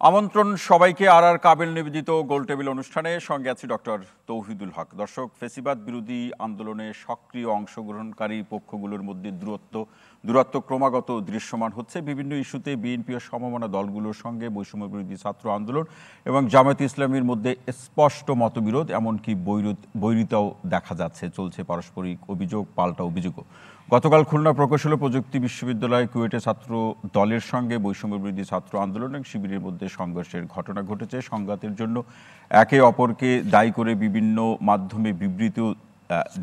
আমন্ত্রণ সবাইকে আর কাবিল নিবেদিত গোলটেবিল অনুষ্ঠানে। সঙ্গে আছি ডক্টর তৌহিদুল হক। দর্শক, ফেসিবাদ বিরোধী আন্দোলনে সক্রিয় অংশগ্রহণকারী পক্ষগুলোর মধ্যে দূরত্ব ক্রমাগত দৃশ্যমান হচ্ছে। বিভিন্ন ইস্যুতে বিএনপি ও সমমনা দলগুলোর সঙ্গে বৈষম্য বিরোধী ছাত্র আন্দোলন এবং জামায়াতে ইসলামীর মধ্যে স্পষ্ট মতবিরোধ, এমনকি বৈরিতাও দেখা যাচ্ছে। চলছে পারস্পরিক অভিযোগ পাল্টা অভিযোগও। গতকাল খুলনা প্রকৌশল প্রযুক্তি বিশ্ববিদ্যালয় কুয়েটে ছাত্র দলের সঙ্গে বৈষম্য বিরোধী ছাত্র আন্দোলন এবং শিবিরের মধ্যে সংঘর্ষের ঘটনা ঘটেছে। সংঘাতের জন্য একে অপরকে দায়ী করে বিভিন্ন মাধ্যমে বিবৃতিও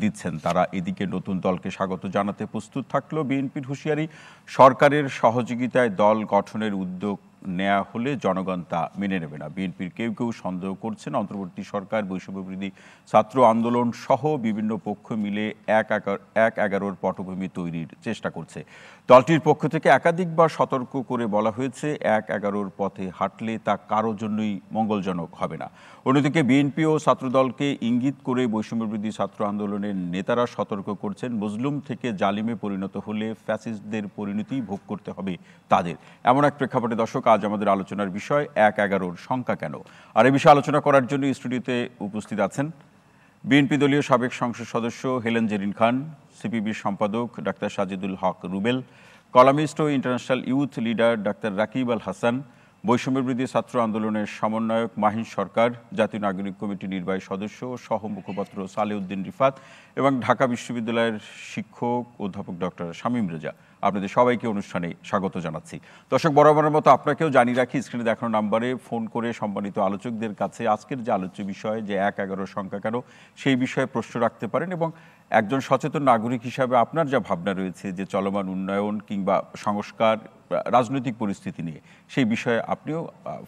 দিচ্ছেন তারা। এদিকে নতুন দলকে স্বাগত জানাতে প্রস্তুত থাকলেও বিএনপির হুঁশিয়ারি, সরকারের সহযোগিতায় দল গঠনের উদ্যোগ নেওয়া হলে জনগণ তা মেনে নেবে না। বিএনপির কেউ কেউ সন্দেহ করছেন অন্তর্বর্তী সরকার বৈষম্য বিরোধী ছাত্র আন্দোলন সহ বিভিন্ন পক্ষ মিলে এক এগারোর পটভূমি তৈরির চেষ্টা করছে। দলটির পক্ষ থেকে একাধিকবার সতর্ক করে বলা হয়েছে, ১/১১ পথে হাঁটলে তা কারো জন্যই মঙ্গলজনক হবে না। অন্যদিকে বিএনপি ও ছাত্রদলকে ইঙ্গিত করে বৈষম্য বিরোধী ছাত্র আন্দোলনের নেতারা সতর্ক করছেন, মজলুম থেকে জালিমে পরিণত হলে ফ্যাসিস্টদের পরিণতি ভোগ করতে হবে তাদের। এমন এক প্রেক্ষাপটে দর্শক, আজ আমাদের আলোচনার বিষয় ১/১১ সংখ্যা কেন। আর এই বিষয়ে আলোচনা করার জন্য স্টুডিওতে উপস্থিত আছেন বিএনপি দলীয় সাবেক সংসদ সদস্য হেলেন জেরিন খান, সিপিবির সম্পাদক ডাক্তার সাজিদুল হক রুবেল, কলামিস্ট ও international youth leader doctor Rakib Al Hasan, বৈষম্য বিরোধী ছাত্র আন্দোলনের সমন্বয়ক মাহিন সরকার, জাতীয় নাগরিক কমিটি নির্বাহী সদস্য ও সহ মুখপাত্র সালেউদ্দিন রিফাত এবং ঢাকা বিশ্ববিদ্যালয়ের শিক্ষক অধ্যাপক ডক্টর শামীম রেজা। আপনাদের সবাইকে অনুষ্ঠানে স্বাগত জানাচ্ছি। দর্শক, বরাবরের মতো আপনাকেও জানিয়ে রাখি, স্ক্রিনে দেখানো নাম্বারে ফোন করে সম্মানিত আলোচকদের কাছে আজকের যে আলোচ্য বিষয় যে ১/১১ সংখ্যা কেন, সেই বিষয়ে প্রশ্ন রাখতে পারেন এবং একজন সচেতন নাগরিক হিসাবে আপনার যা ভাবনা রয়েছে যে চলমান উন্নয়ন কিংবা সংস্কার, রাজনৈতিক পরিস্থিতি নিয়ে, সেই বিষয়ে আপনিও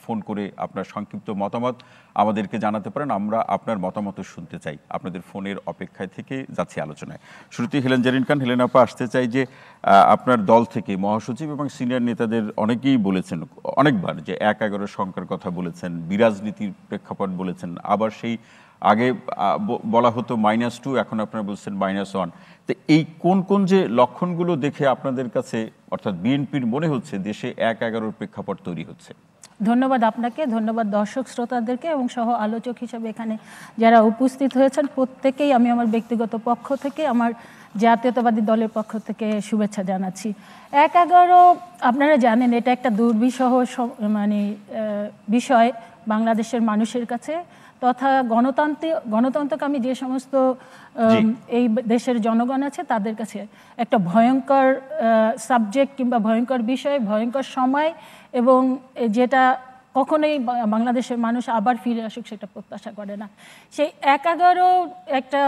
ফোন করে আপনার সংক্ষিপ্ত মতামত আমাদেরকে জানাতে পারেন। আমরা আপনার মতামত শুনতে চাই। আপনাদের ফোনের অপেক্ষায় থেকে যাচ্ছি আলোচনায়। শুরুতেই হেলেন জেরিন খান, হেলেন আপা, আসতে চাই যে আপনার দল থেকে মহাসচিব এবং সিনিয়র নেতাদের অনেকেই বলেছেন অনেকবার যে ১/১১ সংখ্যার কথা বলেছেন, বিরাজনীতির প্রেক্ষাপট বলেছেন, আবার সেই আগে বলা হতো -2, এখন আপনারা বলছেন -1। তো এই কোন কোন যে লক্ষণগুলো দেখে আপনাদের কাছে অর্থাৎ বিএনপির মনে হচ্ছে দেশে ১/১১ প্রেক্ষাপট তৈরি হচ্ছে? ধন্যবাদ আপনাকে, ধন্যবাদ দর্শক শ্রোতাদেরকে এবং সহ আলোচক হিসেবে এখানে যারা উপস্থিত হয়েছেন প্রত্যেকেই আমি আমার ব্যক্তিগত পক্ষ থেকে, আমার জাতীয়তাবাদী দলের পক্ষ থেকে শুভেচ্ছা জানাচ্ছি। ১/১১ আপনারা জানেন এটা একটা দুর্বিষহ বিষয় বাংলাদেশের মানুষের কাছে, তথা গণতন্ত্রকামী যে সমস্ত এই দেশের জনগণ আছে তাদের কাছে একটা ভয়ঙ্কর সাবজেক্ট কিংবা ভয়ঙ্কর বিষয়, ভয়ঙ্কর সময়, এবং যেটা কখনোই বাংলাদেশের মানুষ আবার ফিরে আসুক সেটা প্রত্যাশা করে না। সেই ১/১১ একটা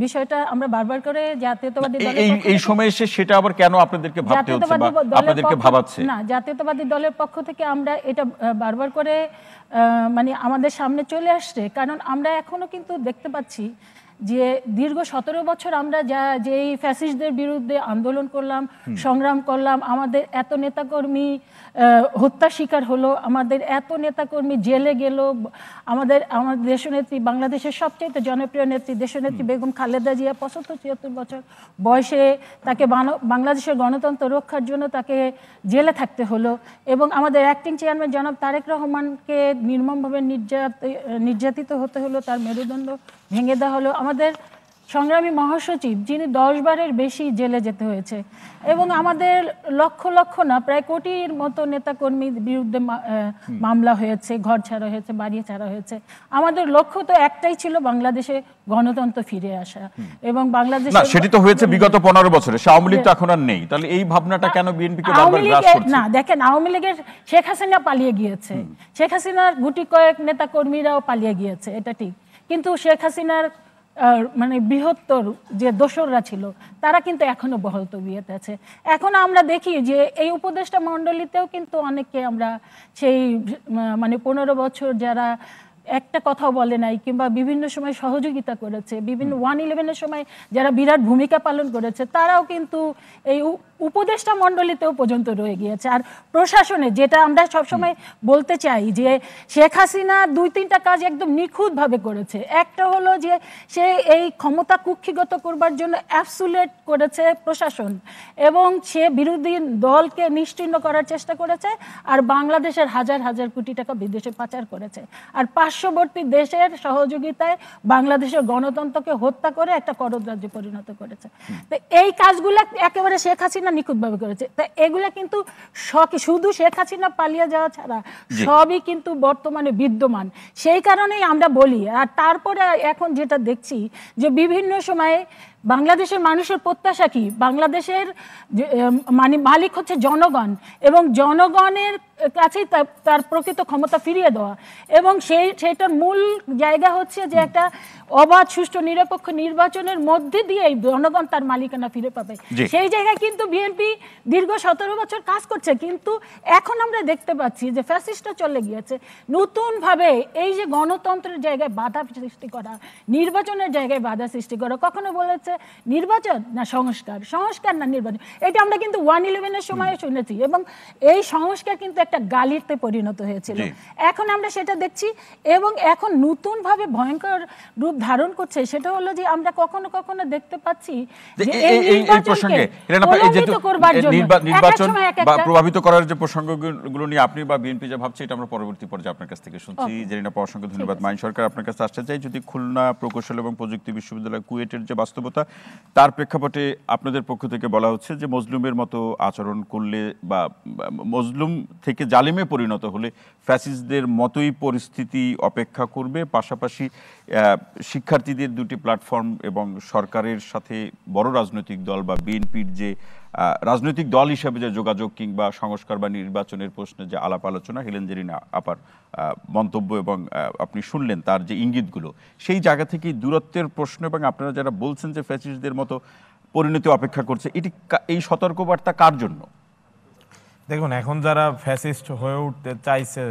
বিষয়টা আমরা বারবার করে জাতীয়তাবাদী দলের এই সময় এসে সেটা আবার কেন আপনাদেরকে ভাবতে হচ্ছে বা আপনাদেরকে ভাবাচ্ছে না, জাতীয়তাবাদী দলের পক্ষ থেকে আমরা এটা বারবার করে আমাদের সামনে চলে আসছে, কারণ আমরা এখনো কিন্তু দেখতে পাচ্ছি যে দীর্ঘ ১৭ বছর আমরা যেই ফ্যাসিস্টদের বিরুদ্ধে আন্দোলন করলাম, সংগ্রাম করলাম, আমাদের এত নেতাকর্মী হত্যার শিকার হলো, আমাদের এত নেতাকর্মী জেলে গেল, আমাদের দেশনেত্রী, বাংলাদেশের সবচেয়ে জনপ্রিয় নেত্রী দেশনেত্রী বেগম খালেদা জিয়া ৭৫-৭৬ বছর বয়সে তাকে বাংলাদেশের গণতন্ত্র রক্ষার জন্য তাকে জেলে থাকতে হলো, এবং আমাদের অ্যাক্টিং চেয়ারম্যান জনাব তারেক রহমানকে নির্মমভাবে নির্যাতিত হতে হলো, তার মেরুদণ্ড ভেঙে দেওয়া হলো, আমাদের সংগ্রামী মহাসচিব যিনি 10 বারের বেশি জেলে যেতে হয়েছে, এবং আমাদের লক্ষ লক্ষ না প্রায় কোটির মতো নেতাকর্মীর বিরুদ্ধে মামলা হয়েছে, ঘর ছাড়া হয়েছে, বাড়ি ছাড়া হয়েছে। আমাদের লক্ষ্য তো একটাই ছিল, বাংলাদেশে গণতন্ত্র ফিরে আসা, এবং বাংলাদেশ সেটি তো হয়েছে বিগত 15 বছরে। আওয়ামী লীগ তো এখন আর নেই, তাহলে এই ভাবনাটা কেন বিএনপিকে বারবার গ্রাস করছে? না দেখেন, আওয়ামী লীগের শেখ হাসিনা পালিয়ে গিয়েছে, শেখ হাসিনার গুটি কয়েক নেতাকর্মীরাও পালিয়ে গিয়েছে, এটা ঠিক, কিন্তু শেখ হাসিনার বৃহত্তর যে দোসররা ছিল তারা কিন্তু এখনো বহাল তবিয়তে আছে। এখন আমরা দেখি যে এই উপদেষ্টা মণ্ডলীতেও কিন্তু অনেককে আমরা সেই 15 বছর যারা একটা কথাও বলে নাই কিংবা বিভিন্ন সময় সহযোগিতা করেছে, বিভিন্ন 1/11-এর সময় যারা বিরাট ভূমিকা পালন করেছে, তারাও কিন্তু এই উপদেষ্টা মণ্ডলীতেও পর্যন্ত রয়ে গিয়েছে। আর প্রশাসনে যেটা আমরা সবসময় বলতে চাই যে শেখ হাসিনা 2-3টা কাজ একদম নিখুঁতভাবে করেছে। একটা হলো যে সে এই ক্ষমতা কুক্ষিগত করবার জন্য অ্যাবসুলেট করেছে প্রশাসন, এবং সে বিরোধী দলকে নিশ্চিহ্ন করার চেষ্টা করেছে, আর বাংলাদেশের হাজার হাজার কোটি টাকা বিদেশে পাচার করেছে, আর পার্শ্ববর্তী দেশের সহযোগিতায় বাংলাদেশের গণতন্ত্রকে হত্যা করে একটা করদ রাজ্যে পরিণত করেছে। তো এই কাজগুলো একেবারে শেখ হাসিনা নিখুঁতভাবে করেছে। তা এগুলা কিন্তু শুধু শেখ হাসিনা পালিয়ে যাওয়া ছাড়া সবই কিন্তু বর্তমানে বিদ্যমান। সেই কারণেই আমরা বলি। আর তারপরে এখন যেটা দেখছি যে বিভিন্ন সময়ে বাংলাদেশের মানুষের প্রত্যাশা কি, বাংলাদেশের মানে মালিক হচ্ছে জনগণ, এবং জনগণের কাছেই তার প্রকৃত ক্ষমতা ফিরিয়ে দেওয়া, এবং সেইটার মূল জায়গা হচ্ছে যে একটা অবাধ সুষ্ঠু নিরপেক্ষ নির্বাচনের মধ্যে দিয়ে জনগণ তার মালিকানা ফিরে পাবে। সেই জায়গায় কিন্তু বিএনপি দীর্ঘ 17 বছর কাজ করছে, কিন্তু এখন আমরা দেখতে পাচ্ছি যে ফ্যাসিস্টরা চলে গিয়েছে। নতুনভাবে এই যে গণতন্ত্রের জায়গায় বাধা সৃষ্টি করা, নির্বাচনের জায়গায় বাধা সৃষ্টি করা, কখনো বলেছে নির্বাচন না সংস্কার, সংস্কার না নির্বাচন। এটা আমরা কিন্তু 111-এর সময় শুনেছি, এবং এই সংস্কার কিন্তু একটা গালিতে পরিণত হয়েছিল। এখন আমরা সেটা দেখছি, এবং এখন নতুনভাবে ভয়ঙ্কর রূপ ধারণ করছে। সেটা হলো যে আমরা কখনো কখনো দেখতে পাচ্ছি যে এই প্রসঙ্গে নির্বাচন প্রভাবিত করার যে প্রসঙ্গগুলো নিয়ে আপনি বা বিএনপি যে ভাবছে, এটা আমরা পরবর্তী পর্যায়ে আপনার কাছ থেকে শুনছি। জেরিনা আপা, অসংখ্য ধন্যবাদ। মাইন সরকার, আপনার কাছে আসতে চাই, যদি খুলনা প্রকৌশল এবং প্রযুক্তি বিশ্ববিদ্যালয় কুয়েটের যে বাস্তবতা, তার প্রেক্ষাপটে আপনাদের পক্ষ থেকে বলা হচ্ছে যে মজলুমের মতো আচরণ করলে বা মজলুম থেকে জালিমে পরিণত হলে ফ্যাসিস্টদের মতোই পরিস্থিতি অপেক্ষা করবে। পাশাপাশি শিক্ষার্থীদের দুটি প্ল্যাটফর্ম এবং সরকারের সাথে বড় রাজনৈতিক দল বা বিএনপির যে রাজনৈতিক দল হিসাবে যে যোগাযোগ কিংবা সংস্কার বা নির্বাচনের প্রশ্নে যে আলাপ আলোচনা, হেলেন জেরিনা আপার মন্তব্য এবং আপনি শুনলেন তার যে ইঙ্গিতগুলো, সেই জায়গা থেকেই দূরত্বের প্রশ্ন, এবং আপনারা যারা বলছেন যে ফ্যাসিস্টদের মতো পরিণতি অপেক্ষা করছে, এটি এই সতর্কবার্তা কার জন্য? দেখুন, এখন যারা ফ্যাসিস্ট হয়ে উঠতে চাইছে,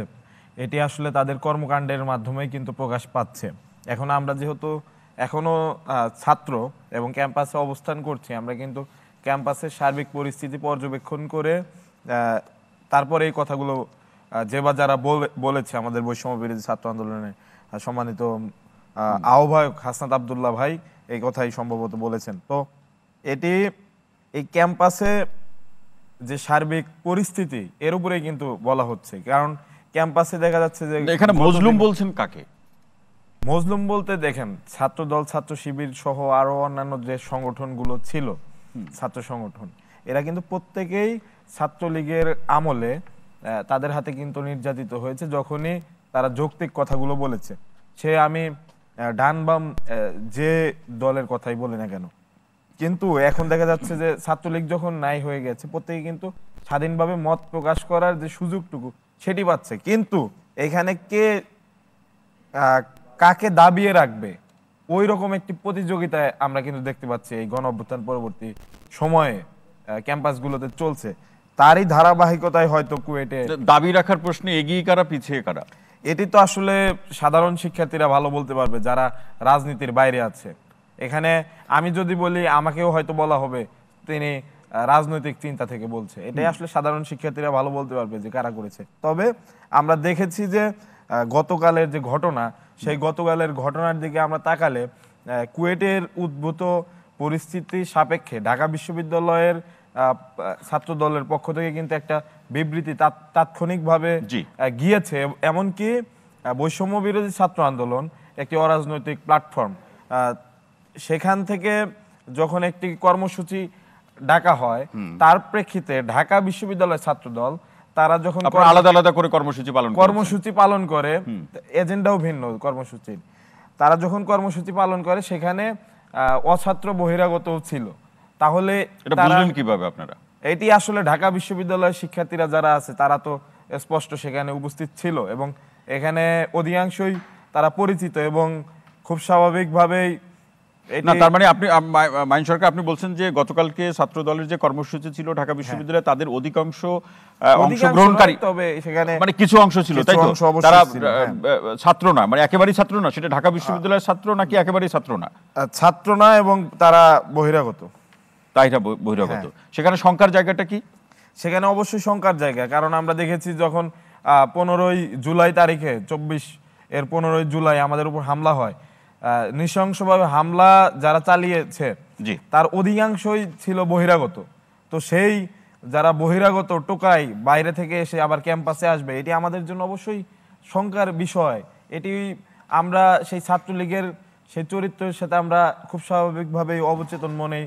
এটি আসলে তাদের কর্মকাণ্ডের মাধ্যমেই কিন্তু প্রকাশ পাচ্ছে। এখন আমরা যেহেতু এখনো ছাত্র এবং ক্যাম্পাসে অবস্থান করছি, আমরা কিন্তু ক্যাম্পাসের সার্বিক পরিস্থিতি পর্যবেক্ষণ করে তারপরে এই কথাগুলো যারা বলেছে, আমাদের বৈষম্য বিরোধী ছাত্র আন্দোলনের সম্মানিত আহ্বায়ক হাসনাত আবদুল্লাহ ভাই এই কথাই সম্ভবত বলেছেন। তো এটি এই ক্যাম্পাসে যে সার্বিক পরিস্থিতি, এর উপরেই কিন্তু বলা হচ্ছে। কারণ ক্যাম্পাসে দেখা যাচ্ছে যে এখানে মজলুম বলছেন কাকে? মজলুম বলতে দেখেন, ছাত্রদল, ছাত্র শিবির সহ আরো অন্যান্য যে সংগঠনগুলো ছিল, ছাত্র সংগঠন, এরা কিন্তু প্রত্যেকেই ছাত্রলীগের আমলে তাদের হাতে কিন্তু নির্যাতিত হয়েছে যখনই তারা যৌক্তিক কথাগুলো বলেছে। সে আমি ডান বাম যে দলের কথাই বলি না কেন, কিন্তু এখন দেখা যাচ্ছে যে ছাত্রলীগ যখন নাই হয়ে গেছে, প্রত্যেকে কিন্তু স্বাধীনভাবে মত প্রকাশ করার যে সুযোগটুকু সেটি পাচ্ছে। কিন্তু এখানে কাকে দাবিয়ে রাখবে, ওই রকম একটি প্রতিযোগিতায় আমরা কিন্তু দেখতে পাচ্ছি এই গণ অভ্যুত্থান পরবর্তী সময়ে ক্যাম্পাসগুলোতে চলছে। তারই ধারাবাহিকতায় হয়তো কুয়েটে দাবি রাখার প্রশ্নে এগিয়ে কারা পিছিয়ে কারা, এটি তো আসলে সাধারণ শিক্ষার্থীরা ভালো বলতে পারবে যারা রাজনীতির বাইরে আছে। এখানে আমি যদি বলি, আমাকেও হয়তো বলা হবে তিনি রাজনৈতিক চিন্তা থেকে বলছে। এটাই আসলে সাধারণ শিক্ষার্থীরা ভালো বলতে পারবে যে কারা করেছে। তবে আমরা দেখেছি যে গতকালের যে ঘটনা, সেই গতকালের ঘটনার দিকে আমরা তাকালে কুয়েটের উদ্ভূত পরিস্থিতি সাপেক্ষে ঢাকা বিশ্ববিদ্যালয়ের ছাত্র দলের পক্ষ থেকে কিন্তু একটা বিবৃতি তাৎক্ষণিকভাবে গিয়েছে। এমনকি বৈষম্য বিরোধী ছাত্র আন্দোলন একটি অরাজনৈতিক প্ল্যাটফর্ম, সেখান থেকে যখন একটি কর্মসূচি ডাকা হয়, তার প্রেক্ষিতে ঢাকা বিশ্ববিদ্যালয়ের ছাত্র দল তারা যখন আলাদা আলাদা করে কর্মসূচি পালন করে, এজেন্ডাও ভিন্ন কর্মসূচির, তারা যখন কর্মসূচি পালন করে সেখানে অছাত্র বহিরাগত ছিল। তাহলে এটা বুঝলেন কিভাবে আপনারা? এটি আসলে ঢাকা বিশ্ববিদ্যালয়ের শিক্ষার্থীরা যারা আছে তারা তো স্পষ্ট সেখানে উপস্থিত ছিল, এবং এখানে অধিকাংশই তারা পরিচিত, এবং খুব স্বাভাবিকভাবেই না, তার মানে আপনি মাইন সরকার, আপনি বলছেন যে গতকালকে ছাত্র দলের যে কর্মসূচি ছিল ঢাকা বিশ্ববিদ্যালয়ে, তাদের অধিকাংশ অংশগ্রহণকারী, তবে সেখানে মানে কিছু অংশ ছিল, তাই তো? তারা ছাত্র না, মানে একেবারেই ছাত্র না, সেটা ঢাকা বিশ্ববিদ্যালয়ের ছাত্র নাকি একেবারেই ছাত্র না? ছাত্র না, এবং তারা বহিরাগত। ছাত্র না, মানে একেবারেই ছাত্র না, সেটা ঢাকা বিশ্ববিদ্যালয়ের ছাত্র নাকি একেবারেই ছাত্র না? ছাত্র না, এবং তারা বহিরাগত। ছাত্র না, এবং তারা বহিরাগত। তাইরা বহিরাগত, সেখানে শঙ্কার জায়গাটা কি? সেখানে অবশ্যই শঙ্কার জায়গা, কারণ আমরা দেখেছি যখন 15ই জুলাই তারিখে 15ই জুলাই আমাদের উপর হামলা হয়, নৃশংসভাবে হামলা যারা চালিয়েছে তার অধিকাংশই ছিল বহিরাগত। তো সেই যারা বহিরাগত টোকাই বাইরে থেকে এসে আবার ক্যাম্পাসে আসবে, এটি আমাদের জন্য অবশ্যই শঙ্কার বিষয়। এটি আমরা সেই ছাত্রলীগের সেই চরিত্রের সাথে আমরা খুব স্বাভাবিকভাবেই অবচেতন মনে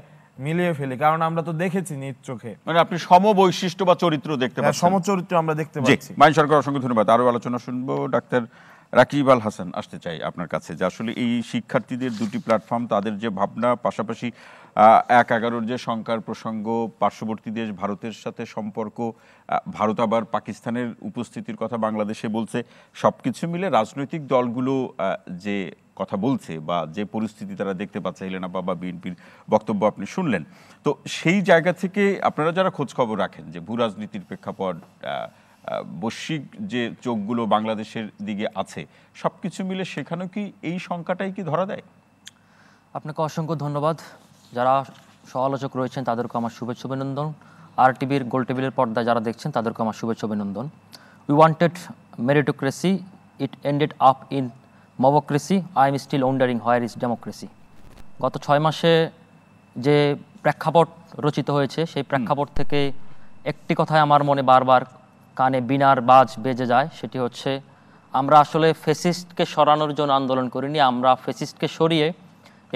মিলিয়ে ফেলি, কারণ আমরা তো দেখেছি নিজ চোখে। মানে আপনি সমবৈশিষ্ট্য বা চরিত্র দেখতে পাচ্ছেন, সমচরিত্র আমরা দেখতে পাচ্ছি। মাইন সরকার, অসংখ্য ধন্যবাদ। আরো আলোচনা শুনবো। ডাক্তার রাকিব আল হাসান, আসতে চাই আপনার কাছে যে আসলে এই শিক্ষার্থীদের দুটি প্ল্যাটফর্ম, তাদের যে ভাবনা, পাশাপাশি 1-11 যে শঙ্কার প্রসঙ্গ, পার্শ্ববর্তী দেশ ভারতের সাথে সম্পর্ক, ভারত আবার পাকিস্তানের উপস্থিতির কথা বাংলাদেশে বলছে, সবকিছু মিলে রাজনৈতিক দলগুলো যে কথা বলছে বা যে পরিস্থিতি তারা দেখতে পাচ্ছে, হেলেনা বা বিএনপির বক্তব্য আপনি শুনলেন। তো সেই জায়গা থেকে আপনারা যারা খোঁজ খবর রাখেন যে ভূ রাজনীতির প্রেক্ষাপট, বৈশ্বিক যে চোখগুলো বাংলাদেশের দিকে আছে, সবকিছু মিলে সেখানেও কি এই শঙ্কাটাই কি ধরা দেয়? আপনাকে অসংখ্য ধন্যবাদ। যারা সহ-আলোচক রয়েছেন তাদেরকে আমার শুভেচ্ছা অভিনন্দন। আর টিভির গোল টেবিলের পর্দায় যারা দেখছেন তাদেরকে আমার শুভেচ্ছা অভিনন্দন। We wanted meritocracy, it ended up in mobocracy, I am still wondering where is democracy. গত 6 মাসে যে প্রেক্ষাপট রচিত হয়েছে, সেই প্রেক্ষাপট থেকে একটি কথাই আমার মনে বারবার কানে বিনার বাজ বেজে যায়, সেটি হচ্ছে আমরা আসলে ফেসিস্টকে সরানোর জন্য আন্দোলন করিনি, আমরা ফেসিস্টকে সরিয়ে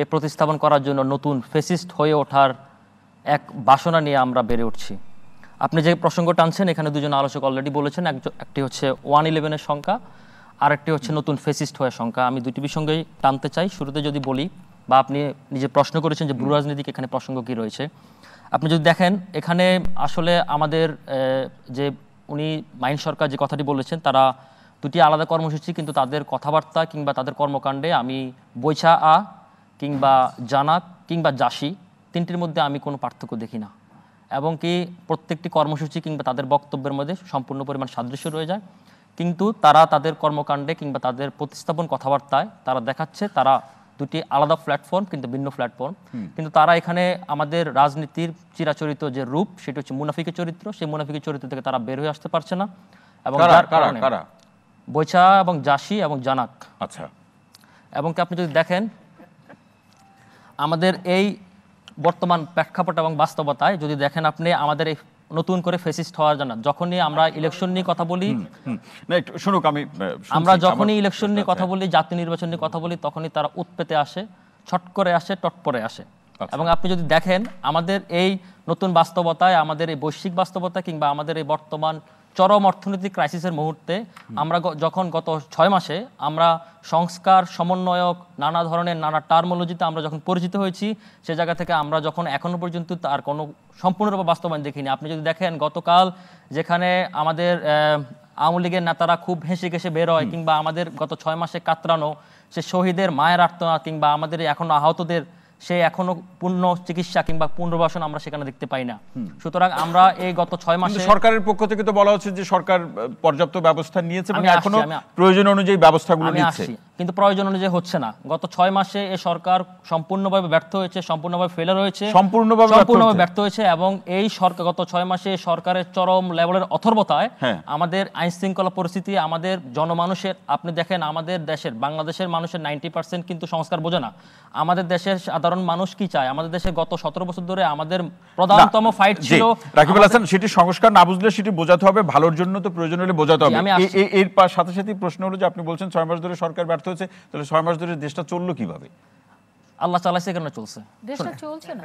এ প্রতিস্থাপন করার জন্য নতুন ফেসিস্ট হয়ে ওঠার এক বাসনা নিয়ে আমরা বেড়ে উঠছি। আপনি যে প্রসঙ্গ টানছেন, এখানে দুজন আলোচক অলরেডি বলেছেন, একটি হচ্ছে 111-এর সংখ্যা, আরেকটি হচ্ছে নতুন ফেসিস্ট হওয়ার সংখ্যা। আমি দুটি বিষয়ই টানতে চাই। শুরুতে যদি বলি, বা আপনি নিজে প্রশ্ন করেছেন যে ভূ রাজনীতিক এখানে প্রসঙ্গ কী রয়েছে, আপনি যদি দেখেন এখানে আসলে আমাদের যে উনি মাইন সরকার যে কথাটি বলেছেন, তারা দুটি আলাদা কর্মসূচি, কিন্তু তাদের কথাবার্তা কিংবা তাদের কর্মকাণ্ডে আমি বৈছা কিংবা জানাক কিংবা জাসি, তিনটির মধ্যে আমি কোনো পার্থক্য দেখি না, এবং কি প্রত্যেকটি কর্মসূচি কিংবা তাদের বক্তব্যের মধ্যে সম্পূর্ণ পরিমাণ সাদৃশ্য রয়ে যায়। কিন্তু তারা তাদের কর্মকাণ্ডে কিংবা তাদের প্রতিস্থাপন কথাবার্তায় তারা দেখাচ্ছে তারা দুটি আলাদা প্ল্যাটফর্ম কিন্তু ভিন্ন প্ল্যাটফর্ম। কিন্তু তারা এখানে আমাদের রাজনীতির চিরাচরিত যে রূপ, সেটা হচ্ছে মুনাফিকের চরিত্র, সেই মুনাফিকের চরিত্র থেকে তারা বের হয়ে আসতে পারছে না। এবং বৈছা এবং জাসি এবং জানাক। আচ্ছা, এবং কি আপনি যদি দেখেন আমাদের এই বর্তমান প্রেক্ষাপট এবং বাস্তবতায় যদি দেখেন আপনি, আমাদের এই নতুন করে ফেসিস্ট হওয়ার জন্য যখনই আমরা ইলেকশন নিয়ে কথা বলি, আমরা যখনই ইলেকশন নিয়ে কথা বলি, জাতীয় নির্বাচন নিয়ে কথা বলি, তখনই তারা উৎপেতে আসে, ছট করে আসে, টটপরে আসে। এবং আপনি যদি দেখেন আমাদের এই নতুন বাস্তবতায়, আমাদের এই বৈশ্বিক বাস্তবতা কিংবা আমাদের এই বর্তমান চরম অর্থনৈতিক ক্রাইসিসের মুহূর্তে আমরা যখন গত 6 মাসে আমরা সংস্কার, সমন্বয়ক, নানা ধরনের নানা টার্মোলজিতে আমরা যখন পরিচিত হয়েছি, সে জায়গা থেকে আমরা যখন এখনো পর্যন্ত তার কোনো সম্পূর্ণরূপে বাস্তবায়ন দেখিনি। আপনি যদি দেখেন গতকাল যেখানে আমাদের আওয়ামী লীগের নেতারা খুব হেসে ঘেসে বের হয়, কিংবা আমাদের গত 6 মাসে কাতরানো সে শহীদের মায়ের আর্তনাদ, কিংবা আমাদের এখনো আহতদের সে এখনো পূর্ণ চিকিৎসা কিংবা পুনর্বাসন আমরা সেখানে দেখতে পাই না। সুতরাং আমরা এই গত 6 মাসে সরকারের পক্ষ থেকে তো বলা হচ্ছে যে সরকার পর্যাপ্ত ব্যবস্থা নিয়েছে এবং এখনো প্রয়োজন অনুযায়ী ব্যবস্থাগুলো নিচ্ছে, কিন্তু প্রয়োজন অনুযায়ী হচ্ছে না। গত 6 মাসে এই সরকার সম্পূর্ণভাবে ব্যর্থ হয়েছে, সম্পূর্ণভাবে ফেলার হয়েছে, সম্পূর্ণভাবে ব্যর্থ হয়েছে। এবং এই সরকার গত 6 মাসে সরকারের চরম লেভেলের অথর্বতায় আমাদের আইন শৃঙ্খলা পরিস্থিতি, আমাদের জনমানুষের, আপনি দেখেন আমাদের দেশের, বাংলাদেশের মানুষের 90% কিন্তু সংস্কার বোঝে না। আমাদের দেশের সাধারণ মানুষ কি চায়? আমাদের দেশে গত 17 বছর ধরে আমাদের প্রধানতম ফাইট ছিল রাকিব আল হাসান, সেটি সংস্কার না বুঝলে সেটি বোঝাতে হবে, ভালোর জন্য তো প্রয়োজন হলে বোঝাতে হবে। এর সাথে সাথে প্রশ্ন হলো যে আপনি বলছেন 6 মাস ধরে সরকার ব্যর্থ হয়েছে, তাহলে 6 মাস ধরে দেশটা চললো কিভাবে? আল্লাহ চালাইছে, কেন চলছে? দেশটা চলছে না।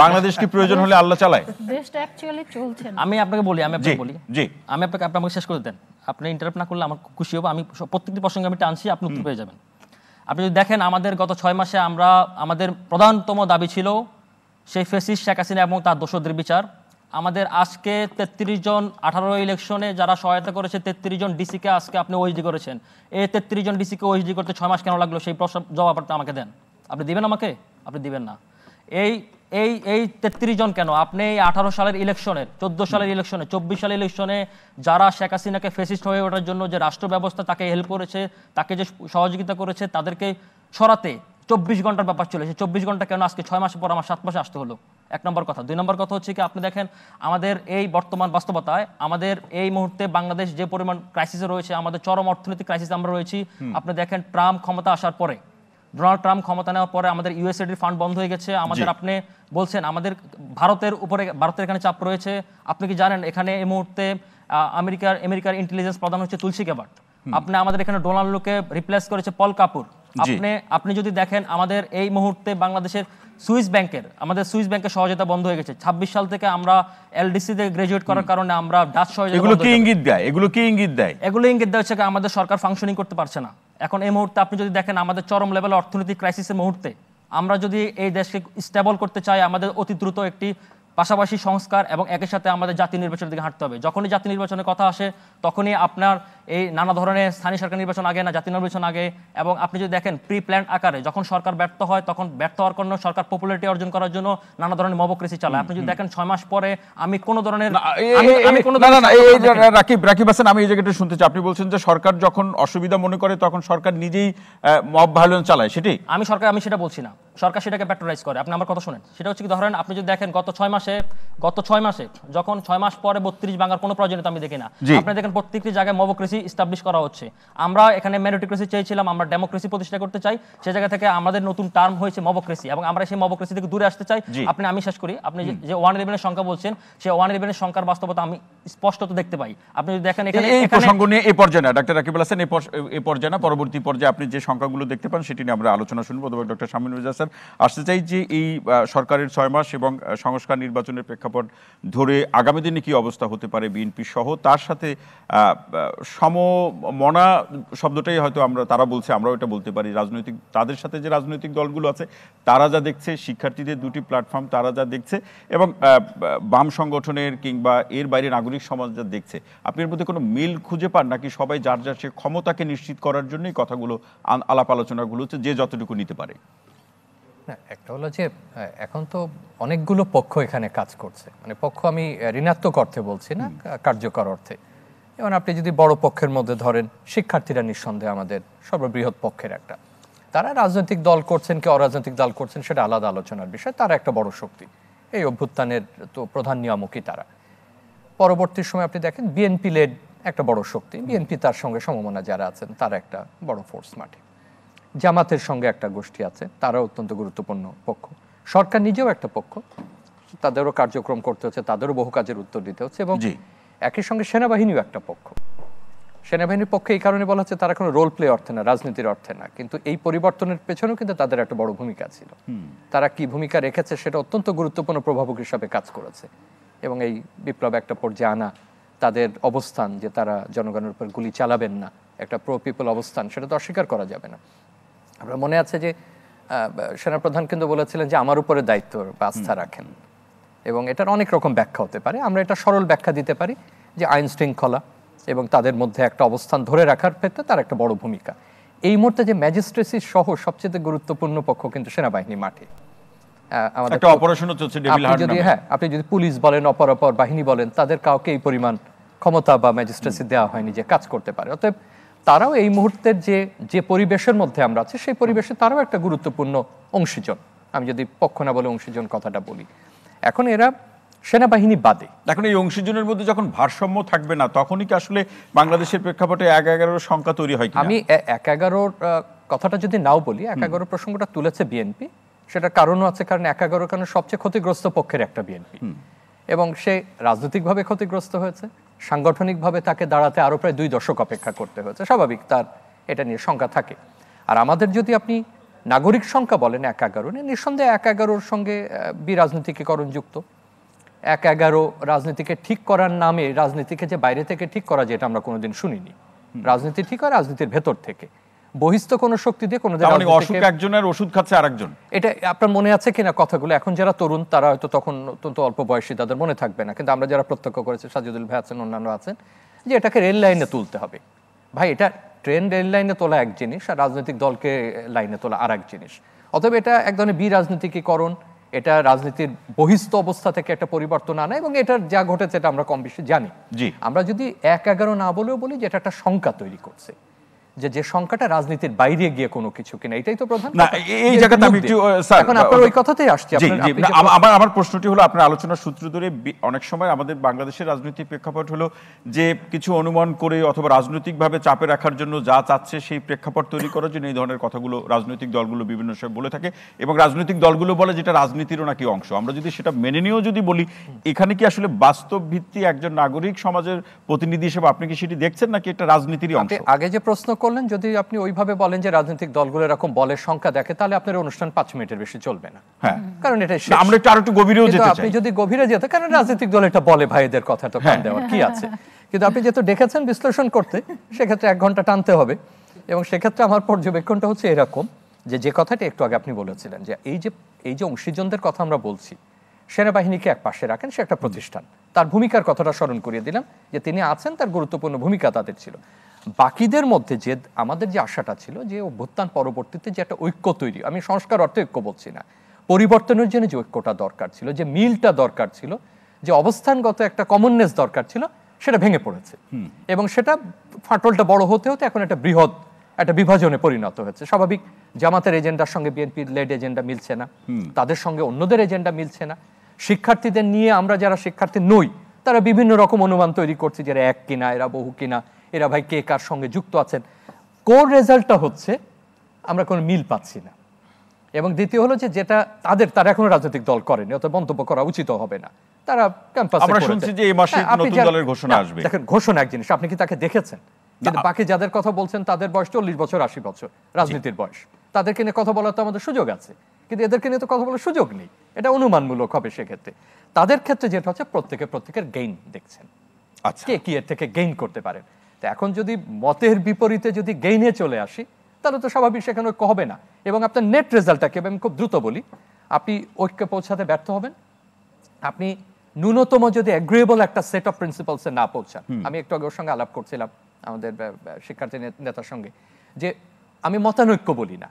বাংলাদেশ কি প্রয়োজন হলে আল্লাহ চালায়? দেশটা অ্যাকচুয়ালি চলছে না। আমি আপনাকে বলি, আমি আপনাকে শেষ করে দেন, আপনি ইন্টারাপ্ট না করলে আমার খুশি হবো। আমি প্রত্যেকটি প্রসঙ্গে আমি টানছি, আপনি উত্তর পেয়ে যাবেন। আপনি যদি দেখেন আমাদের গত 6 মাসে আমাদের প্রধানতম দাবি ছিল সেই ফ্যাসিস্ট শেখ হাসিনা এবং তার দোষদের বিচার। আমাদের আজকে 33 জন 18 ইলেকশনে যারা সহায়তা করেছে, 33 জন ডিসিকে আজকে আপনি ওএসডি করেছেন। এই 33 জন ডিসিকে ওএসডি করতে 6 মাস কেন লাগলো, সেই প্রশ্ন জবাবটা আমাকে দেন। আপনি দিবেন আমাকে? আপনি দিবেন না। এই 33 জন কেন? আপনি 18 সালের ইলেকশনের, 14 সালের ইলেকশনে, 24 সালের ইলেকশনে যারা শেখ হাসিনাকে ফ্যাসিস্ট হয়ে ওঠার জন্য যে রাষ্ট্র ব্যবস্থা তাকে হেল্প করেছে, তাকে যে সহযোগিতা করেছে, তাদেরকে সরাতে 24 ঘন্টার ব্যাপার ছিল। সেই 24 ঘন্টা কেন আজকে 6 মাস পর আমার 7 মাসে আসতে হলো? এক নম্বর কথা। 2 নম্বর কথা হচ্ছে কি আপনি দেখেন আমাদের এই বর্তমান বাস্তবতায় আমাদের এই মুহূর্তে বাংলাদেশ যে পরিমাণ ক্রাইসিসে রয়েছে, আমাদের চরম অর্থনৈতিক ক্রাইসিসে আমরা রয়েছি। আপনি দেখেন ট্রাম্প ক্ষমতা আসার পরে, ডোনাল্ড ট্রাম্প ক্ষমতা নেওয়ার পরে আমাদের ইউএসএডির ফান্ড বন্ধ হয়ে গেছে। আমাদের আপনি বলছেন আমাদের ভারতের এখানে চাপ রয়েছে। আপনি কি জানেন এখানে এই মুহূর্তে আমেরিকার ইন্টেলিজেন্স প্রধান হচ্ছে তুলসী গ্যাবার্ট। আপনি আমাদের এখানে ডোনাল্ডোকে রিপ্লেস করেছে পল কাপুর। আপনি যদি দেখেন আমাদের এই মুহূর্তে বাংলাদেশের সুইস ব্যাংকের সহযোগিতা বন্ধ হয়ে গেছে। 26 সাল থেকে আমরা এলডিসি তে গ্রাজুয়েট করার কারণে আমরা ডাচ সহযোগিতা এগুলো কি ইঙ্গিত দেয় এগুলো ইঙ্গিত দেয় হচ্ছে আমাদের সরকার ফাংশনিং করতে পারছে না। এখন এই মুহূর্তে আপনি যদি দেখেন আমাদের চরম লেভেলে অর্থনৈতিক ক্রাইসিসের মুহূর্তে আমরা যদি এই দেশকে স্টেবল করতে চাই, আমাদের অতি দ্রুত একটি পাশাপাশি সংস্কার এবং একই সাথে আমাদের জাতীয় নির্বাচনের দিকে হাঁটতে হবে। যখনই জাতীয় নির্বাচনের কথা আসে তখনই আপনার এই নানা ধরনের স্থানীয় সরকার নির্বাচন আগে না জাতীয় নির্বাচন আগে, এবং আপনি যদি দেখেন প্রি প্ল্যান্ড আকারে যখন সরকার ব্যর্থ হয় তখন ব্যর্থ হওয়ার কারণে সরকার পপুলারিটি অর্জন করার জন্য নানা ধরনের মবক্রেসি চালায়। আপনি যদি দেখেন 6 মাস পরে আমি কোন ধরনের রাকিব হাসান, আমি এই জায়গাটা শুনতে চাই। আপনি বলছেন যে সরকার যখন অসুবিধা মনে করে তখন সরকার নিজেই মব ভায়োলেন্স চালায়, সেটাই? আমি সেটা বলছি না, সরকার সেটাকে প্যাট্রোনাইজ করে। আপনি আমার কথা শুনেন। সেটা হচ্ছে কি ধরেন আপনি যদি দেখেন গত 6 মাসে যখন 6 মাস পরে 32 ভাঙার কোনো প্রয়োজনীয়তা আমি দেখি না। আপনি দেখেন প্রত্যেকটি জায়গায় মবক্রেসি এস্টাবলিশ করা হচ্ছে। আমরা এখানে মেরিটোক্রেসি চেয়েছিলাম, আমরা ডেমোক্রেসি প্রতিষ্ঠা করতে চাই। সেই জায়গা থেকে আমাদের নতুন টার্ম হয়েছে মবক্রেসি, এবং আমরা সেই মবক্রেসি থেকে দূরে আসতে চাই। আমি শেষ করি। আপনি যে 111 সংখ্যা বলছেন, সেই 111 সংখ্যার বাস্তবতা আমি স্পষ্টত দেখতে পাই। আপনি যদি দেখেন এখানে এই প্রসঙ্গ নিয়ে এই পর্যায়ে না ডাক্তার রাকিব হাসান, এই পর্যায়ে না, পরবর্তী পর্যায়ে আপনি যে সংখ্যাগুলো দেখতে পান সেটি নিয়ে আমরা আলোচনা শুনবো। তবে ডক্টর শামীম রেজা স্যার, আসতে চাই যে এই সরকারের 6 মাস এবং সংস্কার নির্বাচনের প্রেক্ষাপট ধরে আগামী দিনে কি অবস্থা হতে পারে বিএনপি সহ, তার সাথে সমমনা শব্দটাই হয়তো তারা বলছে, আমরাও এটা বলতে পারি, তাদের সাথে যে রাজনৈতিক দলগুলো আছে তারা যা দেখছে, শিক্ষার্থীদের দুটি প্ল্যাটফর্ম তারা যা দেখছে, এবং বাম সংগঠনের কিংবা এর বাইরে নাগরিক সমাজ যা দেখছে, আপনি এর মধ্যে কোনো মিল খুঁজে পান নাকি সবাই যার যার সে ক্ষমতাকে নিশ্চিত করার জন্যই কথাগুলো আলাপ আলোচনাগুলো হচ্ছে, যে যতটুকু নিতে পারে? একটা হলো যে এখন তো অনেকগুলো পক্ষ এখানে কাজ করছে, মানে পক্ষ আমি ঋণাত্মক অর্থে বলছি না, কার্যকর অর্থে। যেমন আপনি যদি বড় পক্ষের মধ্যে ধরেন, শিক্ষার্থীরা নিঃসন্দেহে আমাদের সর্ববৃহৎ পক্ষের একটা। তারা রাজনৈতিক দল করছেন কি অরাজনৈতিক দল করছেন সেটা আলাদা আলোচনার বিষয়, তারা একটা বড় শক্তি, এই অভ্যুত্থানের তো প্রধান নিয়ামকই তারা। পরবর্তী সময় আপনি দেখেন বিএনপি লেড একটা বড় শক্তি, বিএনপি তার সঙ্গে সমমনা যারা আছেন তারা একটা বড় ফোর্স মাঠে। জামাতের সঙ্গে একটা গোষ্ঠী আছে, তারা অত্যন্ত গুরুত্বপূর্ণ পক্ষ। সরকার নিজেও একটা পক্ষ, তাদেরও কার্যক্রম করতে হচ্ছে, তাদেরও বহু কাজের উত্তর দিতে হচ্ছে, এবং একই সঙ্গে সেনাবাহিনীও একটা পক্ষ। সেনাবাহিনীর পক্ষে এই কারণে বলা হচ্ছে তারা কোনো রোল প্লে অর্থে না, রাজনীতির অর্থে না, কিন্তু এই পরিবর্তনের পেছনেও কিন্তু তাদের একটা বড় ভূমিকা ছিল। তারা কি ভূমিকা রেখেছে সেটা অত্যন্ত গুরুত্বপূর্ণ প্রভাবক হিসাবে কাজ করেছে, এবং এই বিপ্লব একটা পর্যায়ে আনা, তাদের অবস্থান যে তারা জনগণের উপর গুলি চালাবেন না, একটা প্রো পিপল অবস্থান, সেটা তো অস্বীকার করা যাবে না। আমরা মনে আছে যে সেনাপ্রধান কিন্তু বলেছিলেন যে আমার উপরে দায়িত্ব বা আস্থা রাখেন, এবং এটার অনেক রকম ব্যাখ্যা হতে পারে। আমরা এটা সরল ব্যাখ্যা দিতে পারি যে আইন শৃঙ্খলা এবং তাদের মধ্যে একটা অবস্থান ধরে রাখার ক্ষেত্রে তার একটা বড় ভূমিকা। এই মুহূর্তে যে ম্যাজিস্ট্রেসি সহ সবচেয়ে গুরুত্বপূর্ণ পক্ষ কিন্তু সেনাবাহিনী মাঠে। আপনি যদি পুলিশ বলেন, অপরাপর বাহিনী বলেন, তাদের কাউকে এই পরিমাণ ক্ষমতা বা ম্যাজিস্ট্রেসি দেওয়া হয়নি যে কাজ করতে পারে। অতএব তারাও এই মুহূর্তের যে পরিবেশের মধ্যে আমরা আছি, সেই পরিবেশে তারাও একটা গুরুত্বপূর্ণ অংশীজন। আমি যদি পক্ষ না বলে অংশীজন কথাটা বলি, এখন এরা সেনাবাহিনী বাদে, এখন এই অংশীজনের মধ্যে যখন ভারসাম্য থাকবে না, তখনই কি আসলে বাংলাদেশের প্রেক্ষাপটে 1-11 সংখ্যা তৈরি হয়? আমি 1-11 কথাটা যদি নাও বলি, 1-11 প্রসঙ্গটা তুলেছে বিএনপি, সেটার কারণও আছে, কারণ 1-11 কারণ সবচেয়ে ক্ষতিগ্রস্ত পক্ষের একটা বিএনপি, এবং সে রাজনৈতিকভাবে ক্ষতিগ্রস্ত হয়েছে, সাংগঠনিকভাবে তাকে দাঁড়াতে আরো প্রায় 2 দশক অপেক্ষা করতে হয়েছে, স্বাভাবিক তার এটা নিয়ে সংখ্যা থাকে। আর আমাদের যদি আপনি নাগরিক সংখ্যা বলেন 1-11, নিঃসন্দেহে 1-11 সঙ্গে বিরাজনীতিকীকরণ যুক্ত। 1-11 রাজনীতিকে ঠিক করার নামে রাজনীতিকে যে বাইরে থেকে ঠিক করা, যেটা আমরা কোনোদিন শুনিনি। রাজনীতি ঠিক হয় রাজনীতির ভেতর থেকে, বহিস্থ কোনো শক্তি দিয়ে কোনো অসুখ একজনের ওষুধ খাচ্ছে আরেকজন। এটা আপনার মনে আছে কিনা কথাগুলো? এখন যারা তরুণ তারা হয়তো তখন অত্যন্ত অল্প বয়সী, তাদের মনে থাকবে না, কিন্তু আমরা যারা প্রত্যক্ষ করেছি, সাজিদুল ভাই আছেন, অন্যান্য আছেন, যে এটাকে রেল লাইনে তুলতে হবে। ভাই, এটা ট্রেন রেল লাইনে তোলা এক জিনিস, আর রাজনৈতিক দলকে লাইনে তোলা আর এক জিনিস। অতএব এটা এক ধরনের বিরাজনীতিকীকরণ, এটা রাজনীতির বহিস্থ অবস্থা থেকে একটা পরিবর্তন আনা, এবং এটার যা ঘটেছে এটা আমরা কম বেশি জানি। আমরা যদি 1-11 না বলেও বলি যে এটা একটা শঙ্কা তৈরি করছে, যে সংখ্যাটা রাজনীতির বাইরে গিয়ে কোনো কিছু কিনা, এটাই তো প্রধান না। কথা। এই জায়গাতে আমি একটু স্যার, এখন আপনার ওই কথাতেই আসছি। জি, আপনার- জি, আপনি যে- আমার প্রশ্নটি হলো, আপনার আলোচনার সূত্র ধরে অনেক সময় আমাদের বাংলাদেশের রাজনৈতিক প্রেক্ষাপট হলো যে কিছু অনুমান করে অথবা রাজনৈতিকভাবে চাপে রাখার জন্য যা চাচ্ছে সেই প্রেক্ষাপট তৈরি করার জন্য এই ধরনের কথাগুলো রাজনৈতিক দলগুলো বিভিন্ন সময় বলে থাকে, এবং রাজনৈতিক দলগুলো বলে যেটা রাজনীতিরও নাকি অংশ। আমরা যদি সেটা মেনে নিয়েও যদি বলি, এখানে কি আসলে বাস্তব ভিত্তি একজন নাগরিক সমাজের প্রতিনিধি হিসেবে আপনি কি সেটি দেখছেন নাকি এটা রাজনীতিরই অংশ? আপনি আগে যে প্রশ্ন করলেন, যদি আপনি ওইভাবে বলেন যে রাজনৈতিক দলগুলো এরকম বলের সংখ্যা দেখে, তাহলে আপনার অনুষ্ঠান 5 মিনিটের বেশি চলবে না। হ্যাঁ, কারণ এটা না, আমরা একটু আরো একটু গভীরেও যেতে আপনি চাই। যদি গভীরে যেতে, কারণ রাজনৈতিক দল এটা বলে, ভাইদের কথা তো কান দেওয়ার কি আছে। কিন্তু আপনি যেহেতু ডেকেছেন বিশ্লেষণ করতে, সেক্ষেত্রে 1 ঘন্টা টানতে হবে। এবং সেক্ষেত্রে আমার পর্যবেক্ষণটা হচ্ছে এরকম, যে কথাটা একটু আগে আপনি বলেছিলেন, যে এই যে অংশীজনদের কথা আমরা বলছি, সেনাবাহিনীকে এক পাশে রাখেন, সে একটা প্রতিষ্ঠান, তার ভূমিকার কথাটা স্মরণ করিয়ে দিলাম, যে তিনি আছেন, তার গুরুত্বপূর্ণ ভূমিকা তাদের ছিল। বাকিদের মধ্যে যে আমাদের যে আশাটা ছিল, যে অভ্যুত্থান পরবর্তীতে যে একটা ঐক্য তৈরি, আমি সংস্কার অর্থে ঐক্য বলছি না, পরিবর্তনের জন্য যে ঐক্যটা দরকার ছিল, যে মিলটা দরকার ছিল, যে অবস্থানগত একটা কমননেস দরকার ছিল, সেটা ভেঙে পড়েছে। এবং সেটা ফাটলটা বড় হতে হতে এখন একটা বৃহৎ একটা বিভাজনে পরিণত হয়েছে। স্বাভাবিক, জামাতের এজেন্ডার সঙ্গে বিএনপির লেড এজেন্ডা মিলছে না, তাদের সঙ্গে অন্যদের এজেন্ডা মিলছে না। শিক্ষার্থীদের নিয়ে আমরা যারা শিক্ষার্থী নই, তারা বিভিন্ন রকম অনুমান তৈরি করছে, যে এরা এক কিনা, এরা বহু কিনা, এরা ভাই কে কার সঙ্গে যুক্ত আছেন। কোর রেজাল্টটা হচ্ছে আমরা কোনো মিল পাচ্ছি না। এবং দ্বিতীয় হলো যে যেটা তারা এখনো রাজনৈতিক দল করেনি, অত মন্তব্য করা উচিত হবে না। তারা ক্যাম্পাসে আমরা শুনছি যে এই মাসে নতুন দলের ঘোষণা আসবে। দেখেন, ঘোষণা এক জিনিস, আপনি কি তাকে দেখেছেন? কিন্তু বাকি যাদের কথা বলছেন তাদের বয়স 40 বছর 80 বছর রাজনীতির বয়স, তাদেরকে নিয়ে কথা বলার তো আমাদের সুযোগ আছে, কিন্তু এদেরকে নিয়ে তো কথা বলার সুযোগ নেই। এটা অনুমানমূলক হবে সেক্ষেত্রে। তাদের ক্ষেত্রে যেটা হচ্ছে প্রত্যেকের গেইন দেখছেন, আচ্ছা, কে কি এর থেকে গেইন করতে পারেন। তো এখন যদি মতের বিপরীতে যদি গেইনে চলে আসি, তাহলে তো স্বাভাবিক সেখানে ঐক্য হবে না। এবং আপনার নেট রেজাল্টটাকে আমি খুব দ্রুত বলি, আপনি ঐক্যে পৌঁছাতে ব্যর্থ হবেন আপনি ন্যূনতম যদি এগ্রিয়েবল একটা সেট অফ প্রিন্সিপালসে না পৌঁছান। আমি একটু আগে ওর সঙ্গে আলাপ করছিলাম, আমাদের শিক্ষার্থী নেতার সঙ্গে, যে আমি মতানৈক্য বলি না,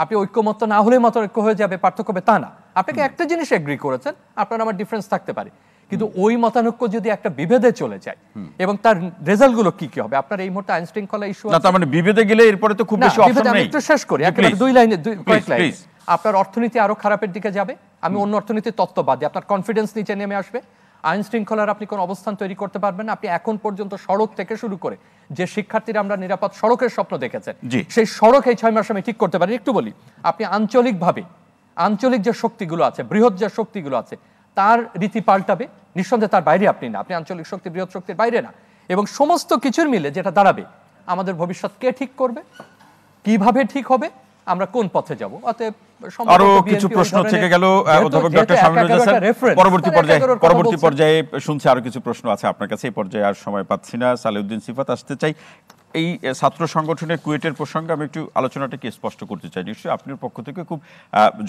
আপনি ঐক্যমত না হলে মতানৈক্য হয়ে যাবে, পার্থক্য হবে তা না। আপনাকে একটা জিনিস এগ্রি করেছেন, আপনার আমার ডিফারেন্স থাকতে পারে, কিন্তু ওই মতানৈক্য যদি একটা বিভেদে চলে যায়, এবং তার রেজাল্ট গুলো কি কি হবে। আপনার এই মুহূর্তে আইন শৃঙ্খলা ইস্যু না, তার মানে বিভেদে গেলে এরপরে তো খুব বেশি অপশন নেই। আমি একটু শেষ করি, একেবারে কয়েক লাইনে। আপনার অর্থনীতি আরো খারাপের দিকে যাবে, আমি অন্য অর্থনীতির তত্ত্ব বাদ দিই, আপনার কনফিডেন্স নিচে নেমে আসবে, আইন শৃঙ্খলার আপনি কোন অবস্থান তৈরি করতে পারবেন না। আপনি এখন পর্যন্ত সড়ক থেকে শুরু করে যে শিক্ষার্থীরা আমরা নিরাপদ সড়কের স্বপ্ন দেখেছেন, সেই সড়ক এই 6 মাস আমি ঠিক করতে পারি। একটু বলি, আপনি আঞ্চলিক যে শক্তিগুলো আছে, বৃহৎ যে শক্তিগুলো আছে, তার রীতি পাল্টাবে, নিঃসন্দেহে তার বাইরে আপনি না, আপনি আঞ্চলিক শক্তি বৃহৎ শক্তির বাইরে না। এবং সমস্ত কিছুর মিলে যেটা দাঁড়াবে, আমাদের ভবিষ্যৎ কে ঠিক করবে, কিভাবে ঠিক হবে, আমরা কোন পথে যাব। অতএব আরো কিছু প্রশ্ন থেকে গেল অধ্যাপক ডক্টর শামীম রেজা স্যার, পরবর্তী পর্যায়ে শুনছি আরো কিছু প্রশ্ন আছে আপনার কাছে, এই পর্যায়ে আর সময় পাচ্ছি না। সালেউদ্দিন সিফাত আসতে চাই। এই ছাত্র সংগঠনের কুয়েটের প্রসঙ্গে আমি একটু আলোচনাটাকে স্পষ্ট করতে চাই। নিশ্চয়ই আপনার পক্ষ থেকে খুব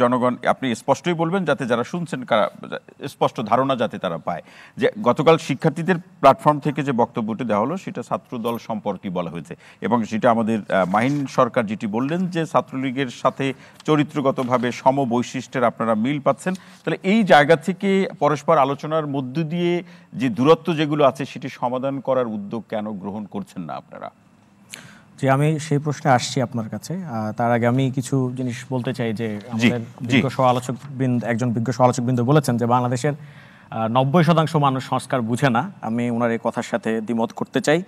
জনগণ, আপনি স্পষ্টই বলবেন যাতে যারা শুনছেন স্পষ্ট ধারণা যাতে তারা পায়, যে গতকাল শিক্ষার্থীদের প্ল্যাটফর্ম থেকে যে বক্তব্যটি দেওয়া হলো সেটা ছাত্রদল সম্পর্কে বলা হয়েছে, এবং সেটা আমাদের মাহিন সরকার যেটি বললেন যে ছাত্রলীগের সাথে চরিত্রগতভাবে সমবৈশিষ্ট্যের আপনারা মিল পাচ্ছেন। তাহলে এই জায়গা থেকে পরস্পর আলোচনার মধ্য দিয়ে যে দূরত্ব যেগুলো আছে সেটি সমাধান করার উদ্যোগ কেন গ্রহণ করছেন না আপনারা? যে আমি সেই প্রশ্নে আসছি আপনার কাছে, তার আগে আমি কিছু জিনিস বলতে চাই। যে আমাদের একজন বিজ্ঞ সমালোচকবৃন্দ বলেছেন যে বাংলাদেশের 90% মানুষ সংস্কার বুঝে না। আমি ওনার এই কথার সাথে দ্বিমত করতে চাই।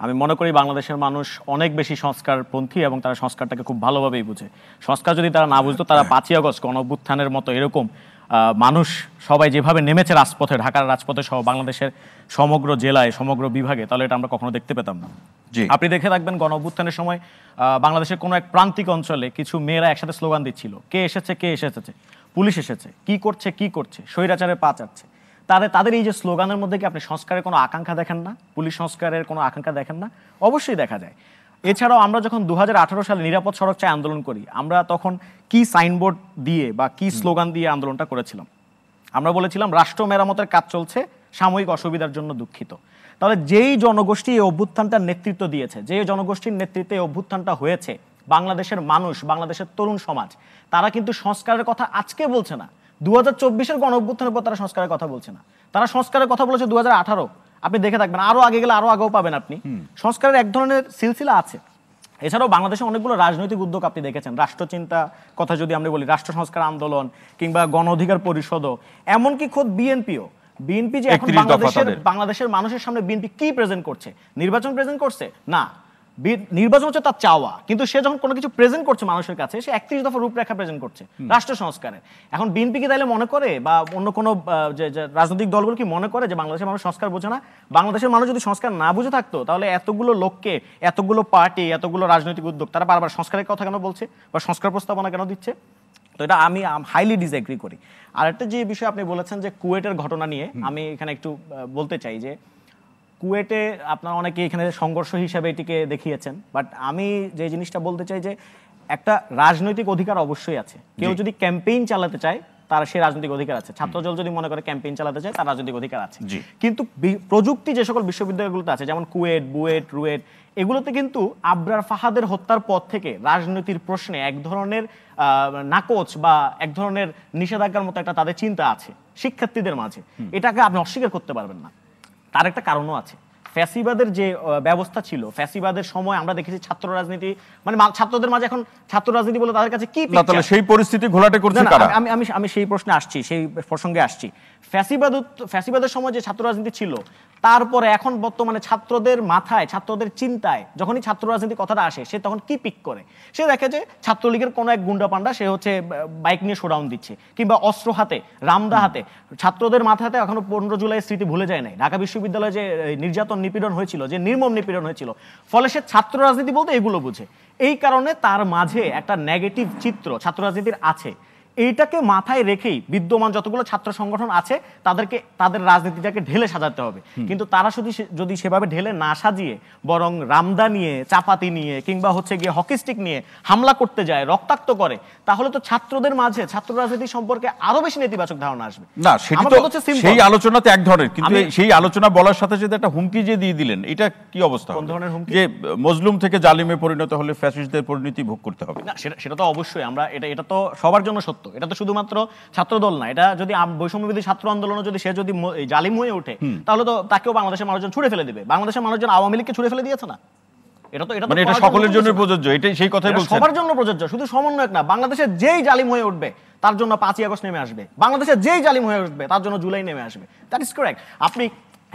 আমি মনে করি বাংলাদেশের মানুষ অনেক বেশি সংস্কারপন্থী এবং তারা সংস্কারটাকে খুব ভালোভাবেই বুঝে। সংস্কার যদি তারা না বুঝতো, তারা 5ই আগস্ট গণঅভ্যুত্থানের মতো এরকম মানুষ সবাই যেভাবে নেমেছে রাজপথে, ঢাকার রাজপথে সহ বাংলাদেশের সমগ্র জেলায়, সমগ্র বিভাগে, তাহলে এটা আমরা কখনো দেখতে পেতাম না। আপনি দেখে থাকবেন গণঅভ্যুত্থানের সময় বাংলাদেশের কোনো এক প্রান্তিক অঞ্চলে কিছু মেয়েরা একসাথে স্লোগান দিচ্ছিল, কে এসেছে, পুলিশ এসেছে, কি করছে, স্বৈরাচারের পা চাটছে। তাদের এই যে স্লোগানের মধ্যে কি আপনি সংস্কারের কোনো আকাঙ্ক্ষা দেখেন না? পুলিশ সংস্কারের কোনো আকাঙ্ক্ষা দেখেন না? অবশ্যই দেখা যায়। এছাড়াও আমরা যখন 2018 সালে নিরাপদ সড়ক চাই আন্দোলন করি, আমরা তখন কি সাইনবোর্ড দিয়ে বা কি স্লোগান দিয়ে আন্দোলনটা করেছিলাম? আমরা বলেছিলাম রাষ্ট্র মেরামতের কাজ চলছে, সাময়িক অসুবিধার জন্য দুঃখিত। তাহলে যেই জনগোষ্ঠী এই অভ্যুত্থানটার নেতৃত্ব দিয়েছে, যে জনগোষ্ঠীর নেতৃত্বে এই অভ্যুত্থানটা হয়েছে, বাংলাদেশের মানুষ, বাংলাদেশের তরুণ সমাজ, তারা কিন্তু সংস্কারের কথা আজকে বলছে না। 2024-এর গণঅভ্যুত্থানের পর তারা সংস্কারের কথা বলছে না, তারা সংস্কারের কথা বলেছে 2018। আপনি দেখে থাকবেন, আরো আগে গেলে আরো আগেও পাবেন আপনি। সংস্কারের এক ধরনের সিলসিলা আছে, এছাড়াও বাংলাদেশে অনেকগুলো রাজনৈতিক উদ্যোগ আপনি দেখেছেন, রাষ্ট্রচিন্তা কথা যদি আমরা বলি, রাষ্ট্র সংস্কার আন্দোলন কিংবা গণ অধিকার পরিষদও, এমনকি খোদ বিএনপি যে এখন 31 দফা তাদের। বাংলাদেশের মানুষের সামনে বিএনপি কি প্রেজেন্ট করছে, নির্বাচন প্রেজেন্ট করছে না, নির্বাচন হচ্ছে তার চাওয়া, কিন্তু সে যখন কোনো কিছু প্রেজেন্ট করছে মানুষের কাছে, সে 31 দফা রূপরেখা প্রেজেন্ট করছে রাষ্ট্র সংস্কারের। এখন বিএনপি কি তাইলে মনে করে বা অন্য কোনো যে রাজনৈতিক দলগুলো কি মনে করে যে বাংলাদেশের মানুষ সংস্কার বোঝে না? বাংলাদেশের মানুষ যদি সংস্কার না বুঝে থাকতো তাহলে এতগুলো লোককে, এতগুলো পার্টি, এতগুলো রাজনৈতিক উদ্যোগ তারা বারবার সংস্কারের কথা কেন বলছে বা সংস্কার প্রস্তাবনা কেন দিচ্ছে? তো এটা আমি হাইলি ডিসএগ্রি করি। আর একটা যে বিষয় আপনি বলেছেন যে কুয়েটের ঘটনা নিয়ে, আমি এখানে একটু বলতে চাই যে কুয়েটে আপনারা অনেকে এখানে সংঘর্ষ হিসাবে এটিকে দেখিয়েছেন, বাট আমি যে জিনিসটা বলতে চাই যে একটা রাজনৈতিক অধিকার অবশ্যই আছে। কেউ যদি ক্যাম্পেইন চালাতে চায় তার সেই রাজনৈতিক অধিকার আছে, ছাত্রদল যদি মনে করে ক্যাম্পেইন চালাতে চায় তার রাজনৈতিক অধিকার আছে। কিন্তু প্রযুক্তি যে সকল বিশ্ববিদ্যালয়গুলোতে আছে, যেমন কুয়েট, বুয়েট, রুয়েট, এগুলোতে কিন্তু আবরার ফাহাদের হত্যার পর থেকে রাজনীতির প্রশ্নে এক ধরনের নাকচ বা এক ধরনের নিষেধাজ্ঞার মতো একটা তাদের চিন্তা আছে শিক্ষার্থীদের মাঝে। এটাকে আপনি অস্বীকার করতে পারবেন না। তার একটা কারণও আছে, ফ্যাসিবাদের যে ব্যবস্থা ছিল, ফ্যাসিবাদের সময় আমরা দেখেছি ছাত্র রাজনীতি, মানে ছাত্রদের মাঝে এখন ছাত্র রাজনীতি বলে তাদের কাছে কি, তাহলে সেই পরিস্থিতি ঘোলাটে করছে কারা? আমি সেই প্রশ্নে আসছি, সেই প্রসঙ্গে আসছি। ফ্যাসিবাদের সময় যে ছাত্র রাজনীতি ছিল, তারপরে এখন বর্তমানে ছাত্রদের মাথায়, ছাত্রদের চিন্তায় যখনই ছাত্র রাজনীতি কথাটা আসে, সে তখন কি পিক করে? সে দেখে যে ছাত্রলীগের কোনো এক গুন্ডা পান্ডা সে হচ্ছে বাইক নিয়ে শোডাউন দিচ্ছে, কিংবা অস্ত্র হাতে, রামদা হাতে। ছাত্রদের মাথাতে এখনো 15 জুলাই স্মৃতি ভুলে যায় নাই, ঢাকা বিশ্ববিদ্যালয়ে যে নির্যাতন নিপীড়ন হয়েছিল, যে নির্মম নিপীড়ন হয়েছিল, ফলে সে ছাত্র রাজনীতি বলতে এগুলো বুঝে। এই কারণে তার মাঝে একটা নেগেটিভ চিত্র ছাত্র রাজনীতির আছে। এইটাকে মাথায় রেখেই বিদ্যমান যতগুলো ছাত্র সংগঠন আছে তাদেরকে তাদের রাজনীতিটাকে ঢেলে সাজাতে হবে। কিন্তু তারা যদি সেভাবে ঢেলে না সাজিয়ে বরং রামদা নিয়ে, চাপাতি নিয়ে, কিংবা হচ্ছে গিয়ে হকি স্টিক নিয়ে হামলা করতে যায়, রক্তাক্ত করে, তাহলে তো ছাত্রদের মাঝে ছাত্র রাজনীতি সম্পর্কে আরো বেশি নেতিবাচক ধারণা আসবে। না, সেটা তো সেই আলোচনাতে এক ধরনের, কিন্তু সেই আলোচনা বলার সাথে সাথে একটা হুমকি যে দিয়ে দিলেন, এটা কি অবস্থা? কোন ধরনের হুমকি? যে মজলুম থেকে জালিমে পরিণত হলে ফ্যাসিস্টদের পরিণতি ভোগ করতে হবে। না, সেটা তো অবশ্যই, আমরা এটা তো সবার জন্য সত্য। এটা তো শুধুমাত্র ছাত্রদল না, এটা যদি বৈষম্যবিরোধী ছাত্র আন্দোলনে যদি সে যদি জালিম হয়ে ওঠে, তাহলে তো তাকেও বাংলাদেশের মানুষজন ছুড়ে ফেলে দিবে। বাংলাদেশের মানুষজন আওয়ামী লীগকে ছুড়ে ফেলে দিয়েছে না? এটা সকলের জন্য প্রযোজ্য, এটাই সেই কথাই বলছেন। সবার জন্য প্রযোজ্য, শুধু সমন্বয়ক না। বাংলাদেশের যেই জালিম হয়ে উঠবে তার জন্য 5ই আগস্ট নেমে আসবে, বাংলাদেশের যেই জালিম হয়ে উঠবে তার জন্য জুলাই নেমে আসবে। That is correct. আপনি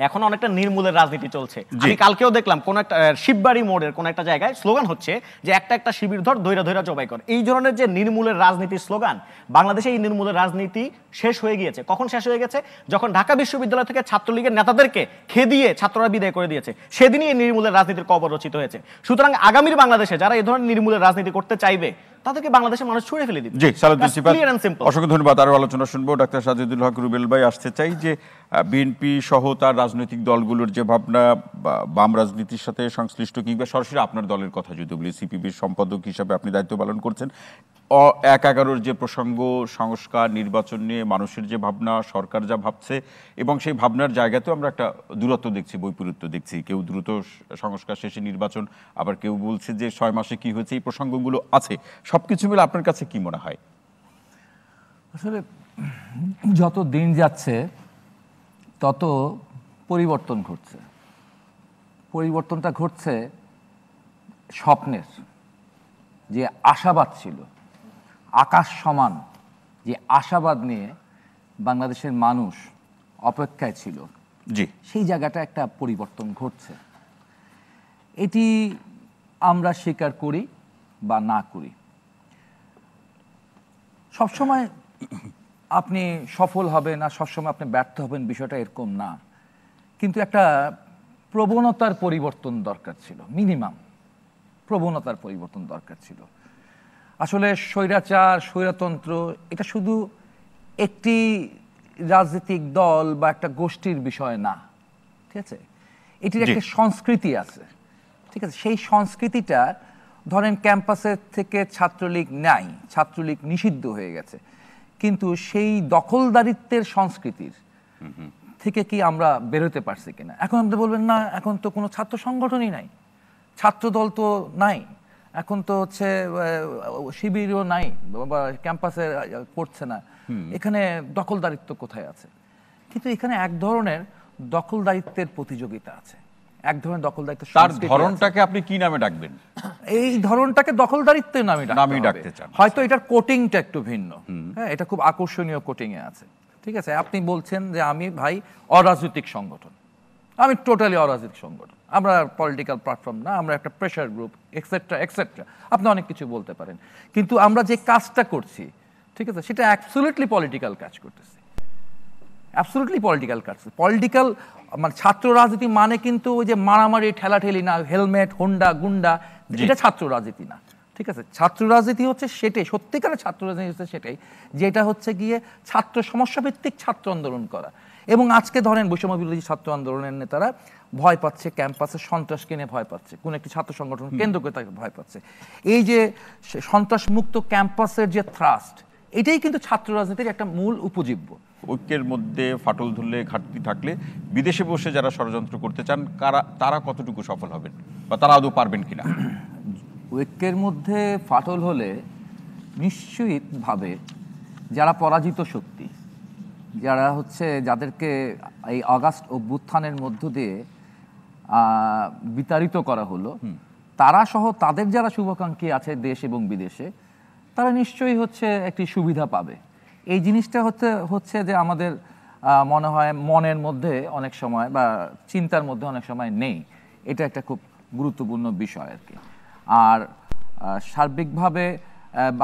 এখন অনেকটা নির্মূলের রাজনীতি চলছে। আমি কালকেও দেখলাম কোন একটা শিববাড়ি মোড়ের কোন একটা জায়গায় স্লোগান হচ্ছে যে একটা শিবির ধর, দৈরা দৈরা জবাই কর। এই ধরনের যে নির্মূলের রাজনীতির স্লোগান, বাংলাদেশে এই নির্মূলের রাজনীতি শেষ হয়ে গিয়েছে। কখন শেষ হয়ে গেছে? যখন ঢাকা বিশ্ববিদ্যালয় থেকে ছাত্রলীগের নেতাদেরকে খেদিয়ে ছাত্ররা বিদায় করে দিয়েছে, সেদিনই এই নির্মূলের রাজনীতির কবর রচিত হয়েছে। সুতরাং আগামীর বাংলাদেশে যারা এই ধরনের নির্মূলের রাজনীতি করতে চাইবে তাদেরকে বাংলাদেশের মানুষ ছুড়ে ফেলে দিবে। জি, সালাউদ্দিন সিফাত, অসংখ্য ধন্যবাদ। আরো আলোচনা শুনবো। ডাক্তার সাজিদুল হক রুবেল ভাই, আসতে চাই যে বিএনপি সহ তার রাজনৈতিক দলগুলোর যে ভাবনা, বাম রাজনীতির সাথে সংশ্লিষ্ট কিংবা সরাসরি আপনার দলের কথা যদি বলি, সিপিবির সম্পাদক হিসাবে আপনি দায়িত্ব পালন করছেন, 1/11 যে প্রসঙ্গ, সংস্কার, নির্বাচন নিয়ে মানুষের যে ভাবনা, সরকার যা ভাবছে, এবং সেই ভাবনার জায়গাতেও আমরা একটা দূরত্ব দেখছি, বৈপরীত্য দেখছি। কেউ দ্রুত সংস্কার শেষে নির্বাচন, আবার কেউ বলছে যে 6 মাসে কি হয়েছে। এই প্রসঙ্গগুলো আছে, সবকিছু মিলে আপনার কাছে কি মনে হয়? আসলে যত দিন যাচ্ছে তত পরিবর্তন ঘটছে। পরিবর্তনটা ঘটছে স্বপ্নের যে আশাবাদ ছিল, আকাশ সমান যে আশাবাদ নিয়ে বাংলাদেশের মানুষ অপেক্ষায় ছিল, জি, সেই জায়গাটা একটা পরিবর্তন ঘটছে। এটি আমরা স্বীকার করি বা না করি। সবসময় আপনি সফল হবেন আর সবসময় আপনি ব্যর্থ হবেন, বিষয়টা এরকম না। কিন্তু একটা প্রবণতার পরিবর্তন দরকার ছিল, মিনিমাম প্রবণতার পরিবর্তন দরকার ছিল। আসলে স্বৈরাচার, স্বৈরতন্ত্র এটা শুধু একটি রাজনৈতিক দল বা একটা গোষ্ঠীর বিষয় না, ঠিক আছে? এটির একটা সংস্কৃতি আছে, ঠিক আছে? সেই সংস্কৃতিটা ধরেন ক্যাম্পাসের থেকে ছাত্রলীগ নাই, ছাত্রলীগ নিষিদ্ধ হয়ে গেছে, কিন্তু সেই দখলদারিত্বের সংস্কৃতির থেকে কি আমরা বেরোতে পারছি কিনা? এখন আপনি বলবেন না, এখন তো কোনো ছাত্র সংগঠনই নাই, ছাত্রদল তো নাই, এখন তো হচ্ছে শিবিরও নাই বা ক্যাম্পাসে পড়ছে না, এখানে দখলদারিত্ব কোথায় আছে? কিন্তু এখানে এক ধরনের দখলদারিত্বের প্রতিযোগিতা আছে, এক ধরনের দখলদারিত্ব তার সংস্কৃতি আছে। ধরনটাকে আপনি কি নামে ডাকবেন? এই ধরনটাকে দখলদারিত্বের নামই নামই ডাকতে চান। হয়তো এটার কোটিংটা একটু ভিন্ন, হ্যাঁ, এটা খুব আকর্ষণীয় কোটিং এ আছে। ঠিক আছে, আপনি বলছেন যে আমি ভাই অরাজনৈতিক সংগঠন, আমি টোটালি অরাজনৈতিক সংগঠন, আমরা পলিটিক্যাল প্ল্যাটফর্ম না, আমরা একটা প্রেশার গ্রুপ, এক্সেট্রা এক্সেট্রা, আপনি অনেক কিছু বলতে পারেন, কিন্তু আমরা যে কাজটা করছি, ঠিক আছে, সেটা অ্যাবসলিউটলি পলিটিক্যাল কাজ করতেছি, অ্যাবসলিউটলি পলিটিক্যাল কাজ। পলিটিক্যাল মানে ছাত্র রাজনীতি মানে কিন্তু ওই যে মারামারি ঠেলাঠেলি না, হেলমেট হোন্ডা গুন্ডা, এটা ছাত্র রাজনীতি না। ঠিক আছে, ছাত্র রাজনীতি হচ্ছে সেটাই, সত্যিকারের ছাত্র রাজনীতি হচ্ছে সেটাই, যেটা হচ্ছে গিয়ে ছাত্র সমস্যা ভিত্তিক ছাত্র আন্দোলন করা। এবং আজকে ধরেন বৈষম্য বিরোধী ছাত্র আন্দোলনের নেতারা ভয় পাচ্ছে, ক্যাম্পাসে সন্ত্রাসকে নিয়ে ভয় পাচ্ছে, কোন একটি ছাত্র সংগঠন কেন্দ্র করে তাকে ভয় পাচ্ছে। এই যে সন্ত্রাস মুক্ত ক্যাম্পাসের যে থ্রাস্ট, এটাই কিন্তু ছাত্র রাজনীতির একটা মূল উপজীব্য। ঐক্যের মধ্যে ফাটল ধরলে, ঘাটতি থাকলে বিদেশে বসে যারা ষড়যন্ত্র করতে চান তারা কতটুকু সফল হবেন বা তারা আদৌ পারবেন কিনা? ঐক্যের মধ্যে ফাটল হলে নিশ্চিতভাবে যারা পরাজিত শক্তি, যারা হচ্ছে যাদেরকে এই অগাস্ট অভ্যুত্থানের মধ্য দিয়ে বিতাড়িত করা হলো, তারা সহ তাদের যারা শুভাকাঙ্ক্ষী আছে দেশ এবং বিদেশে, তারা নিশ্চয়ই হচ্ছে একটি সুবিধা পাবে। এই জিনিসটা হচ্ছে যে আমাদের মনে হয় মনের মধ্যে অনেক সময় বা চিন্তার মধ্যে অনেক সময় নেই। এটা একটা খুব গুরুত্বপূর্ণ বিষয় আর কি। আর সার্বিকভাবে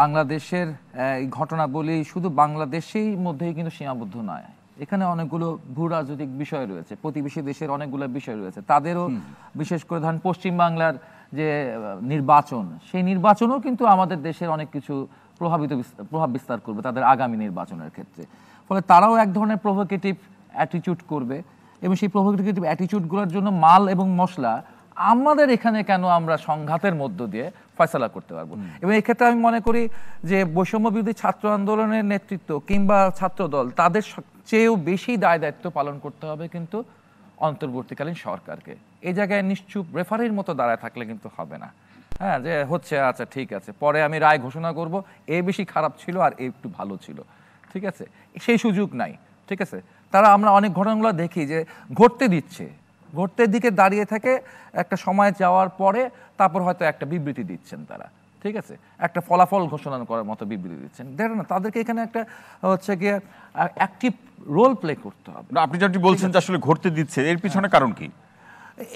বাংলাদেশের এই ঘটনাবলী শুধু বাংলাদেশেই মধ্যেই কিন্তু সীমাবদ্ধ নয়, এখানে অনেকগুলো ভূ রাজনৈতিক বিষয় রয়েছে, প্রতিবেশী দেশের অনেকগুলো বিষয় রয়েছে, তাদেরও বিশেষ করে ধরেন পশ্চিম বাংলার যে নির্বাচন, সেই নির্বাচনও কিন্তু আমাদের দেশের অনেক কিছু প্রভাব বিস্তার করবে তাদের আগামী নির্বাচনের ক্ষেত্রে। ফলে তারাও এক ধরনের প্রভোকেটিভ অ্যাটিটিউড করবে, এবং সেই প্রভোকেটিভ অ্যাটিটিউডগুলোর জন্য মাল এবং মশলা আমাদের এখানে কেন আমরা সংঘাতের মধ্য দিয়ে ফয়সালা করতে পারবো। এবং এক্ষেত্রে আমি মনে করি যে বৈষম্য বিরোধী ছাত্র আন্দোলনের নেতৃত্ব কিংবা ছাত্র দল, তাদের চেয়েও বেশি দায় দায়িত্ব পালন করতে হবে কিন্তু অন্তর্বর্তীকালীন সরকারকে। এই জায়গায় নিশ্চুপ রেফারির মতো দাঁড়ায় থাকলে কিন্তু হবে না। হ্যাঁ, যে হচ্ছে আচ্ছা ঠিক আছে, পরে আমি রায় ঘোষণা করব, এ বেশি খারাপ ছিল আর এ একটু ভালো ছিল, ঠিক আছে, সেই সুযোগ নাই। ঠিক আছে, তারা আমরা অনেক ঘটনাগুলো দেখি যে ঘটতে দিচ্ছে, ঘটতে দিকে দাঁড়িয়ে থেকে একটা সময় যাওয়ার পরে তারপর হয়তো একটা বিবৃতি দিচ্ছেন তারা, ঠিক আছে, একটা ফলাফল ঘোষণা করার মতো বিবৃতি দিচ্ছেন। দেখেন না, তাদেরকে এখানে একটা হচ্ছে গিয়ে অ্যাক্টিভ রোল প্লে করতে হবে। আপনি যেটি বলছেন যে আসলে ঘটতে দিচ্ছে, এর পিছনে কারণ কি?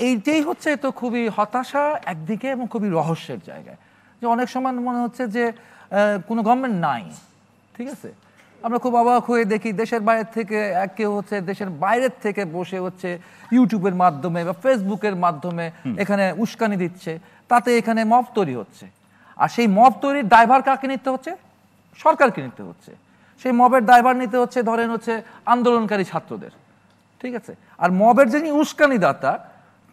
এইটাই হচ্ছে তো খুবই হতাশা একদিকে এবং খুবই রহস্যের জায়গায়, যে অনেক সময় মনে হচ্ছে যে কোনো গভর্নমেন্ট নাই। ঠিক আছে, আমরা খুব অবাক হয়ে দেখি দেশের বাইরে থেকে কেউ হচ্ছে দেশের বাইরের থেকে বসে হচ্ছে ইউটিউবের মাধ্যমে বা ফেসবুকের মাধ্যমে এখানে উস্কানি দিচ্ছে, তাতে এখানে মব তৈরি হচ্ছে। আর সেই মব তৈরির দায়ভার কাকে নিতে হচ্ছে? সরকারকে নিতে হচ্ছে। সেই মবের দায়ভার নিতে হচ্ছে ধরেন হচ্ছে আন্দোলনকারী ছাত্রদের। ঠিক আছে, আর মবের যিনি উস্কানিদাতা,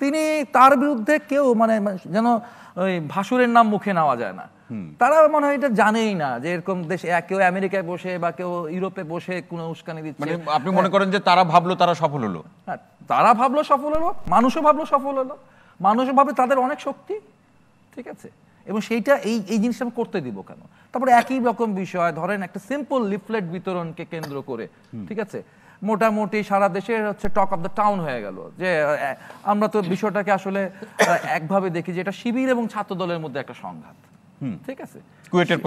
তিনি তার বিরুদ্ধে কেউ মানে যেন ওই ভাসুরের নাম মুখে নেওয়া যায় না। তারা মনে হয় এটা জানেই না যে এরকম দেশে কেউ আমেরিকায় বসে বা কেউ ইউরোপে বসে কোনো উস্কানি দিচ্ছে। মানে আপনি মনে করেন যে তারা ভাবলো তারা সফল হলো? হ্যাঁ, তারা ভাবলো সফল হলো, মানুষও ভাবলো সফল হলো, মানুষও ভাবে তাদের অনেক শক্তি। ঠিক আছে, এবং সেইটা এই জিনিসটা আমি করতে দিব কেন? তারপরে একই রকম বিষয় ধরেন একটা সিম্পল লিফলেট বিতরণকে কেন্দ্র করে, ঠিক আছে, মোটামুটি সারা দেশের হচ্ছে টক অফ দ্য টাউন হয়ে গেল। যে আমরা তো বিষয়টাকে আসলে একভাবে দেখি যে এটা শিবির এবং ছাত্র দলের মধ্যে একটা সংঘাত। ঠিক আছে, কুয়েটের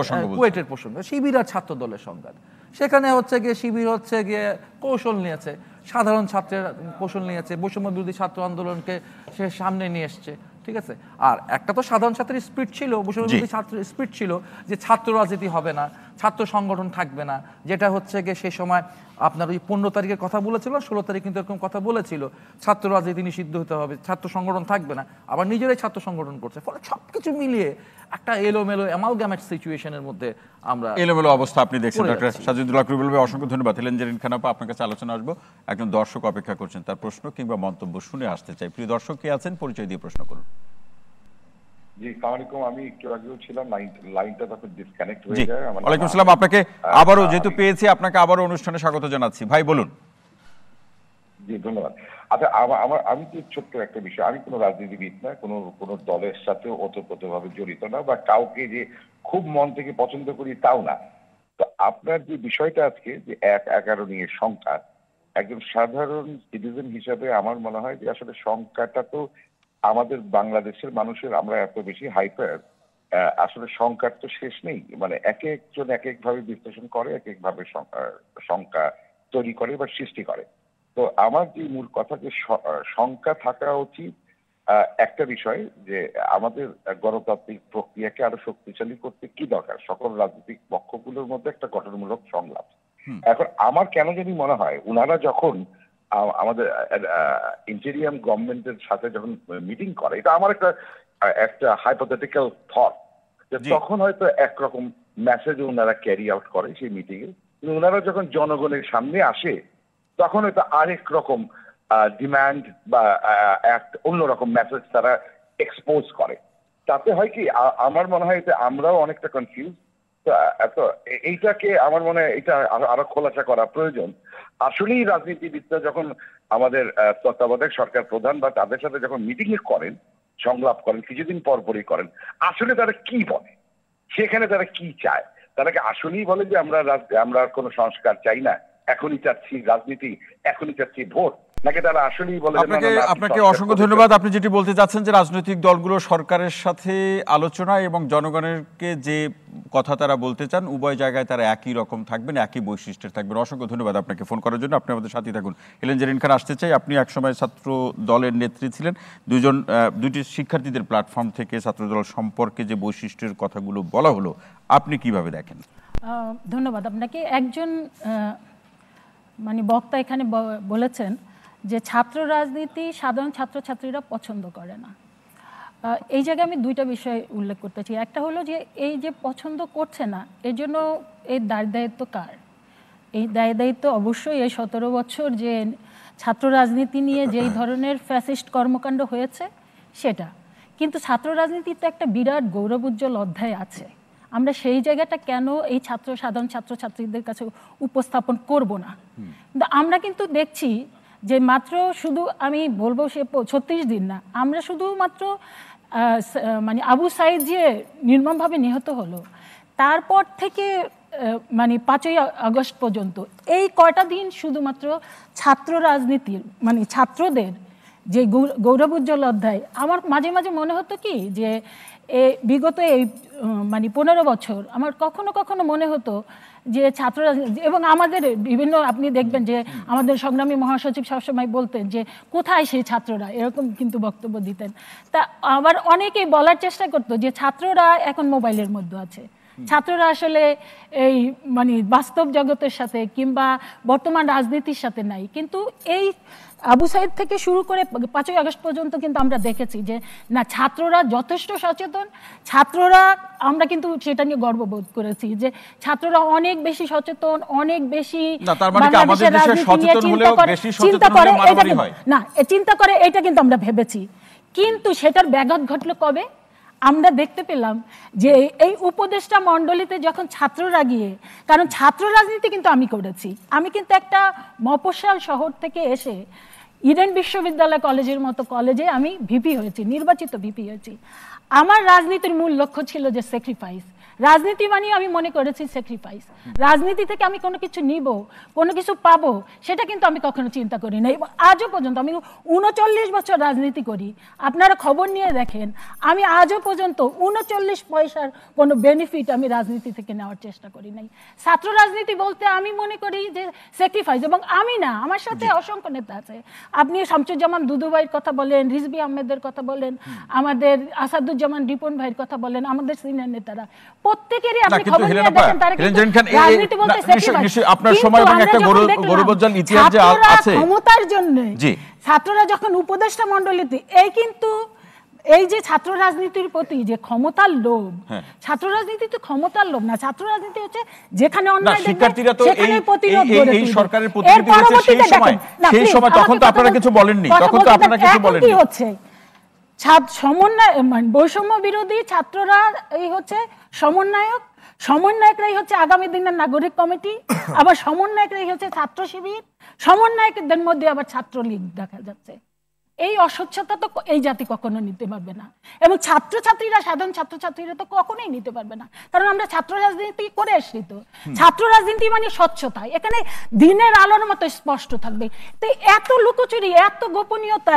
প্রসঙ্গ, শিবির আর ছাত্র দলের সংঘাত। সেখানে হচ্ছে গিয়ে শিবির হচ্ছে গিয়ে কৌশল নিয়েছে, সাধারণ ছাত্রের কৌশল নিয়েছে, বৈষম্য বিরোধী ছাত্র আন্দোলনকে সে সামনে নিয়ে এসছে। ঠিক আছে, আর একটা তো সাধারণ ছাত্রের স্পিরিট ছিল, বৈষম্য বিরোধী ছাত্রের স্পিরিট ছিল যে ছাত্র রাজনীতি হবে না, ছাত্র সংগঠন থাকবে না, যেটা হচ্ছে গিয়ে সে সময় আপনার ওই 15 তারিখের কথা বলেছিল, 16 তারিখ কিন্তু এরকম কথা বলেছিল, ছাত্র রাজনীতি নিষিদ্ধ হতে হবে, ছাত্র সংগঠন থাকবে না, আবার নিজেরাই ছাত্র সংগঠন করছে। ফলে সবকিছু মিলিয়ে একটা এলোমেলো অ্যামালগামেট সিচুয়েশনের মধ্যে আমরা এলোমেলো অবস্থা আপনি দেখছেন। ডক্টর সাজিদুল হক রুবেল ভাই, অসংখ্য ধন্যবাদ। হেলেন জেরিন খান আপা, আপনার কাছে আলোচনা আসবো। একজন দর্শক অপেক্ষা করছেন, তার প্রশ্ন কিংবা মন্তব্য শুনে আসতে চাই। প্রিয় দর্শক কে আছেন, পরিচয় দিয়ে প্রশ্ন করুন। জি, আসসালামু আলাইকুম। আমি একটু আগেও ছিলাম, লাইনটা তখন ডিসকানেক্ট হয়ে যায়। ওয়ালাইকুম আসসালাম। আপনাকে আবারও যেহেতু পেয়েছি, আপনাকে আবারও অনুষ্ঠানে স্বাগত জানাচ্ছি। ভাই বলুন। জি, ধন্যবাদ। আচ্ছা, আমি তো ছোট্ট একটা বিষয়, আমি কোনো রাজনীতিবিদ না, কোনো দলের সাথে ওতপ্রোতভাবে জড়িত না, বা কাউকে যে খুব মন থেকে পছন্দ করি তাও না। তো আপনার যে বিষয়টা আজকে যে 1-11 নিয়ে সংখ্যা, একজন সাধারণ সিটিজেন হিসাবে আমার মনে হয় যে আসলে সংখ্যাটা তো আমাদের বাংলাদেশের মানুষের আমরা এত বেশি হাইপার, আসলে সংখ্যার তো শেষ নেই। মানে এক একজন এক একভাবে বিশ্লেষণ করে, এক একভাবে সংখ্যা তৈরি করে বা সৃষ্টি করে। তো আমার যে মূল কথা যে সংখ্যা থাকা উচিত একটা বিষয়, যে আমাদের গণতান্ত্রিক প্রক্রিয়াকে আরো শক্তিশালী করতে কি দরকার, সকল রাজনৈতিক পক্ষগুলোর মধ্যে একটা গঠনমূলক সংলাপ। এখন আমার কেন জানি মনে হয় ওনারা যখন আমাদের ইন্টেরিয়াম গভর্নমেন্টের সাথে যখন মিটিং করে, এটা আমার একটা হাইপোথেটিক্যাল থট, যে তখন হয়তো একরকম মেসেজ ওনারা ক্যারি আউট করে সেই মিটিং এ, কিন্তু ওনারা যখন জনগণের সামনে আসে তখন হয়তো আরেক রকম ডিমান্ড বা অন্যরকম মেসেজ তারা এক্সপোজ করে। তাতে হয় কি, আমার মনে হয় আমরাও অনেকটা কনফিউজ। তো এইটাকে আমার মনে হয় এটা আরো খোলাসা করা প্রয়োজন। আসলেই রাজনীতিবিদরা যখন আমাদের তত্ত্বাবধায়ক সরকার প্রধান বা তাদের সাথে যখন মিটিং এ করেন, সংলাপ করেন, কিছুদিন পর পরই করেন, আসলে তারা কি বলে, সেখানে তারা কি চায়? তারা কি আসলেই বলে যে আমরা কোনো সংস্কার চাই না, এখনই চাচ্ছি রাজনীতি, এখনই চাচ্ছি ভোট, নাকি তারা আসলেই বলে? আপনাকে অসংখ্য ধন্যবাদ। আপনি যেটি বলতে চাচ্ছেন যে রাজনৈতিক দলগুলো সরকারের সাথে আলোচনা এবং জনগণেরকে যে কথা তারা বলতে চান, উভয় জায়গায় তারা একই রকম থাকবেন, একই বৈশিষ্ট্যের থাকবেন। অসংখ্য ধন্যবাদ আপনাকে ফোন করার জন্য। আপনি আমাদের সাথে থাকুন। হেলেন জেরিন খান আসতে চাই, আপনি একসময় ছাত্র দলের নেত্রী ছিলেন। দুটি শিক্ষার্থীদের প্ল্যাটফর্ম থেকে ছাত্রদল সম্পর্কে যে বৈশিষ্ট্যের কথাগুলো বলা হলো, আপনি কিভাবে দেখেন? ধন্যবাদ আপনাকে। একজন মানে বক্তা এখানে বলেছেন যে ছাত্র রাজনীতি সাধারণ ছাত্রছাত্রীরা পছন্দ করে না। এই জায়গায় আমি দুইটা বিষয় উল্লেখ করতে চাই। একটা হলো যে এই যে পছন্দ করছে না, এর জন্য এই দায়িত্ব কার? এই দায়িত্ব অবশ্যই এই 17 বছর যে ছাত্র রাজনীতি নিয়ে যেই ধরনের ফ্যাসিস্ট কর্মকাণ্ড হয়েছে সেটা। কিন্তু ছাত্র রাজনীতিতে একটা বিরাট গৌরবোজ্জ্বল অধ্যায় আছে। আমরা সেই জায়গাটা কেন এই সাধারণ ছাত্রছাত্রীদের কাছে উপস্থাপন করব না? কিন্তু আমরা কিন্তু দেখছি যে মাত্র শুধু আমি বলবো সে 36 দিন না, আমরা শুধুমাত্র মানে আবু সাইদ যে নির্মমভাবে নিহত হলো তারপর থেকে মানে 5ই আগস্ট পর্যন্ত এই কয়টা দিন শুধুমাত্র ছাত্র রাজনীতির মানে ছাত্রদের যে গৌরবোজ্জ্বল অধ্যায়। আমার মাঝে মাঝে মনে হতো কি যে বিগত এই মানে 15 বছর আমার কখনো কখনো মনে হতো যে ছাত্র রাজনীতি এবং আমাদের বিভিন্ন, আপনি দেখবেন যে আমাদের সংগ্রামী মহাসচিব সবসময় বলতেন যে কোথায় সেই ছাত্ররা, এরকম কিন্তু বক্তব্য দিতেন। তা আবার অনেকেই বলার চেষ্টা করতো যে ছাত্ররা এখন মোবাইলের মধ্যে আছে, ছাত্ররা আসলে এই মানে বাস্তব জগতের সাথে কিংবা বর্তমান রাজনীতির সাথে নাই। কিন্তু এই আবু সাইদ থেকে শুরু করে 5ই আগস্ট পর্যন্ত কিন্তু আমরা দেখেছি যে না, ছাত্ররা যথেষ্ট সচেতন। ছাত্ররা, আমরা কিন্তু সেটা নিয়ে গর্ববোধ করেছি যে ছাত্ররা অনেক বেশি সচেতন, অনেক বেশি চিন্তা করে, এটা কিন্তু আমরা ভেবেছি। কিন্তু সেটার ব্যাঘাত ঘটলো কবে? আমরা দেখতে পেলাম যে এই উপদেষ্টা মণ্ডলীতে যখন ছাত্ররা গিয়ে, কারণ ছাত্র রাজনীতি কিন্তু আমি করেছি, আমি কিন্তু একটা মফস্বল শহর থেকে এসে ইডেন বিশ্ববিদ্যালয় কলেজের মতো কলেজে আমি ভিপি হয়েছি, নির্বাচিত ভিপি হয়েছি। আমার রাজনীতির মূল লক্ষ্য ছিল যে স্যাক্রিফাইস। রাজনীতি মানে আমি মনে করেছি স্যাক্রিফাইস। রাজনীতি থেকে আমি কোনো কিছু নিব, কোনো কিছু পাবো, সেটা কিন্তু আমি কখনো চিন্তা করি না। এবং আজও পর্যন্ত আমি 39 বছর রাজনীতি করি, আপনারা খবর নিয়ে দেখেন, আমি আজও পর্যন্ত 39 পয়সার কোনো বেনিফিট আমি রাজনীতি থেকে নেওয়ার চেষ্টা করি নাই। ছাত্র রাজনীতি বলতে আমি মনে করি যে স্যাক্রিফাইস। এবং আমি না, আমার সাথে অসংখ্য নেতা আছে। আপনি শামসুজ্জামান দুদু ভাইয়ের কথা বলেন, রিজভী আহমেদের কথা বলেন, আমাদের আসাদুজ্জামান রিপন ভাইয়ের কথা বলেন, আমাদের সিনিয়র নেতারা প্রত্যেকেরই আপনি খবর নিয়ে দেখেন তারা রাজনীতি বলতে স্যাক্রিফাইস। আপনার সময় এবং একটা গৌরবোজ্জ্বল ইতিহাস যে আছে ক্ষমতার জন্য ছাত্ররা যখন উপদেষ্টা মণ্ডলীতে, এই কিন্তু এই যে ছাত্র রাজনীতির প্রতি যে ক্ষমতার লোভ, ছাত্র রাজনীতি তো ক্ষমতার লোভ না, ছাত্র রাজনীতি হচ্ছে যেখানে অন্যায় শিক্ষার্থীরা তো এই সরকারের প্রতিনিধি হয়েছে সেই সময়, তখন তো আপনারা কিছু বলেননি, তখন তো আপনারা কিছু বলেননি। কি হচ্ছে সমন্বয়, বৈষম্য বিরোধী ছাত্ররা এই হচ্ছে সমন্বয়ক, সমন্বয়করাই হচ্ছে আগামী দিনের নাগরিক কমিটি, আবার সমন্বয়করাই হচ্ছে ছাত্র শিবির, সমন্বয়কদের মধ্যে আবার ছাত্রলীগ দেখা যাচ্ছে। এই অস্বচ্ছতা তো এই জাতি কখনো নিতে পারবে না, এবং ছাত্রছাত্রীরা, সাধারণ ছাত্রছাত্রীরা তো কখনোই নিতে পারবে না, কারণ আমরা ছাত্র রাজনীতি করে এসছি। তো ছাত্র রাজনীতি মানে স্বচ্ছতা, এখানে দিনের আলোর মতো স্পষ্ট থাকবে। তো এত লুকোচুরি, এত গোপনীয়তা,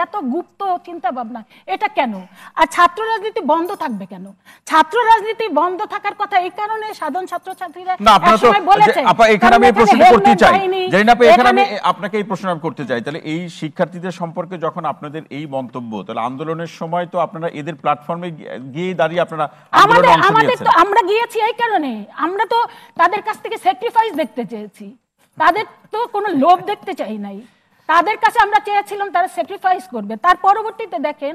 এত গুপ্ত চিন্তা ভাবনা, এটা কেন? আর ছাত্র রাজনীতি বন্ধ থাকবে কেন? ছাত্র রাজনীতি বন্ধ থাকার কথা এই কারণে সাধারণ ছাত্রছাত্রীরা একসময় বলেছে। এখানে আমি প্রশ্ন করতে চাই, জানি না এখানে আমি আপনাকে এই প্রশ্ন করতে চাই, তাহলে এই শিক্ষার্থীদের সম্পর্কে যখন আপনাদের এই মন্তব্য, তাহলে আন্দোলনের সময় তো আপনারা এদের প্ল্যাটফর্মে গিয়ে দাঁড়িয়ে আপনারা আন্দোলনে অংশ নিয়েছেন। আমরা গিয়েছি এই কারণে, আমরা তো তাদের কাছ থেকে স্যাক্রিফাইস দেখতে চেয়েছি, তাদের তো কোনো লোভ দেখতে চাই নাই। তাদের কাছে আমরা চেয়েছিলাম তারা স্যাক্রিফাইস করবে। তার পরবর্তীতে দেখেন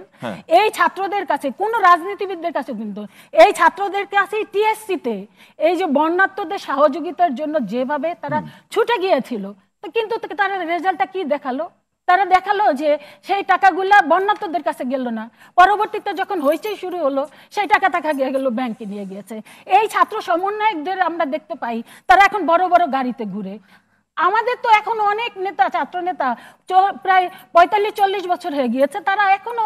এই ছাত্রদের কাছে, কোন রাজনীতিবিদদের কাছে কিন্তু, এই ছাত্রদের কাছে টিএসসিতে এই যে বর্ণাঢ্যদের সহযোগিতার জন্য যেভাবে তারা ছুটে গিয়েছিল, তো কিন্তু তারা রেজাল্টটা কি দেখালো? তারা দেখালো যে সেই টাকাগুলা বর্ণাঢ্যদের কাছে গেল না, পরবর্তীতে যখন হইচই শুরু হলো সেই টাকা গেল ব্যাংকে নিয়ে গিয়েছে। এই ছাত্র সমন্বয়কদের আমরা দেখতে পাই তারা এখন বড় বড় গাড়িতে ঘুরে। আমাদের তো এখন অনেক নেতা, ছাত্র নেতা প্রায় 45-40 বছর হয়ে গিয়েছে, তারা এখনো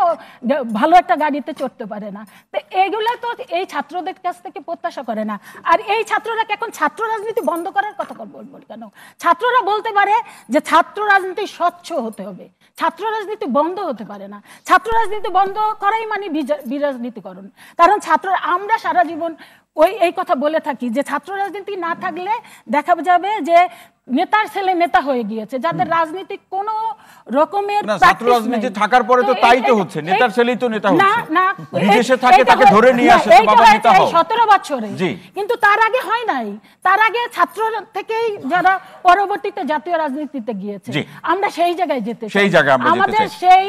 ভালো একটা গাড়িতে চড়তে পারে না। তো এগুলা তো এই ছাত্রদের কাছ থেকে প্রত্যাশা করে না। আর এই ছাত্ররা এখন ছাত্র রাজনীতি বন্ধ করার কথা বলবো কেন? ছাত্ররা বলতে পারে যে ছাত্র রাজনীতি স্বচ্ছ হতে হবে, ছাত্র রাজনীতি বন্ধ হতে পারে না। ছাত্র রাজনীতি বন্ধ করাই মানে বিরাজনীতিকরণ। কারণ আমরা সারা জীবন এই কথা বলে থাকি যে ছাত্র রাজনীতি না থাকলে দেখা যাবে যে নেতার ছেলে নেতা হয়ে গিয়েছে, যাদের রাজনীতি কোনো রকমের ছাত্র রাজনীতি থাকার পরে তো তাই তো হচ্ছে, নেতার ছেলেই তো নেতা হচ্ছে। না, বিদেশে থাকে তাকে ধরে নিয়ে আসে বাবা নেতা হও। 17 বছরে, কিন্তু তার আগে হয় নাই। তার আগে ছাত্র থেকেই যারা পরবর্তীতে জাতীয় রাজনীতিতে গিয়েছে, আমরা সেই জায়গায় যেতে চাই, আমাদের সেই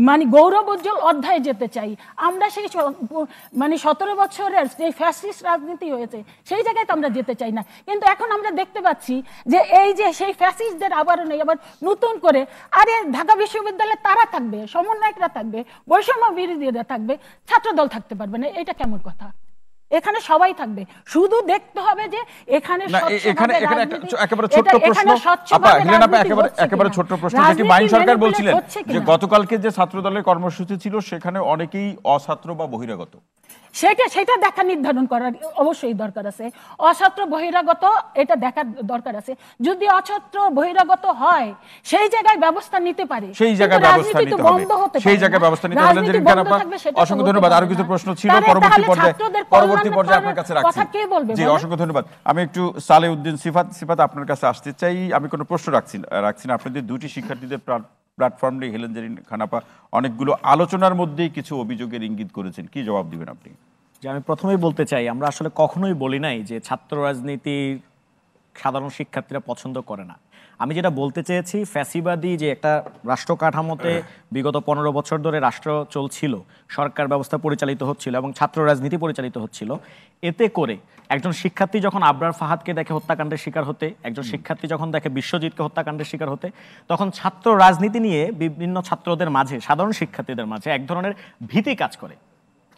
মানে গৌরব উজ্জ্বল অধ্যায়ে যেতে চাই। আমরা সেই মানে 17 বছরের যে ফ্যাসিস্ট রাজনীতি হয়েছে সেই জায়গায় তো আমরা যেতে চাই না। কিন্তু এখন আমরা দেখতে পাচ্ছি যে এই যে সেই ফ্যাসিস্টদের আবারও নেই, আবার নতুন করে আরে ঢাকা বিশ্ববিদ্যালয়ে তারা থাকবে, সমন্বয়করা থাকবে, বৈষম্য বিরোধীরা থাকবে, ছাত্রদল থাকতে পারবে না। এটা কেমন কথা? এখানে সবাই থাকবে, শুধু দেখতে হবে যে এখানে একেবারে ছোট্ট প্রশ্ন, একেবারে ছোট্ট প্রশ্ন, যেটি বাইন সরকার বলছিলেন যে গতকালকে যে ছাত্র দলের কর্মসূচি ছিল সেখানে অনেকেই অছাত্র বা বহিরাগত, সেটা দেখা নির্ধারণ করার অবশ্যই দরকার আছে। অছাত্র বহিরাগত এটা দেখার দরকার আছে। যদি অছাত্র বহিরাগত হয় সেই জায়গায় ব্যবস্থা নিতে পারে, সেই জায়গায় ব্যবস্থা নিতে হবে, সেই জায়গায় ব্যবস্থা নিতে হলে যে অসংখ্য ধন্যবাদ। আরো কিছু প্রশ্ন ছিল পরবর্তী পর্যায়ে আপনার কাছে রাখছি। জি, অসংখ্য ধন্যবাদ। আমি একটু সালেউদ্দিন সিফাত আপনার কাছে আসতে চাই। আমি কোনো প্রশ্ন রাখছি না, আপনাদের দুটি শিক্ষার্থীদের প্ল্যাটফর্ম নিয়ে হেলেন জেরিন খানাপা অনেকগুলো আলোচনার মধ্যেই কিছু অভিযোগের ইঙ্গিত করেছেন, কি জবাব দিবেন আপনি? যে আমি প্রথমেই বলতে চাই, আমরা আসলে কখনোই বলি নাই যে ছাত্র রাজনীতি সাধারণ শিক্ষার্থীরা পছন্দ করে না। আমি যেটা বলতে চেয়েছি, ফ্যাসিবাদী যে একটা রাষ্ট্র কাঠামোতে বিগত 15 বছর ধরে রাষ্ট্র চলছিল, সরকার ব্যবস্থা পরিচালিত হচ্ছিল এবং ছাত্র রাজনীতি পরিচালিত হচ্ছিল, এতে করে একজন শিক্ষার্থী যখন আবরার ফাহাদকে দেখে হত্যাকাণ্ডের শিকার হতে, একজন শিক্ষার্থী যখন দেখে বিশ্বজিৎকে হত্যাকাণ্ডের শিকার হতে, তখন ছাত্র রাজনীতি নিয়ে বিভিন্ন ছাত্রদের মাঝে, সাধারণ শিক্ষার্থীদের মাঝে এক ধরনের ভীতি কাজ করে।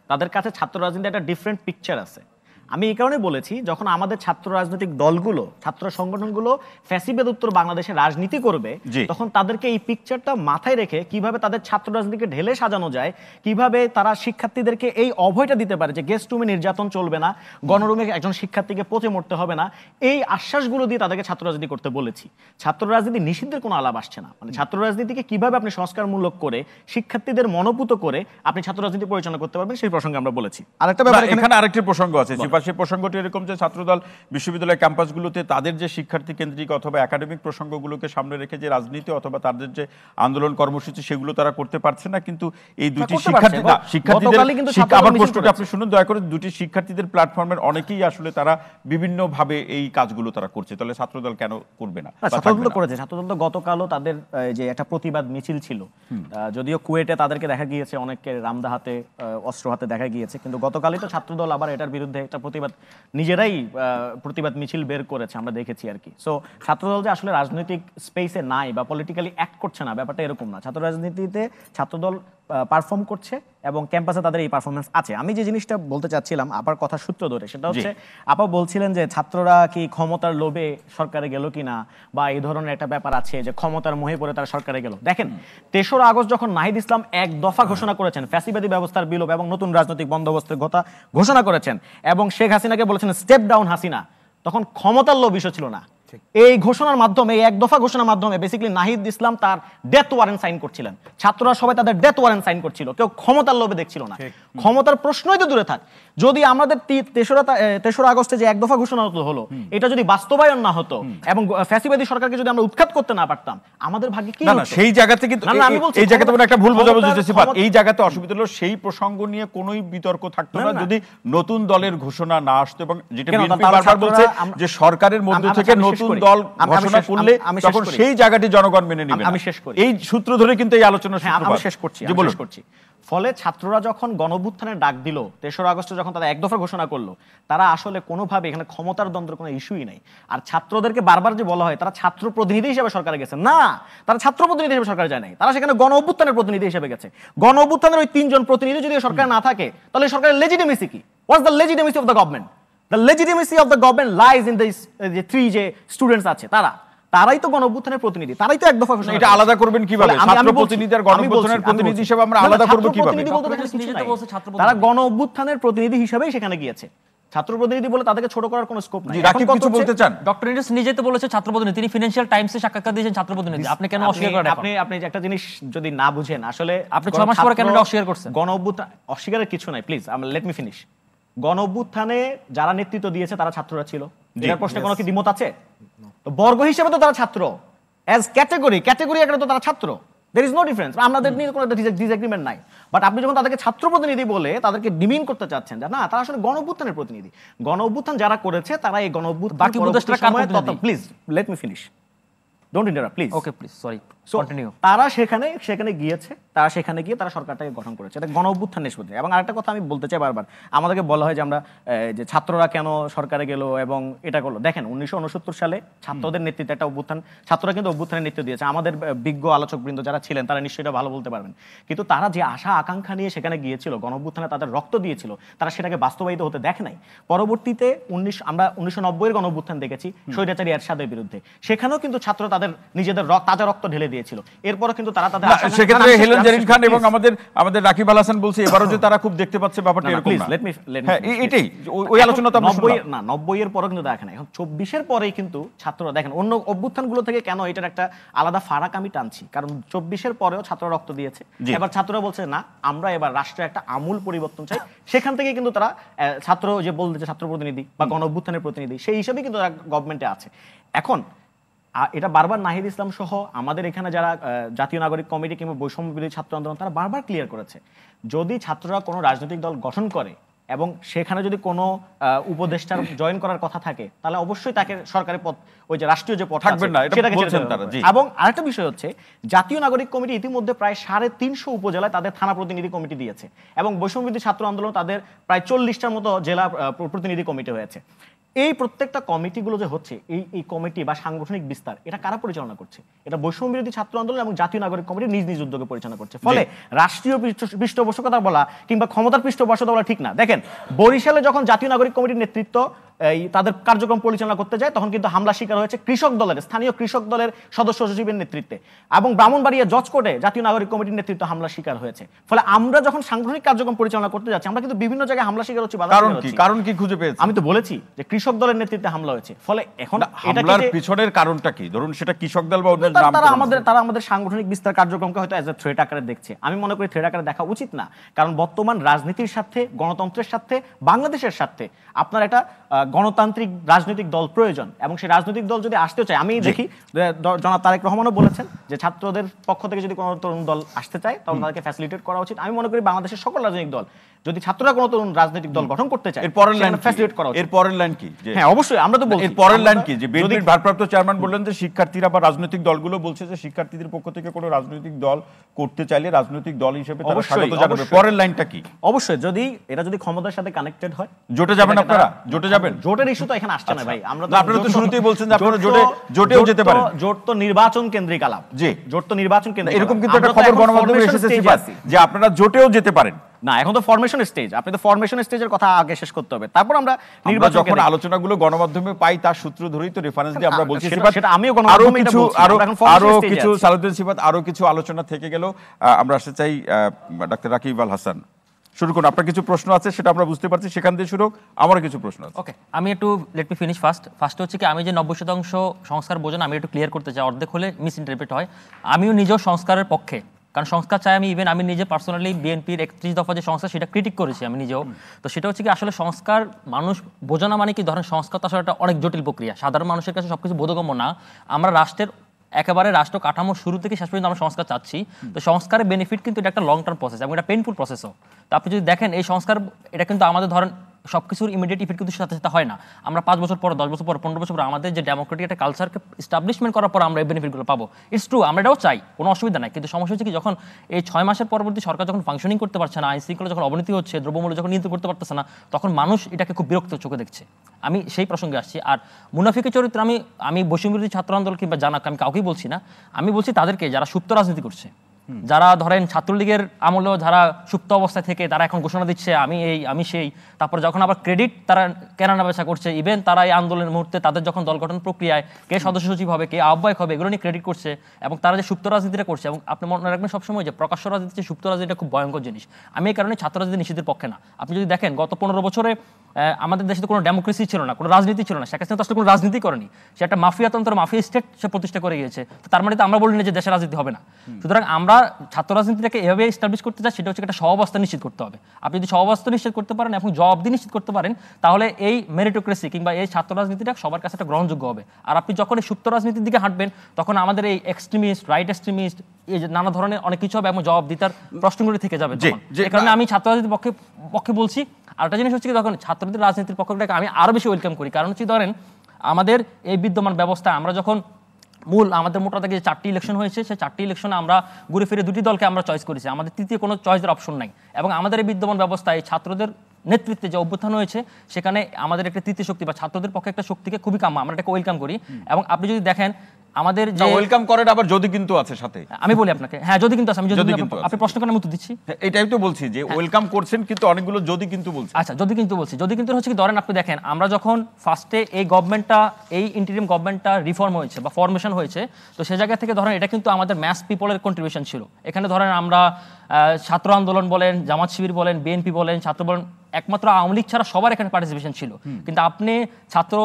তাদের কাছে ছাত্র রাজনীতি একটা ডিফারেন্ট পিকচার আছে। আমি এই কারণে বলেছি, যখন আমাদের ছাত্র রাজনৈতিক দলগুলো, ছাত্র সংগঠনগুলো ফ্যাসিবাদ উত্তর বাংলাদেশে রাজনীতি করবে, তখন তাদেরকে এই পিকচারটা মাথায় রেখে কিভাবে তাদের ছাত্র রাজনীতিকে ঢেলে সাজানো যায়, কিভাবে তারা শিক্ষার্থীদেরকে এই অভয়টা দিতে পারে যে গেস্ট রুমে নির্যাতন চলবে না, গণরুমে একজন শিক্ষার্থীকে পচে মরতে হবে না, এই আশ্বাসগুলো দিয়ে তাদেরকে ছাত্র রাজনীতি করতে বলেছি। ছাত্র রাজনীতি নিষিদ্ধের কোনো আলাপ আসছে না। মানে ছাত্র রাজনীতিকে কিভাবে আপনি সংস্কারমূলক করে শিক্ষার্থীদের মনোপুত করে আপনি ছাত্র রাজনীতি পরিচালনা করতে পারবেন, সেই প্রসঙ্গে আমরা বলেছি। আরেকটা ব্যাপার, এখানে আরেকটি প্রসঙ্গ আছে, সেই প্রসঙ্গটি এরকম যে ছাত্রদল বিশ্ববিদ্যালয় ক্যাম্পাসগুলোতে তাদের যে শিক্ষার্থী কেন্দ্রিক অথবা একাডেমিক প্রসঙ্গগুলোকে সামনে রেখে যে রাজনীতি অথবা তাদের যে আন্দোলন কর্মসূচি সেগুলো তারা করতে পারছে না। কিন্তু এই দুটি শিক্ষার্থীদের আপনি শুনুন দয়া করে, দুটি শিক্ষার্থীদের প্ল্যাটফর্মের অনেকেই আসলে তারা বিভিন্ন ভাবে এই কাজগুলো তারা করছে, তাহলে ছাত্রদল কেন করবে না? ছাত্রদল করেছে। ছাত্রদল তো গতকালও তাদের যে একটা প্রতিবাদ মিছিল ছিল, যদিও কুয়েটে তাদেরকে দেখা গিয়েছে অনেককে রামদা হাতে অস্ত্র হাতে দেখা গিয়েছে, কিন্তু গতকালই তো ছাত্রদল আবার এটার বিরুদ্ধে একটা নিজেরাই প্রতিবাদ মিছিল বের করেছে, আমরা দেখেছি আর কি। সো ছাত্রদল যে আসলে রাজনৈতিক স্পেসে নাই বা পলিটিক্যালি অ্যাক্ট করছে না, ব্যাপারটা এরকম না। ছাত্র রাজনীতিতে ছাত্রদল পারফর্ম করছে এবং ক্যাম্পাসে তাদের এই পারফরমেন্স আছে। আমি যে জিনিসটা বলতে চাচ্ছিলাম আপার কথা সূত্র ধরে, সেটা হচ্ছে আপা বলছিলেন যে ছাত্ররা কি ক্ষমতার লোভে সরকারে গেল কিনা, বা এই ধরনের একটা ব্যাপার আছে যে ক্ষমতার মোহে পড়ে তারা সরকারে গেল। দেখেন ৩রা আগস্ট যখন নাহিদ ইসলাম এক দফা ঘোষণা করেছেন ফ্যাসিবাদী ব্যবস্থার বিলোপ এবং নতুন রাজনৈতিক বন্দোবস্তের কথা ঘোষণা করেছেন এবং শেখ হাসিনাকে বলেছেন স্টেপ ডাউন হাসিনা, তখন ক্ষমতার লোভ বিষয় ছিল না। এই ঘোষণার মাধ্যমে, এই এক দফা ঘোষণার মাধ্যমে বেসিক্যালি নাহিদ ইসলাম তার ডেথ ওয়ারেন্ট সাইন করছিলেন, ছাত্ররা সবাই তাদের ডেথ ওয়ারেন্ট সাইন করছিল, কেউ ক্ষমতার লোভে দেখছিল না। ক্ষমতার প্রশ্নই তো দূরে থাক, যদি আমাদের ৩রা আগস্টে যে এক দফা ঘোষণা হলো এটা যদি বাস্তবায়ন না হতো এবং ফ্যাসিবাদী সরকারকে যদি আমরা উৎখাত করতে না পারতাম, আমাদের ভাগ্যে কি হতো? সেই জায়গাতে কিন্তু আমি বলছি এই জায়গাতে একটা ভুল বোঝাবুঝি হচ্ছে। এই জায়গাতে অসুবিধা হলো সেই প্রসঙ্গ নিয়ে কোনোই বিতর্ক থাকতো না যদি নতুন দলের ঘোষণা না আসতো, এবং যেটা বিএনপি বারবার বলছে যে সরকারের মধ্য থেকে নতুন দল ঘোষণা করলে তখন সেই জায়গাটি জনগণ মেনে নেবে। আমি শেষ করি, এই সূত্র ধরে কিন্তু এই আলোচনা আমি শেষ করছি। ফলে ছাত্ররা যখন গণঅভ্যুত্থানের ডাক দিল ৩রা আগস্টে, যখন তারা এক দফা ঘোষণা করলো, তারা আসলে কোনোভাবে এখানে ক্ষমতার দ্বন্দ্বের কোনো ইস্যুই নাই। আর ছাত্রদেরকে বারবার যে বলা হয় তারা ছাত্র প্রতিনিধি হিসেবে সরকারে গেছে, না, তারা ছাত্র প্রতিনিধি হিসেবে সরকারে যায় নাই, তারা সেখানে গণঅভ্যুত্থানের প্রতিনিধি হিসেবে গেছে। গণঅভ্যুত্থানের ওই 3 জন প্রতিনিধি যদি সরকার না থাকে, তাহলে সরকারের লেজিটিমেসি কি? What's the legitimacy of the government? The legitimacy of the government lies in this, যে 3 যে স্টুডেন্টস আছে তারাই তো গণঅভ্যুত্থানের প্রতিনিধি, তারাই তো এক দফা ঘোষণা। এটা আলাদা করবেন কিভাবে? ছাত্র প্রতিনিধি আর গণঅভ্যুত্থানের প্রতিনিধি হিসেবে আমরা আলাদা করব কিভাবে? তারা গণঅভ্যুত্থানের প্রতিনিধি হিসেবেই সেখানে গিয়েছে, ছাত্র প্রতিনিধি বলে তাদেরকে ছোট করার কোনো স্কোপ নাই। রাকিব কিছু বলতে চান? ডক্টর ইউনূস নিজেই তো বলেছে ছাত্র প্রতিনিধি, তিনি ফিনান্সিয়াল টাইমসে সাক্ষাৎকার দিয়েছেন ছাত্র প্রতিনিধি, আপনি কেন অস্বীকার করেন? আপনি একটা জিনিস যদি না বুঝেন, আসলে আপনি 6 মাস পরে কেন অস্বীকার করছেন? গণঅভ্যুত্থান অস্বীকারের কিছু নাই, প্লিজ লেট মি ফিনিশ। গণঅভ্যুত্থানে যারা নেতৃত্ব দিয়েছে তারা ছাত্ররা ছিল, এর প্রশ্নে কোনো কি দ্বিমত আছে? তো বর্গ হিসেবে তো তারা ছাত্র, অ্যাজ ক্যাটাগরি আকারে তো তারা ছাত্র, there is no difference, আমাদের নিয়ে কোনো ডিসএগ্রিমেন্ট নাই। বাট আপনি যখন তাদেরকে ছাত্র প্রতিনিধি বলে তাদেরকে ডিমিন করতে চাচ্ছেন, না, তারা আসলে গণঅভ্যুত্থানের প্রতিনিধি। গণঅভ্যুত্থান যারা করেছে তারা এই গণঅভ্যুত্থান, বাকি উপদেষ্টারা কার প্রতিনিধি? Please let me finish, don't interrupt please. Okay please, sorry, continue. তারা সেখানে গিয়েছে, সেখানে গিয়ে তারা সরকারটাকে গঠন করেছে, এটা গণঅভ্যুত্থান নিষ্পত্তি। এবং আরেকটা কথা আমি বলতে চাই, বারবার আমাদেরকে বলা হয় যে আমরা যে ছাত্ররা কেন সরকারে গেল এবং এটা করলো। দেখেন 1969 সালে ছাত্রদের নেতৃত্বে একটা অভ্যুত্থান, ছাত্ররা কিন্তু অভ্যুত্থানের নেতৃত্ব দিয়েছে। আমাদের বিজ্ঞ আলোচকবৃন্দ যারা ছিলেন তারা নিশ্চয়ই এটা ভালো বলতে পারবেন। কিন্তু তারা যে আশা আকাঙ্ক্ষা নিয়ে সেখানে গিয়েছিল, গণঅভ্যুত্থানে তাদের রক্ত দিয়েছিল, তারা সেটাকে বাস্তবায়িত হতে দেখে নাই। পরবর্তীতে আমরা 1990-এর গণঅভ্যুত্থান দেখেছি স্বৈরাচারী এরশাদের বিরুদ্ধে, সেখানেও কিন্তু ছাত্ররা তাদের নিজেদের তাজা রক্ত ঢেলে দিয়েছিল। এরপর কিন্তু তারা তাদের সেক্ষেত্রে হেলেন জেরিন খান এবং আমাদের রাকিব আল হাসান বলছে এবারও যে তারা খুব দেখতে পাচ্ছে ব্যাপারটা এরকম না। এটাই ওই আলোচনা তো 90-এর পরে কিন্তু দেখেন, এখন 24-এর পরেই কিন্তু ছাত্ররা দেখেন অন্য অভ্যুত্থানগুলো থেকে কেন এটার একটা আলাদা ফারাক আমি টানছি, কারণ 24-এর পরেও ছাত্ররা রক্ত দিয়েছে। এবার ছাত্ররা বলছে না, আমরা এবার রাষ্ট্রে একটা আমূল পরিবর্তন চাই। সেখান থেকে কিন্তু তারা ছাত্র যে বলতেছে ছাত্র প্রতিনিধি বা গণ অভ্যুত্থানের প্রতিনিধি, সেই হিসেবে কিন্তু গভর্নমেন্টে আছে। এখন এটা বারবার নাহিদ ইসলাম সহ আমাদের এখানে যারা জাতীয় নাগরিক কমিটি কিংবা বৈষম্য বিরোধী ছাত্র আন্দোলন, তারা বারবার ক্লিয়ার করেছে, যদি ছাত্ররা কোনো রাজনৈতিক দল গঠন করে এবং সেখানে যদি কোনো উপদেষ্টার জয়েন করার কথা থাকে, তাহলে অবশ্যই তাকে সরকারি পদ, ওই যে রাষ্ট্রীয় যে পদ থাকবে না, সেটাকে বলছেন তারা। এবং আরেকটা বিষয় হচ্ছে, জাতীয় নাগরিক কমিটি ইতিমধ্যে প্রায় 350 উপজেলায় তাদের থানা প্রতিনিধি কমিটি দিয়েছে এবং বৈষম্য বিরোধী ছাত্র আন্দোলন তাদের প্রায় 40টার মতো জেলা প্রতিনিধি কমিটি হয়েছে। এই প্রত্যেকটা কমিটিগুলো যে হচ্ছে, এই কমিটি বা সাংগঠনিক বিস্তার, এটা কারা পরিচালনা করছে? এটা বৈষম্য বিরোধী ছাত্র আন্দোলন এবং জাতীয় নাগরিক কমিটি নিজ নিজ উদ্যোগে পরিচালনা করছে। ফলে রাষ্ট্রীয় পৃষ্ঠপোষকতা বলা কিংবা ক্ষমতার পৃষ্ঠপোষকতা বলা ঠিক না। দেখেন বরিশালে যখন জাতীয় নাগরিক কমিটির নেতৃত্ব তাদের কার্যক্রম পরিচালনা করতে যায়, তখন কিন্তু হামলা শিকার হয়েছে কৃষক দলের, স্থানীয় কৃষক দলের সদস্য সচিবের নেতৃত্বে, এবং ব্রাহ্মণবাড়িয়া জজ কোর্টে জাতীয় নাগরিক কমিটির নেতৃত্ব হামলা শিকার হয়েছে। ফলে আমরা যখন সাংগঠনিক কার্যক্রম পরিচালনা করতে যাচ্ছি, আমরা কিন্তু বিভিন্ন জায়গায় হামলা শিকার হচ্ছি। কারণ কি খুঁজে পেয়েছি? আমি তো বলেছি যে কৃষক দলের নেতৃত্বে হামলা হয়েছে। ফলে এখন হামলার পিছনের কারণটা কি? ধরুন সেটা কৃষক দল বা তারা আমাদের সাংগঠনিক বিস্তার কার্যক্রমকে হয়তো অ্যাজ এ থ্রেট আকারে দেখছে। আমি মনে করি থ্রেট আকারে দেখা উচিত না, কারণ বর্তমান রাজনীতির সাথে, গণতন্ত্রের সাথে, বাংলাদেশের সাথে আপনার একটা গণতান্ত্রিক রাজনৈতিক দল প্রয়োজন, এবং সেই রাজনৈতিক দল যদি আসতে চায়, আমি দেখি জনাব তারেক রহমানও বলেছেন যে ছাত্রদের পক্ষ থেকে যদি কোনো তরুণ দল আসতে চায় তাহলে তাদেরকে ফ্যাসিলিটেট করা উচিত। আমি মনে করি বাংলাদেশের সকল রাজনৈতিক দল যদি ছাত্ররা কোনো তরুণ রাজনৈতিক দল গঠন করতে চায় এর পরের লাইন ফ্যাসিলিটেট করা উচিত। এর পরের লাইন কি? হ্যাঁ অবশ্যই, আমরা তো বলছি এর পরের লাইন কি যে বিএনপির ভারপ্রাপ্ত চেয়ারম্যান বললেন যে শিক্ষার্থীরা বা রাজনৈতিক দলগুলো বলছে যে শিক্ষার্থীদের পক্ষ থেকে কোনো রাজনৈতিক দল করতে চাইলে রাজনৈতিক দল হিসেবে তারা স্বাগত জানাবে। পরের লাইনটা কি? অবশ্যই যদি এটা যদি ক্ষমতার সাথে কানেক্টেড হয় জোটে যাবেন আপনারা? জোটে যাবেন? জোটের ইস্যু তো এখানে আসছে না ভাই। আমরা আপনারা তো শুরুতেই বলছেন যে আপনারা জোটেও যেতে পারেন। জোট তো নির্বাচন কেন্দ্রিক আলাপ। জি, জোট তো নির্বাচন কেন্দ্রিক। এরকম কিন্তু একটা খবর গণমাধ্যমে এসেছে যে আপনারা জোটেও যেতে পারেন। না, এখন তো ফরমেশন স্টেজ, আপনি তো ফরমেশন স্টেজের কথা আগে শেষ করতে হবে, তারপর আমরা নির্বাচন। যখন আলোচনাগুলো গণমাধ্যমে পাই তার সূত্র ধরেই তো রেফারেন্স দিয়ে আমরা বলছি। সেটা আমিও গণমাধ্যমে এটা বলছি। আরো কিছু সালাউদ্দিন সিফাত, আরো কিছু আলোচনা থেকে গেল। আমরা আসতে চাই ডাক্তার রাকিব আল হাসান, শুরু করুন। আপনার কিছু প্রশ্ন আছে সেটা আমরা বুঝতে পারছি, সেখান দিয়ে শুরু হোক। আমারও কিছু প্রশ্ন আছে। ওকে, আমি একটু লেট মি ফিনিশ ফার্স্ট হচ্ছে কি, আমি যে 90% সংস্কার বোঝেন আমি একটু ক্লিয়ার করতে চাই, অর্ধেক হলে মিস ইন্টারপ্রেট হয়। আমিও নিজেও সংস্কারের পক্ষে, কারণ সংস্কার চাই আমি। ইভেন আমি নিজে পার্সোনালি বিএনপির 31 দফা যে সংস্কার সেটা ক্রিটিক করেছি আমি নিজেও। তো সেটা হচ্ছে কি আসলে সংস্কার মানুষ বোঝানো মানে কি, ধরেন সংস্কার তো আসলে একটা অনেক জটিল প্রক্রিয়া, সাধারণ মানুষের কাছে সবকিছু বোধগম্য না। আমরা রাষ্ট্রের একেবারে রাষ্ট্র কাঠামোর শুরু থেকে শেষ পর্যন্ত আমরা সংস্কার চাচ্ছি। তো সংস্কারের বেনিফিট কিন্তু এটা একটা লং টার্ম প্রসেস এবং এটা পেইনফুল প্রসেসও। তো আপনি যদি দেখেন এই সংস্কার, এটা কিন্তু আমাদের ধরেন সবকিছুর ইমিডিয়েট ইফেক্ট কিন্তু সাথে সাথে হয় না। আমরা 5 বছর পর, 10 বছর পর, 15 বছর পর আমাদের যে ডেমোক্রেটিক একটা কালচারকে এস্টাবলিশমেন্ট করার পর আমরা এই বেনিফিটগুলো পাবো। ইটস ট্রু, আমরা এটাও চাই, কোনো অসুবিধা নাই। কিন্তু সমস্যা হচ্ছে কি, যখন এই 6 মাসের পরবর্তী সরকার যখন ফাংশনিং করতে পারছে না, আইন শৃঙ্খলা যখন অবনতি হচ্ছে, দ্রব্যমূল্য যখন নিয়ন্ত্রণ করতে পারতেছে না, তখন মানুষ এটাকে খুব বিরক্ত চোখে দেখছে। আমি সেই প্রসঙ্গে আসছি। আর মুনাফিকের চরিত্র আমি বৈষম্যবিরোধী ছাত্র আন্দোলন কিংবা জানাক আমি কাউকেই বলছি না, আমি বলছি তাদেরকে যারা সুপ্ত রাজনীতি করছে, যারা ধরেন ছাত্রলীগের আমলেও যারা সুপ্ত অবস্থায় থেকে তারা এখন ঘোষণা দিচ্ছে আমি এই আমি সেই, তারপর যখন আবার ক্রেডিট তারা কেনানা বেচা করছে, ইভেন তারা এই আন্দোলনের মুহূর্তে তাদের যখন দল গঠন প্রক্রিয়ায় কে সদস্য সচিব হবে, কে আহ্বায়ক হবে, এগুলো নিয়ে ক্রেডিট করছে, এবং তারা যে সুপ্ত রাজনীতিটা করছে। এবং আপনি মনে রাখবেন সবসময় যে প্রকাশ্য রাজনীতি, সুপ্ত রাজনীতিটা খুব ভয়ঙ্কর জিনিস। আমি এই কারণে ছাত্র রাজনীতি নিষিদ্ধের পক্ষে না। আপনি যদি দেখেন গত 15 বছরে আমাদের দেশে তো কোনো ডেমোক্রেসি ছিল না, কোনো রাজনীতি ছিল না। শেখ হাসিনা তো আসলে কোনো রাজনীতি করেনি, সে একটা মাফিয়াতন্ত্র, মাফিয়া স্টেট সে প্রতিষ্ঠা করে গিয়েছে। তো তার মানে তো আমরা বলি না যে দেশে রাজনীতি হবে না। সুতরাং আমরা ছাত্র রাজনীতিটাকে এভাবে এস্টাবলিশ করতে চাই, সেটা হচ্ছে একটা সহাবস্থা নিশ্চিত করতে হবে। আপনি যদি সহাবস্থা নিশ্চিত করতে পারেন এবং জবাবদিহি নিশ্চিত করতে পারেন, তাহলে এই মেরিটোক্রেসি কিংবা এই ছাত্র রাজনীতিটা সবার কাছে একটা গ্রহণযোগ্য হবে। আর আপনি যখন এই সুপ্ত রাজনীতির দিকে হাঁটবেন, তখন আমাদের এই এক্সট্রিমিস্ট, রাইট এক্সট্রিমিস্ট, এই যে নানা ধরনের অনেক কিছু হবে এবং জবাবদিহিতার প্রশ্নগুলি থেকে যাবে। এই কারণে আমি ছাত্র রাজনীতির পক্ষে বলছি। আরেকটা জিনিস হচ্ছে কি, তখন ছাত্রদের রাজনীতির পক্ষটাকে আমি আরো বেশি ওয়েলকাম করি। কারণ হচ্ছে ধরেন আমাদের এই বিদ্যমান ব্যবস্থা, আমরা যখন আমাদের মোটা থেকে যে 4টি ইলেকশন হয়েছে, সেই 4টি ইলেকশনে আমরা ঘুরে ফিরে 2টি দলকে আমরা চয়েস করেছি, আমাদের তৃতীয় কোনো চয়েসের অপশন নাই। এবং আমাদের এই বিদ্যমান ব্যবস্থায় ছাত্রদের নেতৃত্বে যে অভ্যুত্থান হয়েছে, সেখানে আমাদের একটা তৃতীয় শক্তি বা ছাত্রদের পক্ষে একটা শক্তিকে খুবই কাম্য, আমরা এটাকে ওয়েলকাম করি। এবং আপনি যদি দেখেন আমাদের যে ওয়েলকাম করেন, আবার যদি কিন্তু আছে সাথে, আমি বলি আপনাকে, হ্যাঁ যদি কিন্তু আছে, আমি যদি আপনি প্রশ্ন করেন আমি উত্তর দিচ্ছি। এটাই তো বলছি যে ওয়েলকাম করছেন, কিন্তু অনেকগুলো যদি কিন্তু বলছি। আচ্ছা, যদি কিন্তু বলছি, যদি কিন্তু হচ্ছে কি, ধরেন আপনি দেখেন আমরা যখন ফার্স্টে এই গভর্নমেন্টটা, এই ইন্টারিম গভর্নমেন্টটা রিফর্ম হয়েছে বা ফরমেশন হয়েছে, তো সেই জায়গা থেকে ধরেন এটা কিন্তু আমাদের ম্যাস পিপলের কন্ট্রিবিউশন ছিল। এখানে ধরেন আমরা ছাত্র আন্দোলন বলেন, জামাত শিবির বলেন, বিএনপি বলেন, ছাত্র বলেন, একমাত্র আওয়ামী লীগ ছাড়া সবার এখানে পার্টিসিপেশন ছিল। কিন্তু আপনি ছাত্র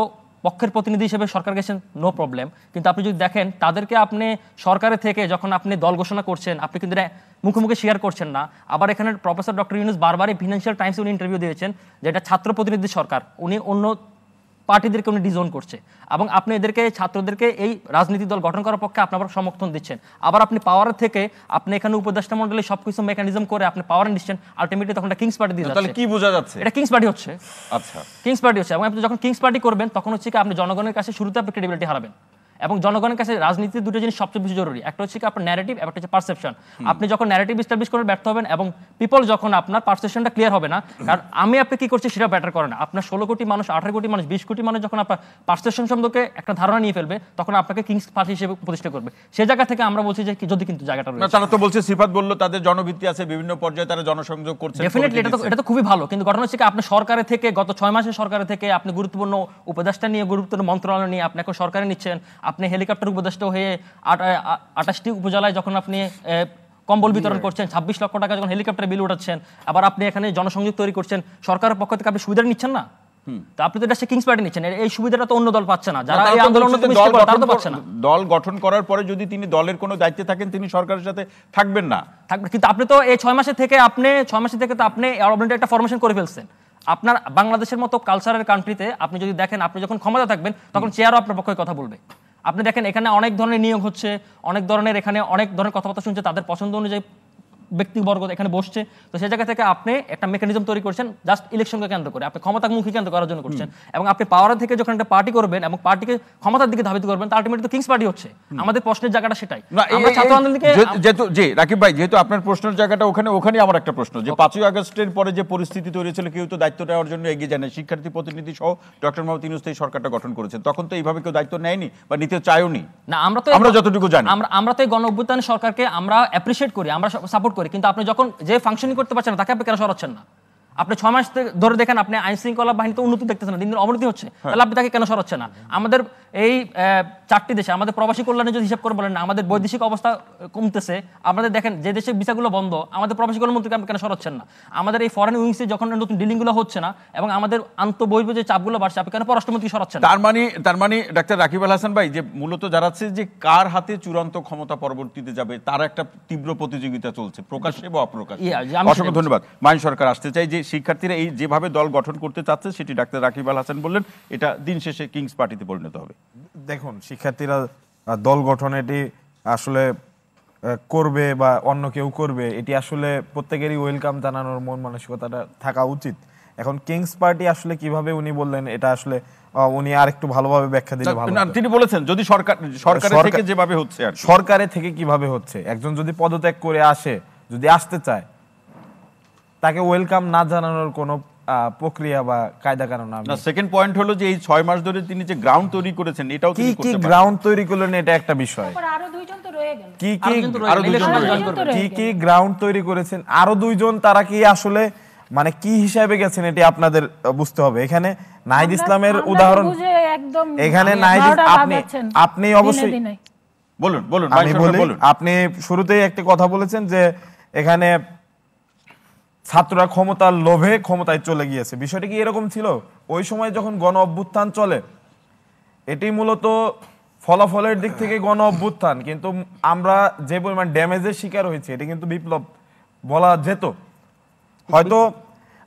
পক্ষের প্রতিনিধি হিসেবে সরকার গেছেন, নো প্রবলেম। কিন্তু আপনি যদি দেখেন তাদেরকে আপনি সরকারের থেকে যখন আপনি দল ঘোষণা করছেন, আপনি কিন্তু মুখে মুখে শেয়ার করছেন না। আবার এখানে প্রফেসর ডক্টর ইউনূস বারবারই ফিনান্সিয়াল টাইমসে উনি ইন্টারভিউ দিয়েছেন যে এটা ছাত্র প্রতিনিধি সরকার, উনি অন্য পার্টিদেরকে উনি ডিজোন করছে, এবং আপনি এদেরকে ছাত্রদেরকে এই রাজনীতি দল গঠন করার পক্ষে আপনি আবার সমর্থন দিচ্ছেন। আবার আপনি পাওয়ারের থেকে আপনি এখানে উপদেষ্টা মন্ডলী সবকিছু মেকানিজম করে আপনি পাওয়ার দিচ্ছেন, আলটিমেটলি তখন কিংস পার্টি দিয়ে যাচ্ছে। তাহলে কি বোঝা যাচ্ছে? এটা কিংস পার্টি হচ্ছে। আচ্ছা, কিংস পার্টি হচ্ছে। এবং আপনি যখন কিংস পার্টি করবেন, তখন হচ্ছে কি আপনি জনগণের কাছে শুরুতে আপনি ক্রেডিবিলিটি হারাবেন। এবং জনগণের কাছে রাজনীতিতে দুটো জিনিস সবচেয়ে বেশি জরুরি, একটা হচ্ছে কি আপনার ন্যারেটিভ, একটা হচ্ছে পারসেপশন। আপনি যখন ন্যারেটিভ এস্টাবলিশ করে ব্যর্থ হবেন এবং পিপল যখন আপনার পারসেপশনটা ক্লিয়ার হবে না, কারণ আমি আপনি কি করছি সেটা ব্যাটার করে না। আপনার 16 কোটি মানুষ, 18 কোটি মানুষ, 20 কোটি মানুষ যখন আপনার পারসেপশন সম্পর্কে একটা ধারণা নিয়ে ফেলবে, তখন আপনাকে কিংস পার্টি হিসেবে প্রতিষ্ঠা করবে। সেই জায়গা থেকে আমরা বলছি যে যদি কিন্তু জায়গাটা রয়েছে। তারা তো বলছে, সিফাত বলল তাদের জনভিত্তি আছে, বিভিন্ন পর্যায়ে তারা জনসংযোগ করছে। ডেফিনেটলি এটা তো খুবই ভালো, কিন্তু ঘটনা হচ্ছে কি আপনি সরকারের থেকে গত 6 মাসে সরকারের থেকে আপনি গুরুত্বপূর্ণ উপদেষ্টা নিয়ে, গুরুত্বপূর্ণ মন্ত্রণালয় নিয়ে আপনি এখন সরকারে নিচ্ছেন, আপনি হেলিকপ্টার উপদেষ্টা হয়ে 28টি উপজেলায় যখন আপনি কম্বল বিতরণ করছেন, 26 লক্ষ টাকা যখন হেলিকপ্টারে বিল উঠাচ্ছেন, আবার আপনি এখানে জনসংযোগ তৈরি করছেন, সরকারের পক্ষ থেকে আপনি সুবিধা নিচ্ছেন না। তো আপনি তো এটা কিংস পার্টি নিচ্ছেন, এই সুবিধাটা তো অন্য দল পাচ্ছে না, যারা এই আন্দোলন তারা তো পাচ্ছে না। দল গঠন করার পরে যদি তিনি দলের কোনো দায়িত্বে থাকেন, তিনি সরকারের সাথে থাকবেন না। কিন্তু আপনি তো এই 6 মাসে থেকে তো আপনি অলরেডি একটা ফরমেশন করে ফেলছেন। আপনার বাংলাদেশের মতো কালচারের কান্ট্রিতে আপনি যদি দেখেন, আপনি যখন ক্ষমতা থাকবেন তখন চেয়ারও আপনার পক্ষে কথা বলবে। আপনি দেখেন এখানে অনেক ধরনের নিয়োগ হচ্ছে, অনেক ধরনের কথাবার্তা শুনছে, তাদের পছন্দ অনুযায়ী ব্যক্তিবর্গ এখানে বসছে, তো সেই জায়গা থেকে আপনি একটা মেকানিজম তৈরি করছেন জাস্ট ইলেকশনকে কেন্দ্র করে, আপনি ক্ষমতামুখী কেন্দ্র করার জন্য করছেন, এবং আপনি পাওয়ার থেকে যখন একটা পার্টি করবেন এবং পার্টিকে ক্ষমতার দিকে ধাবিত করবেন, তা আলটিমেটলি তো কিংস পার্টি হচ্ছে। আমাদের প্রশ্নের জায়গাটা সেটাই। আমরা ছাত্র আন্দোলনকে যেহেতু জি রাকিব ভাই, যেহেতু আপনার প্রশ্নের জায়গাটা ওখানেই আমার একটা প্রশ্ন, যে 5ই আগস্টের পরে যে পরিস্থিতি তৈরি হয়েছিল, কেউ তো দায়িত্ব নেওয়ার জন্য এগিয়ে যায় না। শিক্ষার্থী প্রতিনিধি সহ ডক্টর মোহাম্মদ ইউনূস এই সরকারটা গঠন করেছেন, তখন তো এইভাবে কেউ দায়িত্ব নেয়নি বা নিতে চায়ওনি। না, আমরা যতটুকু জানি, আমরা তো এই গণ অভ্যুত্থান সরকারকে আমরা অ্যাপ্রিশিয়েট করি, আমরা সাপোর্ট করি, কিন্তু আপনি যখন যে ফাংশনিং করতে পারছেন না তাকে আপনি কেন সরাচ্ছেন না? আপনি 6 মাস ধরে দেখেন আপনি আইন শৃঙ্খলা বাহিনীতে উন্নতি দেখতেছেন না, দিন দিন অবনতি হচ্ছে, তাহলে আপনি তাকে কেন সরাচ্ছেন না? আমাদের এই 4টি দেশে আমাদের প্রবাসী কল্যাণে যদি হিসাব করে বলেন না, আমাদের বৈদেশিক অবস্থা কমতেছে, আমাদের দেখেন যে দেশে ভিসাগুলো বন্ধ, আমাদের প্রবাসী কল্যাণ মন্ত্রীকে আপনি কেন সরাচ্ছেন না? আমাদের এই ফরেন উইংসে যখন নতুন ডিলিংগুলো হচ্ছে না এবং আমাদের আন্তঃবৈধ যে চাপগুলো বাড়ছে, আপনি কেন পররাষ্ট্রমন্ত্রী সরাচ্ছেন না? তার মানে ডাক্তার রাকিব আল হাসান ভাই, যে মূলত জানাচ্ছে যে কার হাতে চূড়ান্ত ক্ষমতা পরবর্তীতে যাবে তার একটা তীব্র প্রতিযোগিতা চলছে, প্রকাশ্যে বা অপ্রকাশ্যে। অসংখ্য ধন্যবাদ। মাইন সরকার আসতে চাই যে শিক্ষার্থীরা এই যেভাবে দল গঠন করতে চাচ্ছে, সেটি ডাক্তার রাকিব আল হাসান বললেন এটা দিন শেষে কিংস পার্টিতে পরিণত হবে। দেখুন, শিক্ষার্থীরা দল গঠন এটি আসলে করবে বা অন্য কেউ করবে, এটি আসলে প্রত্যেকেরই ওয়েলকাম জানানোর মন মানসিকতাটা থাকা উচিত। এখন কিংস পার্টি আসলে কিভাবে উনি বললেন, এটা আসলে উনি আরেকটু ভালোভাবে ব্যাখ্যা দিলে ভালো হতো। তিনি বলেছেন যদি সরকারের থেকে যেভাবে হচ্ছে, আর সরকারের থেকে কিভাবে হচ্ছে, একজন যদি পদত্যাগ করে আসে, যদি আসতে চায়, তাকে ওয়েলকাম না জানানোর কোনো প্রক্রিয়া বা কায়দা কানুন না। সেকেন্ড পয়েন্ট হলো যে এই 6 মাস ধরে তিনি যে গ্রাউন্ড তৈরি করেছেন, এটাও কি কি গ্রাউন্ড তৈরি করলেন, এটা একটা বিষয়। আরো দুইজন তো রয়ে গেল, কি কি গ্রাউন্ড তৈরি করেছেন, আরো 2 জন, তারা কি আসলে মানে কি হিসাবে গেছেন, এটি আপনাদের বুঝতে হবে। এখানে নাহিদ ইসলামের উদাহরণ, এখানে নাহিদ আপনি অবশ্যই বলুন, আমি বলি, আপনি শুরুতেই একটা কথা বলেছেন যে এখানে ছাত্ররা ক্ষমতার লোভে ক্ষমতায় চলে গিয়েছে। বিষয়টা কি এরকম ছিল? ওই সময় যখন গণ অভ্যুত্থান চলে, এটি মূলত ফলাফলের দিক থেকে গণ অভ্যুত্থান, কিন্তু আমরা যে পরিমাণ ড্যামেজের শিকার হয়েছে, এটি কিন্তু বিপ্লব বলা যেত। হয়তো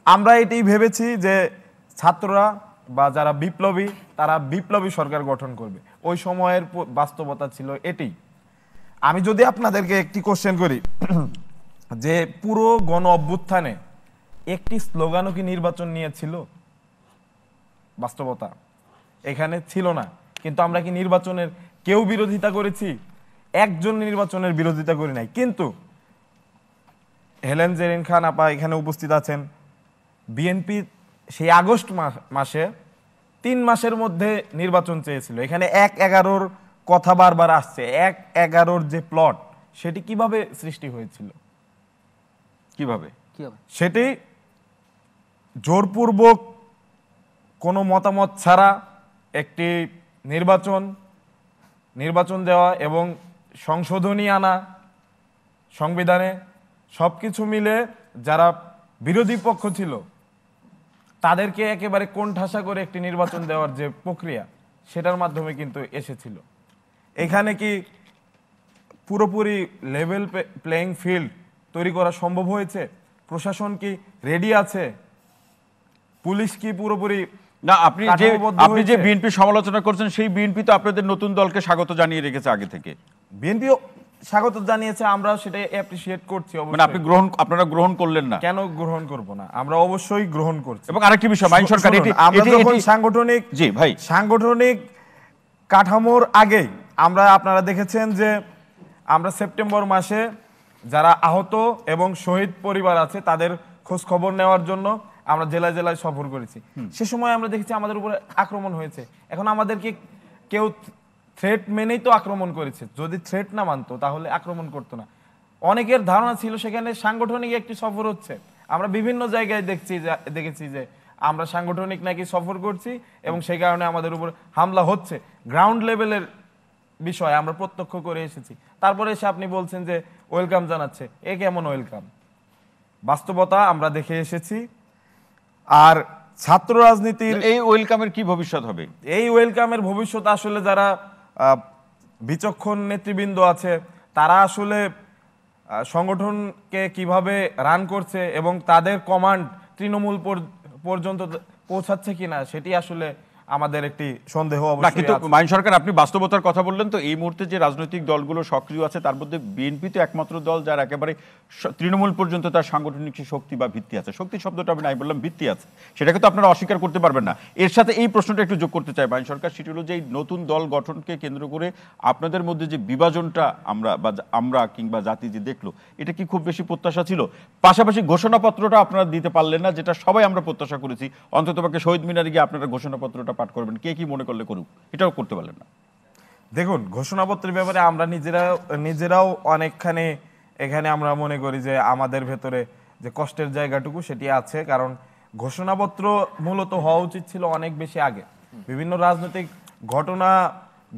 আমরা এটি ভেবেছি যে ছাত্ররা বা যারা বিপ্লবী, তারা বিপ্লবী সরকার গঠন করবে। ওই সময়ের বাস্তবতা ছিল এটি। আমি যদি আপনাদেরকে একটি কোশ্চেন করি যে পুরো গণ অভ্যুত্থানে একটি স্লোগানও কি নির্বাচন নিয়েছিল? বাস্তবতা এখানে ছিল না। কিন্তু আমরা কি নির্বাচনের কেউ বিরোধিতা করেছি? একজন নির্বাচনের বিরোধিতা করি নাই। কিন্তু হেলেন জেরিন খান আপা এখানে উপস্থিত আছেন, বিএনপি সেই আগস্ট মাসে 3 মাসের মধ্যে নির্বাচন চেয়েছিল। এখানে 1/11 কথা বারবার আসছে। 1/11 যে প্লট, সেটি কিভাবে সৃষ্টি হয়েছিল? কিভাবে সেটি জোরপূর্বক কোনো মতামত ছাড়া একটি নির্বাচন দেওয়া এবং সংশোধনী আনা সংবিধানে, সবকিছু মিলে যারা বিরোধী পক্ষ ছিল তাদেরকে একেবারে কোণঠাসা করে একটি নির্বাচন দেওয়ার যে প্রক্রিয়া, সেটার মাধ্যমে কিন্তু এসেছিল। এখানে কি পুরোপুরি লেভেল প্লেইং ফিল্ড তৈরি করা সম্ভব হয়েছে? প্রশাসন কি রেডি আছে? পুলিশ কি পুরোপুরি না? আপনি যে বিএনপি সমালোচনা করছেন, সেই বিএনপি তো আপনাদের নতুন দলকে স্বাগত জানিয়ে রেখেছে আগে থেকে। বিএনপিও স্বাগত জানিয়েছে, আমরা সেটা অ্যাপ্রিশিয়েট করছি। মানে আপনারা গ্রহণ করলেন না? কেন গ্রহণ করব না, আমরা অবশ্যই গ্রহণ করছি। এবং আরেকটি বিষয়, মাইন সরকার, সাংগঠনিক কাঠামোর আগে আপনারা দেখেছেন যে আমরা সেপ্টেম্বর মাসে যারা আহত এবং শহীদ পরিবার আছে তাদের খোঁজ খবর নেওয়ার জন্য আমরা জেলায় জেলায় সফর করেছি। সে সময় আমরা দেখেছি আমাদের উপরে আক্রমণ হয়েছে। এখন আমাদেরকে কেউ থ্রেট মেনেই তো আক্রমণ করেছে। যদি থ্রেট না মানতো তাহলে আক্রমণ করতো না। অনেকের ধারণা ছিল সেখানে সাংগঠনিক একটি সফর হচ্ছে। আমরা বিভিন্ন জায়গায় দেখেছি যে আমরা সাংগঠনিক নাকি সফর করছি এবং সেই কারণে আমাদের উপর হামলা হচ্ছে। গ্রাউন্ড লেভেলের বিষয় আমরা প্রত্যক্ষ করে এসেছি। তারপরে এসে আপনি বলছেন যে ওয়েলকাম জানাচ্ছে, এ কেমন ওয়েলকাম? বাস্তবতা আমরা দেখে এসেছি। আর ছাত্র রাজনীতির এই ওয়েলকামের কি ভবিষ্যৎ হবে? এই ওয়েলকামের ভবিষ্যৎ আসলে যারা বিচক্ষণ নেতৃবৃন্দ আছে তারা আসলে সংগঠনকে কিভাবে রান করছে এবং তাদের কমান্ড তৃণমূল পর্যন্ত পৌঁছাচ্ছে কিনা, সেটি আসলে আমাদের একটি সন্দেহ না, অবশ্যই কিন্তু আছে। মাইন সরকার, আপনি বাস্তবতার কথা বললেন, তো এই মুহূর্তে যে রাজনৈতিক দলগুলো সক্রিয় আছে তার মধ্যে বিএনপি তো একমাত্র দল যার একেবারে তৃণমূল পর্যন্ত তার সাংগঠনিক শক্তি বা ভিত্তি আছে। শক্তি শব্দটা আমি নাই বললাম, ভিত্তি আছে, সেটাকে তো আপনারা অস্বীকার করতে পারবেন না। এর সাথে এই প্রশ্নটা একটু যোগ করতে চাই মাইন সরকার, সেটি হলো যে এই নতুন দল গঠনকে কেন্দ্র করে আপনাদের মধ্যে যে বিভাজনটা আমরা কিংবা জাতি যে দেখলো, এটা কি খুব বেশি প্রত্যাশা ছিল? পাশাপাশি ঘোষণাপত্রটা আপনারা দিতে পারলেন না, যেটা সবাই আমরা প্রত্যাশা করেছি, অন্ততপক্ষে শহীদ মিনারে গিয়ে আপনারা ঘোষণাপত্রটা পাঠ করবেন, কে কি মনে করলে করুক, এটাও করতে পারলেন না। দেখুন, ঘোষণাপত্রের ব্যাপারে আমরা নিজেরাও অনেকখানি এখানে আমরা মনে করি যে আমাদের ভেতরে যে কষ্টের জায়গাটুকু সেটি আছে। কারণ ঘোষণাপত্র মূলত হওয়া উচিত ছিল অনেক বেশি আগে। বিভিন্ন রাজনৈতিক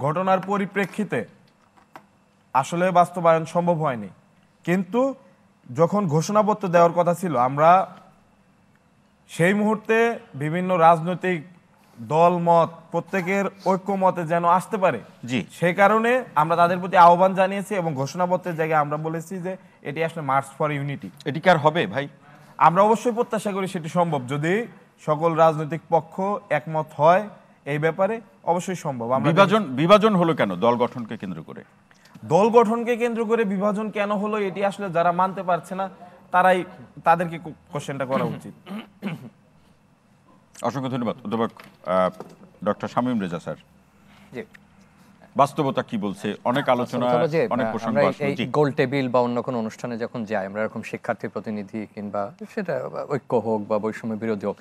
ঘটনার পরিপ্রেক্ষিতে আসলে বাস্তবায়ন সম্ভব হয়নি। কিন্তু যখন ঘোষণাপত্র দেওয়ার কথা ছিল, আমরা সেই মুহূর্তে বিভিন্ন রাজনৈতিক দল মত প্রত্যেকের ঐক্যমতে যেন আসতে পারে, জি, সেই কারণে আমরা তাদের প্রতি আহ্বান জানিয়েছি এবং ঘোষণাপত্রের জায়গায় আমরা বলেছি যে এটি আসলে মার্চ ফর ইউনিটি। এটি কি আর হবে ভাই? আমরা অবশ্যই প্রত্যাশা করি সেটি সম্ভব, যদি সকল রাজনৈতিক পক্ষ একমত হয় এই ব্যাপারে, অবশ্যই সম্ভব। আমরা বিভাজন হলো কেন দল গঠনকে কেন্দ্র করে? দল গঠনকে কেন্দ্র করে বিভাজন কেন হলো, এটি আসলে যারা মানতে পারছে না তাদেরকে কোশ্চেনটা করা উচিত। অসংখ্য ধন্যবাদ অধ্যাপক ডক্টর শামীম রেজা স্যার। জি, বাস্তবতা কি বলছে? অনেক আলোচনা, অনেক প্রসঙ্গ আসলো। এই গোল টেবিল বা অন্য কোনো অনুষ্ঠানে যখন যাই আমরা, এরকম শিক্ষার্থী প্রতিনিধি কিংবা সেটা ঐক্য হোক বা বৈষম্য বিরোধী হোক,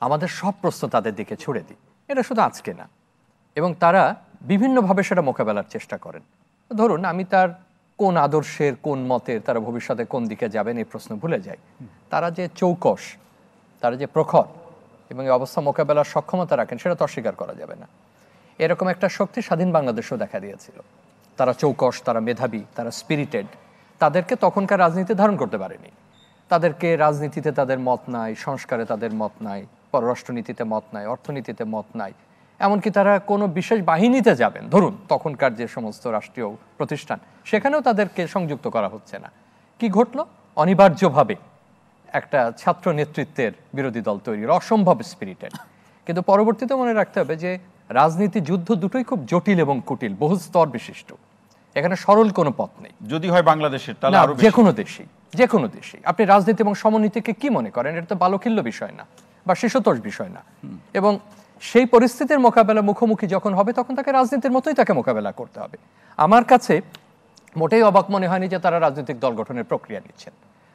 আমাদের সব প্রশ্ন তাদের দিকে ছুড়ে দিই। এটা শুধু আজকে না, এবং তারা বিভিন্নভাবে সেটা মোকাবেলার চেষ্টা করেন। ধরুন, আমি তার কোন আদর্শের, কোন মতের, তারা ভবিষ্যতে কোন দিকে যাবেন এই প্রশ্ন ভুলে যাই। তারা যে চৌকস, তারা যে প্রখর এবং এই অবস্থা মোকাবেলার সক্ষমতা রাখেন, সেটা তো অস্বীকার করা যাবে না। এরকম একটা শক্তি স্বাধীন বাংলাদেশেও দেখা দিয়েছিল। তারা চৌকস, তারা মেধাবী, তারা স্পিরিটেড। তাদেরকে তখনকার রাজনীতি ধারণ করতে পারেনি। তাদেরকে রাজনীতিতে তাদের মত নাই, সংস্কারে তাদের মত নাই, পররাষ্ট্রনীতিতে মত নাই, অর্থনীতিতে মত নাই। এমনকি তারা কোনো বিশেষ বাহিনীতে যাবেন, ধরুন তখনকার যে সমস্ত রাষ্ট্রীয় প্রতিষ্ঠান, সেখানেও তাদেরকে সংযুক্ত করা হচ্ছে না। কি ঘটল? অনিবার্যভাবে একটা ছাত্র নেতৃত্বের বিরোধী দল তৈরির অসম্ভব স্পিরিটেড। কিন্তু পরবর্তীতে মনে রাখতে হবে যে রাজনীতি, যুদ্ধ দুটোই খুব জটিল এবং কুটিল, বহু স্তর বিশিষ্ট। এখানে সরল কোনো পথ নেই। যদি হয় বাংলাদেশের, তাহলে আরো যে কোনো দেশে আপনি রাজনীতি এবং সমনীতিকে কি মনে করেন? এটা তো বালখিল্য বিষয় না বা শিশুতোষ বিষয় না। এবং সেই পরিস্থিতির মুখোমুখি যখন হবে, তখন তাকে রাজনীতির মতোই তাকে মোকাবেলা করতে হবে। আমার কাছে মোটেই অবাক মনে হয়নি যে তারা রাজনৈতিক দল গঠনের প্রক্রিয়া নিচ্ছেন।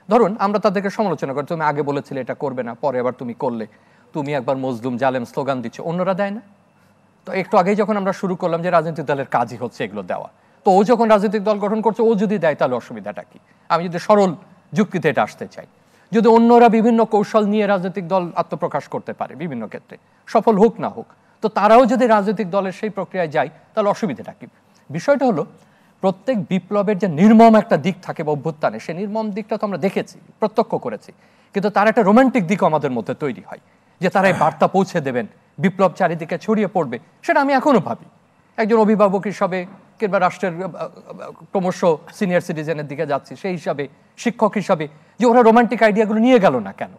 ধরুন, আমরা তাদেরকে সমালোচনা করি, তুমি আগে বলেছিলে এটা করবে না, পরে আবার তুমি করলে, তুমি একবার মজলুম জালেম স্লোগান দিচ্ছ, অন্যরা দেয় না। তো একটু আগেই যখন আমরা শুরু করলাম যে রাজনৈতিক দলের কাজই হচ্ছে এগুলো দেওয়া, তো ও যখন রাজনৈতিক দল গঠন করছে, ও যদি দেয় তাহলে অসুবিধাটা কি? আমি যদি সরল যুক্তিতে এটা আসতে চাই, যদি অন্যরা বিভিন্ন কৌশল নিয়ে রাজনৈতিক দল আত্মপ্রকাশ করতে পারে বিভিন্ন ক্ষেত্রে, সফল হোক না হোক, তো তারাও যদি রাজনৈতিক দলের সেই প্রক্রিয়ায় যায়, তাহলে অসুবিধাটা কি? বিষয়টা হলো, প্রত্যেক বিপ্লবের যে নির্মম একটা দিক থাকে বা অভ্যুত্থানে, সেই নির্মম দিকটা তো আমরা দেখেছি, প্রত্যক্ষ করেছি। কিন্তু তার একটা রোমান্টিক দিকও আমাদের মধ্যে তৈরি হয়, যে তারা এই বার্তা পৌঁছে দেবেন, বিপ্লব চারিদিকে ছড়িয়ে পড়বে। সেটা আমি এখনো ভাবি, একজন অভিভাবক হিসাবে কিংবা রাষ্ট্রের ক্রমশ সিনিয়র সিটিজেনের দিকে যাচ্ছি, সেই হিসাবে শিক্ষক হিসাবে, যে ওরা রোমান্টিক আইডিয়াগুলো নিয়ে গেল না কেন,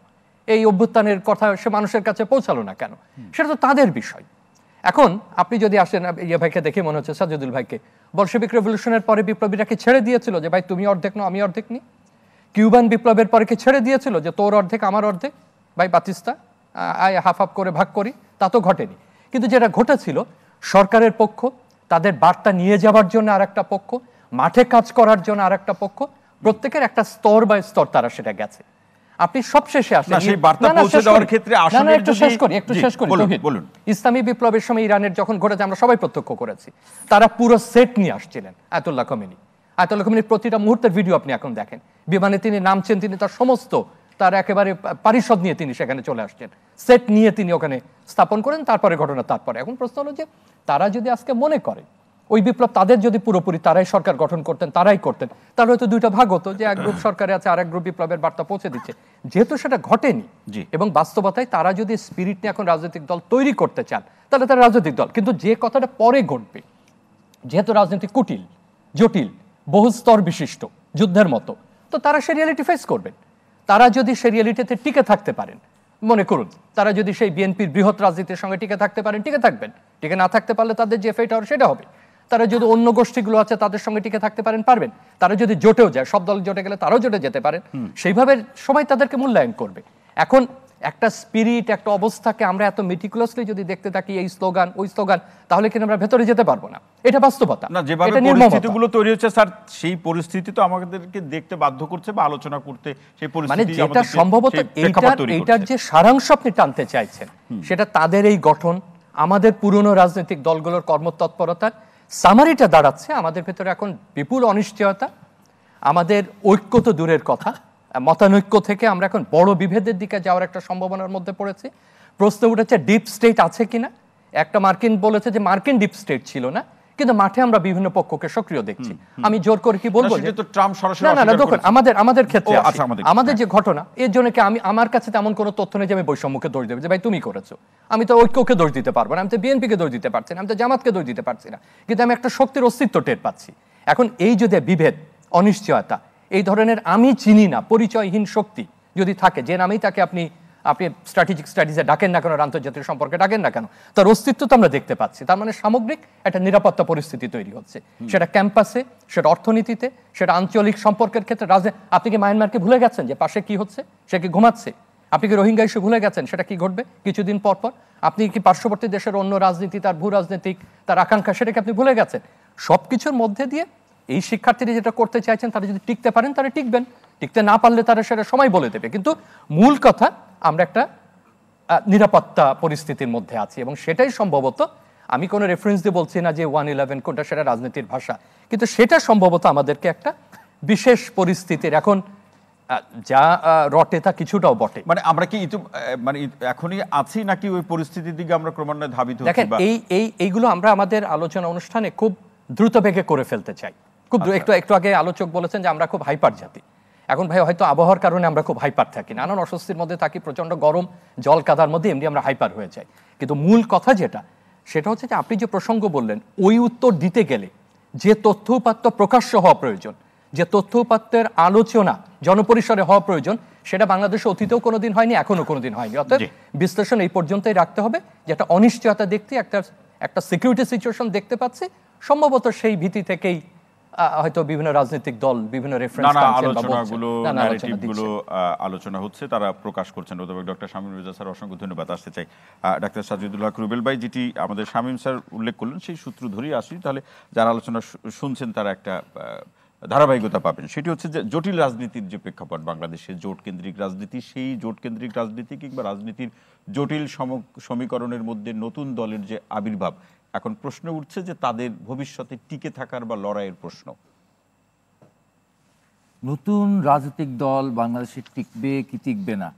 এই অভ্যুত্থানের কথা সে মানুষের কাছে পৌঁছালো না কেন, সেটা তো তাদের বিষয়। এখন আপনি যদি আসেন, ইয়ে ভাইকে দেখে মনে হচ্ছে, সাজেদুল ভাইকে, বলশেভিক রেভলিউশনের পরে বিপ্লবীরা কি ছেড়ে দিয়েছিল যে ভাই তুমি অর্ধেক নাও, আমি অর্ধেক নি? কিউবান বিপ্লবের পরে কি ছেড়ে দিয়েছিল যে তোর অর্ধেক আমার অর্ধেক, ভাই বাতিস্তা আয় হাফ করে ভাগ করি? তা তো ঘটেনি। কিন্তু যেটা ঘটেছিল, সরকারের পক্ষ, তাদের বার্তা নিয়ে যাওয়ার জন্য আর একটা পক্ষ, মাঠে কাজ করার জন্য আর একটা পক্ষ, প্রত্যেকের একটা স্তর বাই স্তর তারা সেটা গেছে। আপনি সবশেষে আসেন, ইসলামী বিপ্লবের সময় ইরানের যখন ঘটেছে, আমরা সবাই প্রত্যক্ষ করেছি, তারা পুরো সেট নিয়ে আসছিলেন। আয়াতুল্লাহ খোমেনির প্রতিটা মুহূর্তের ভিডিও আপনি এখন দেখেন, বিমানে তিনি নামছেন, তিনি তার সমস্ত তার একেবারে পারিষদ নিয়ে তিনি সেখানে চলে আসছেন, সেট নিয়ে তিনি ওখানে স্থাপন করেন। তারপরে ঘটনা তারপরে। এখন প্রশ্ন হলো যে তারা যদি আজকে মনে করে ওই বিপ্লব তাদের যদি পুরোপুরি তারাই সরকার গঠন করতেন, তারাই করতেন, তাহলে হয়তো দুইটা ভাগ হতো, যে এক গ্রুপ সরকারে আছে, আর এক গ্রুপ বিপ্লবের বার্তা পৌঁছে দিচ্ছে। যেহেতু সেটা ঘটেনি, এবং বাস্তবতায় তারা যদি স্পিরিট নিয়ে এখন রাজনৈতিক দল তৈরি করতে চান, তাহলে তারা রাজনৈতিক দল। কিন্তু যে কথাটা পরে ঘটবে, যেহেতু রাজনীতি কুটিল, জটিল, বহু স্তর বিশিষ্ট, যুদ্ধের মতো, তো তারা সে রিয়ালিটি ফেস করবেন। তারা যদি সে রিয়ালিটিতে টিকে থাকতে পারেন, মনে করুন তারা যদি সেই বিএনপির বৃহৎ রাজনীতির সঙ্গে টিকে থাকতে পারেন, টিকে থাকবেন। টিকে না থাকতে পারলে তাদের যে ফেট হবে সেটা হবে। তারা যদি অন্য গোষ্ঠীগুলো আছে তাদের সঙ্গে টিকে থাকতে পারেন, পারবেন। তারা যদি জোটেও যায়, সব দল জোটে গেলে তারাও জোটে যেতে পারেন, সেইভাবে সবাই তাদেরকে মূল্যায়ন করবে। এখন একটা স্পিরিট, একটা অবস্থাকে আমরা এত মেটিকুলাসলি যদি দেখতে থাকি, এই স্লোগান ওই স্লোগান, তাহলে কিন্তু আমরা ভেতরে যেতে পারবো না। এটা বাস্তবতা না, যেভাবে এটা নির্মমতা। পরিস্থিতিগুলো তৈরি হচ্ছে স্যার, সেই পরিস্থিতি তো আমাদেরকে দেখতে বাধ্য করছে বা আলোচনা করতে, সেই মানে পরিস্থিতি যেটা আমাদেরকে সম্ভবত সেই প্রেক্ষাপট তৈরি এইটার করছে। যে সারাংশ আপনি টানতে চাইছেন, সেটা তাদের এই গঠন, আমাদের পুরনো রাজনৈতিক দলগুলোর কর্মতৎপরতার সামারিটা দাঁড়াচ্ছে আমাদের ভেতরে এখন বিপুল অনিশ্চয়তা, আমাদের ঐক্য তো দূরের কথা, মতানৈক্য থেকে আমরা এখন বড় বিভেদের দিকে যাওয়ার একটা সম্ভাবনার মধ্যে পড়েছি। প্রশ্ন উঠেছে ডিপ স্টেট আছে কিনা। একটা মার্কিন বলেছে যে মার্কিন ডিপ স্টেট ছিল না, কিন্তু মাঠে আমরা বিভিন্ন পক্ষকে সক্রিয় দেখছি। আমি জোর করে কি বলবো, না, সেটা তো ট্রাম্প সরাসরি না না অস্বীকার দেখুন, করেছে। আমাদের ক্ষেত্রে ও, আসি। আচ্ছা, আমাদের যে ঘটনা, এর জন্য কি আমার কাছে তেমন কোনো তথ্য নেই যে আমি বৈষম্যকে দোষ দেবো যে ভাই তুমি করেছো। আমি তো ঐক্যকে দোষ দিতে পারবো না, আমি তো বিএনপিকে দোষ দিতে পারছি না, আমি তো জামাতকে দোষ দিতে পারছি না, কিন্তু আমি একটা শক্তির অস্তিত্ব টের পাচ্ছি। এখন এই যদি বিভেদ, অনিশ্চয়তা, এই ধরনের আমি চিনি না পরিচয়হীন শক্তি যদি থাকে, যে নামেই তাকে আপনি স্ট্র্যাটেজিক স্টাডিজে ডাকেন না কেন, আন্তর্জাতিক সম্পর্কে ডাকেন না কেন, তার অস্তিত্ব তো আমরা দেখতে পাচ্ছি। তার মানে সামগ্রিক একটা নিরাপত্তা পরিস্থিতি তৈরি হচ্ছে, সেটা ক্যাম্পাসে, সেটা অর্থনীতিতে, সেটা আঞ্চলিক সম্পর্কের ক্ষেত্রে। আপনি কি মায়ানমারকে ভুলে গেছেন যে পাশে কি হচ্ছে, সে কি ঘুমাচ্ছে? আপনি কি রোহিঙ্গা ইস্যু ভুলে গেছেন, সেটা কি ঘটবে কিছুদিন পর পর? আপনি কি পার্শ্ববর্তী দেশের অন্য রাজনীতি, তার ভূ রাজনৈতিক, তার আকাঙ্ক্ষা, সেটাকে আপনি ভুলে গেছেন? সবকিছুর মধ্যে দিয়ে এই শিক্ষার্থীরা যেটা করতে চাইছেন, তারা যদি টিকতে পারেন তারা টিকবেন, টিকতে না পারলে তারা সেটা সময় বলে দেবে। কিন্তু মূল কথা, আমরা একটা নিরাপত্তা পরিস্থিতির মধ্যে আছি, এবং সেটাই সম্ভবত, আমি কোনো রেফারেন্স দিয়ে বলছি না যে 111 কোনটা, সেটা রাজনীতির ভাষা, কিন্তু সেটা সম্ভবত আমাদেরকে একটা বিশেষ পরিস্থিতির এখন যা রটে তা কিছুটাও বটে। মানে আমরা কি মানে এখনই আছি নাকি ওই পরিস্থিতির দিকে আমরা ক্রমান্বয়ে ধাবিত হচ্ছি? দেখেন, এইগুলো আমরা আমাদের আলোচনা অনুষ্ঠানে খুব দ্রুত বেগে করে ফেলতে চাই। খুব একটু আগে আলোচক বলেছেন যে আমরা খুব হাইপার জাতি। এখন ভাই হয়তো আবহাওয়ার কারণে আমরা খুব হাইপার থাকি, নানান অস্বস্তির মধ্যে থাকি, প্রচন্ড গরম, জল কাদার মধ্যে এমনি আমরা হাইপার হয়ে যাই। কিন্তু মূল কথা যেটা, সেটা হচ্ছে যে আপনি যে প্রসঙ্গ বললেন, ওই উত্তর দিতে গেলে যে তথ্য উপাত্ত প্রকাশ্য হওয়া প্রয়োজন, যে তথ্য উপাত্তের আলোচনা জনপরিসরে হওয়া প্রয়োজন, সেটা বাংলাদেশে অতীতেও কোনোদিন হয়নি, এখনো কোনোদিন হয়নি। অর্থাৎ বিশ্লেষণ এই পর্যন্তই রাখতে হবে যে একটা অনিশ্চয়তা দেখতে, একটা সিকিউরিটি সিচুয়েশন দেখতে পাচ্ছি, সম্ভবত সেই ভীতি থেকেই হয়তো বিভিন্ন রাজনৈতিক দল বিভিন্ন রেফারেন্স আলোচনা হচ্ছে, তারা প্রকাশ করছেন। অধ্যাপক ডক্টর শামীম রেজা স্যার, অসংখ্য ধন্যবাদ। আসতে চাই ডাক্তার সাজিদুল হক রুবেল ভাই, যেটি আমাদের শামীম স্যার উল্লেখ করলেন, সেই সূত্র ধরেই আসি, তাহলে যারা আলোচনা শুনছেন তারা একটা ধারাবাহিকতা পাবেন। সেটি হচ্ছে যে জটিল রাজনীতির যে প্রেক্ষাপট, বাংলাদেশের জোট কেন্দ্রিক রাজনীতি, সেই জোট কেন্দ্রিক রাজনীতি কিংবা রাজনীতির জটিল সমীকরণের মধ্যে নতুন দলের যে আবির্ভাব, এখন প্রশ্ন উঠছে যে তাদের ভবিষ্যতে টিকে থাকার বা লড়াইয়ের প্রশ্ন। নতুন রাজনৈতিক দল বাংলাদেশে টিকবে কি টিকবে না,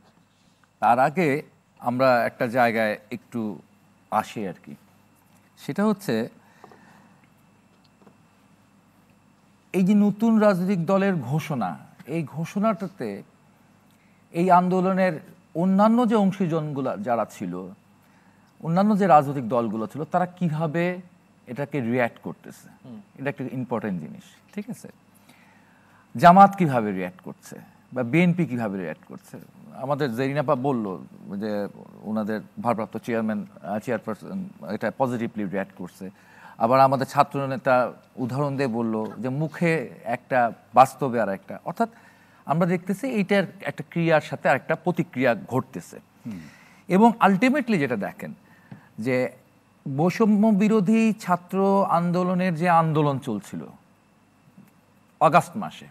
তার আগে আমরা একটা জায়গায় একটু আসি আর কি। সেটা হচ্ছে এই যে নতুন রাজনৈতিক দলের ঘোষণা, এই ঘোষণাটাতে এই আন্দোলনের অন্যান্য যে অংশীজনগুলো যারা ছিল, অন্যান্য যে রাজনৈতিক দলগুলো ছিল, তারা কিভাবে এটাকে রিয়্যাক্ট করতেছে, এটা একটা ইম্পর্টেন্ট জিনিস। ঠিক আছে, জামাত কিভাবে রিয়্যাক্ট করছে বা বিএনপি কিভাবে রিয়্যাক্ট করছে। আমাদের জেরিনাপা বলল যে ওনাদের ভারপ্রাপ্ত চেয়ারপারসন এটা পজিটিভলি রিয়্যাক্ট করছে। আবার আমাদের ছাত্রনেতা উদাহরণ দিয়ে বলল যে মুখে একটা, বাস্তবে আর একটা। অর্থাৎ আমরা দেখতেছি এইটার একটা ক্রিয়ার সাথে আর একটা প্রতিক্রিয়া ঘটতেছে। এবং আলটিমেটলি যেটা দেখেন যে বৈষম্য বিরোধী ছাত্র আন্দোলনের যে আন্দোলন চলছিল আগস্ট মাসে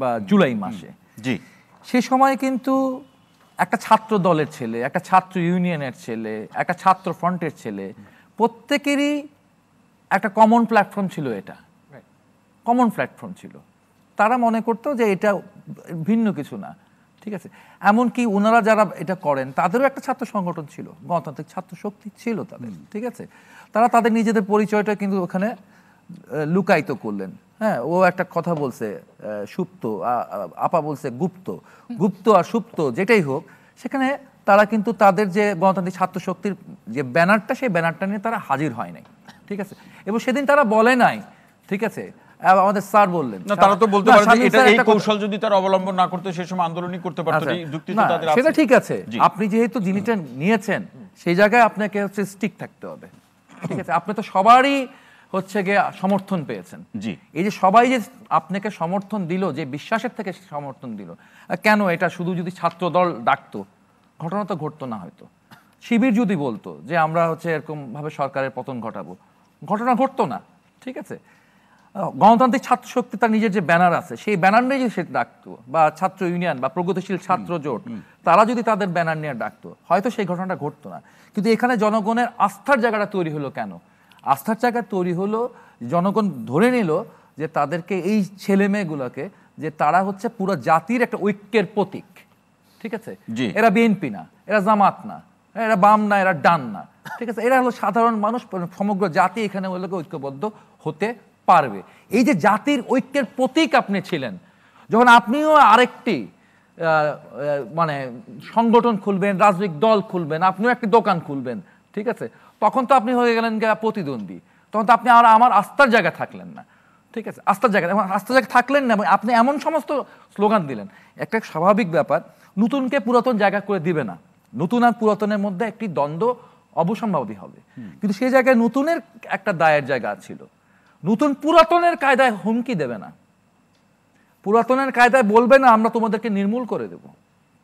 বা জুলাই মাসে, জি, সে সময় কিন্তু একটা ছাত্র দলের ছেলে, একটা ছাত্র ইউনিয়নের ছেলে, একটা ছাত্র ফ্রন্টের ছেলে, প্রত্যেকেরই একটা কমন প্ল্যাটফর্ম ছিল। এটা কমন প্ল্যাটফর্ম ছিল। তারা মনে করতো যে এটা ভিন্ন কিছু না। ঠিক আছে, এমনকি ওনারা যারা এটা করেন তাদেরও একটা ছাত্র সংগঠন ছিল, গণতান্ত্রিক ছাত্র শক্তি ছিল তাদের। ঠিক আছে, তারা তাদের নিজেদের পরিচয়টা কিন্তু ওখানে লুকায়িত করলেন। হ্যাঁ, ও একটা কথা বলছে সুপ্ত, আপা বলছে গুপ্ত, গুপ্ত আর সুপ্ত যেটাই হোক, সেখানে তারা কিন্তু তাদের যে গণতান্ত্রিক ছাত্র শক্তির যে ব্যানারটা, সেই ব্যানারটা নিয়ে তারা হাজির হয় নাই। ঠিক আছে, এবং সেদিন তারা বলে নাই, ঠিক আছে, আমাদের স্যার বললেন না, তারা তো বলতে না, পারে যে শামীম এটা স্যার এই একটা কথা- কৌশল যদি তারা অবলম্বন না করতে সেই সময় আন্দোলনই করতে পারতো, আচ্ছা, এই যুক্তি তো না, তাদের আছে। সেটা ঠিক আছে, জি। আপনি যেহেতু জিনিসটা নিয়েছেন সেই জায়গায় আপনাকে হচ্ছে স্টিক থাকতে হবে, ঠিক আছে? আপনি তো সবারই হচ্ছে গিয়ে সমর্থন পেয়েছেন। জি। এই যে সবাই যে আপনাকে সমর্থন দিল, যে বিশ্বাসের থেকে সমর্থন দিল, কেন এটা শুধু যদি ছাত্র দল ডাকতো ঘটনা তো ঘটতো না। হয়তো শিবির যদি বলতো যে আমরা হচ্ছে এরকম ভাবে সরকারের পতন ঘটাবো, ঘটনা ঘটতো না, ঠিক আছে? গণতান্ত্রিক ছাত্র শক্তি তার নিজের যে ব্যানার আছে সেই ব্যানার নিয়ে যদি সে ডাকতো, বা ছাত্র ইউনিয়ন বা প্রগতিশীল ছাত্র জোট তারা যদি তাদের ব্যানার নিয়ে ডাকতো, হয়তো সেই ঘটনাটা ঘটতো না। কিন্তু এখানে জনগণের আস্থার জায়গাটা তৈরি হলো কেন? আস্থার জায়গা তৈরি হলো, জনগণ ধরে নিল যে তাদেরকে, এই ছেলে মেয়েগুলোকে, যে তারা হচ্ছে পুরো জাতির একটা ঐক্যের প্রতীক, ঠিক আছে? জি। এরা বিএনপি না, এরা জামাত না, এরা বাম না, এরা ডান না, ঠিক আছে? এরা হলো সাধারণ মানুষ, সমগ্র জাতি এখানে ওই লোকে ঐক্যবদ্ধ হতে পারবে। এই যে জাতির ঐক্যের প্রতীক আপনি ছিলেন, যখন আপনিও আরেকটি মানে সংগঠন খুলবেন, রাজনৈতিক দল খুলবেন, আপনিও একটি দোকান খুলবেন, ঠিক আছে? তখন তো আপনি হয়ে গেলেন প্রতিদ্বন্দ্বী, তখন তো আপনি আর আমার আস্থার জায়গা থাকলেন না, ঠিক আছে? আস্থার জায়গা, আস্থার জায়গা থাকলেন না, আপনি এমন সমস্ত স্লোগান দিলেন। একটা স্বাভাবিক ব্যাপার, নতুনকে পুরাতন জায়গা করে দিবে না, নতুন আর পুরাতনের মধ্যে একটি দ্বন্দ্ব অবসম্ভাবী হবে। কিন্তু সেই জায়গায় নতুনের একটা দায়ের জায়গা ছিল। নতুন পুরাতনের কায়দায় হুমকি দেবে না, পুরাতনের কায়দায় বলবে না আমরা তোমাদেরকে নির্মূল করে দেব,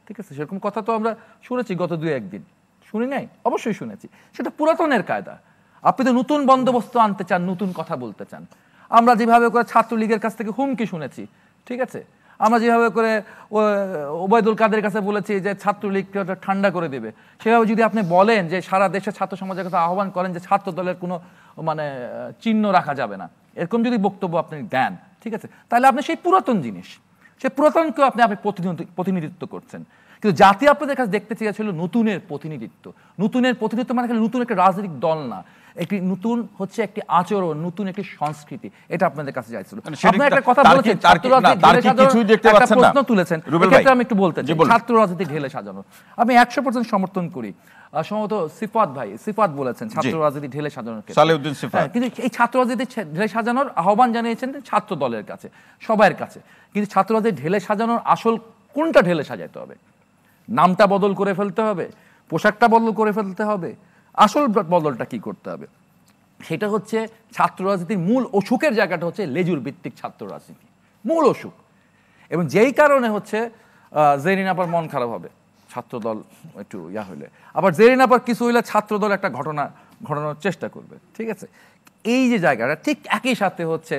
ঠিক আছে? সেরকম কথা তো আমরা শুনেছি গত 2-1 দিন, শুনি নাই? অবশ্যই শুনেছি। সেটা পুরাতনের কায়দা। আপনি তো নতুন বন্দোবস্ত আনতে চান, নতুন কথা বলতে চান। আমরা যেভাবে করে ছাত্রলীগের কাছ থেকে হুমকি শুনেছি, ঠিক আছে? আমরা যেভাবে করে ওবায়দুল কাদের কাছে বলেছি যে ছাত্রলীগকে ঠান্ডা করে দেবে, সেভাবে যদি আপনি বলেন যে সারা দেশে ছাত্র সমাজের কাছে আহ্বান করেন যে ছাত্র দলের কোনো মানে চিহ্ন রাখা যাবে না, এরকম যদি বক্তব্য আপনি দেন, ঠিক আছে, তাহলে আপনি সেই পুরাতন জিনিস, সেই পুরাতনকেও আপনি প্রতিনিধিত্ব করছেন। কিন্তু জাতি আপনাদের কাছে দেখতে চেয়েছিল নতুনের প্রতিনিধিত্ব। নতুনের প্রতিনিধিত্ব মানে নতুন একটা রাজনৈতিক দল না, একটি নতুন হচ্ছে একটি আচরণ, নতুন একটি সংস্কৃতি, এটা আপনাদের কাছে চাইছিল। আপনি একটা কথা বলেছেন, প্রশ্ন তুলেছেন, এক্ষেত্রে আমি একটু বলতে চাই, ছাত্র রাজনীতি ঢেলে সাজানো আমি 100% সমর্থন করি। সম্ভবত সিফাত বলেছেন ছাত্র রাজনীতি ঢেলে সাজানোর ক্ষেত্রে, কিন্তু এই ছাত্র রাজনীতি ঢেলে সাজানোর আহ্বান জানিয়েছেন ছাত্র দলের কাছে, সবার কাছে। কিন্তু ছাত্র রাজনীতি ঢেলে সাজানোর আসল কোনটা ঢেলে সাজাইতে হবে? নামটা বদল করে ফেলতে হবে, পোশাকটা বদল করে ফেলতে হবে, আসল বদলটা কি করতে হবে? সেটা হচ্ছে ছাত্র রাজনীতির মূল অসুখের জায়গাটা হচ্ছে লেজুর ভিত্তিক ছাত্র রাজনীতি, মূল অসুখ। এবং যেই কারণে হচ্ছে জেরিন আপার মন খারাপ হবে ছাত্র দল একটু হইলে, আবার জেরিন আপার কিছু হইলে ছাত্র দল একটা ঘটনা ঘটানোর চেষ্টা করবে, ঠিক আছে? এই যে জায়গাটা ঠিক একই সাথে হচ্ছে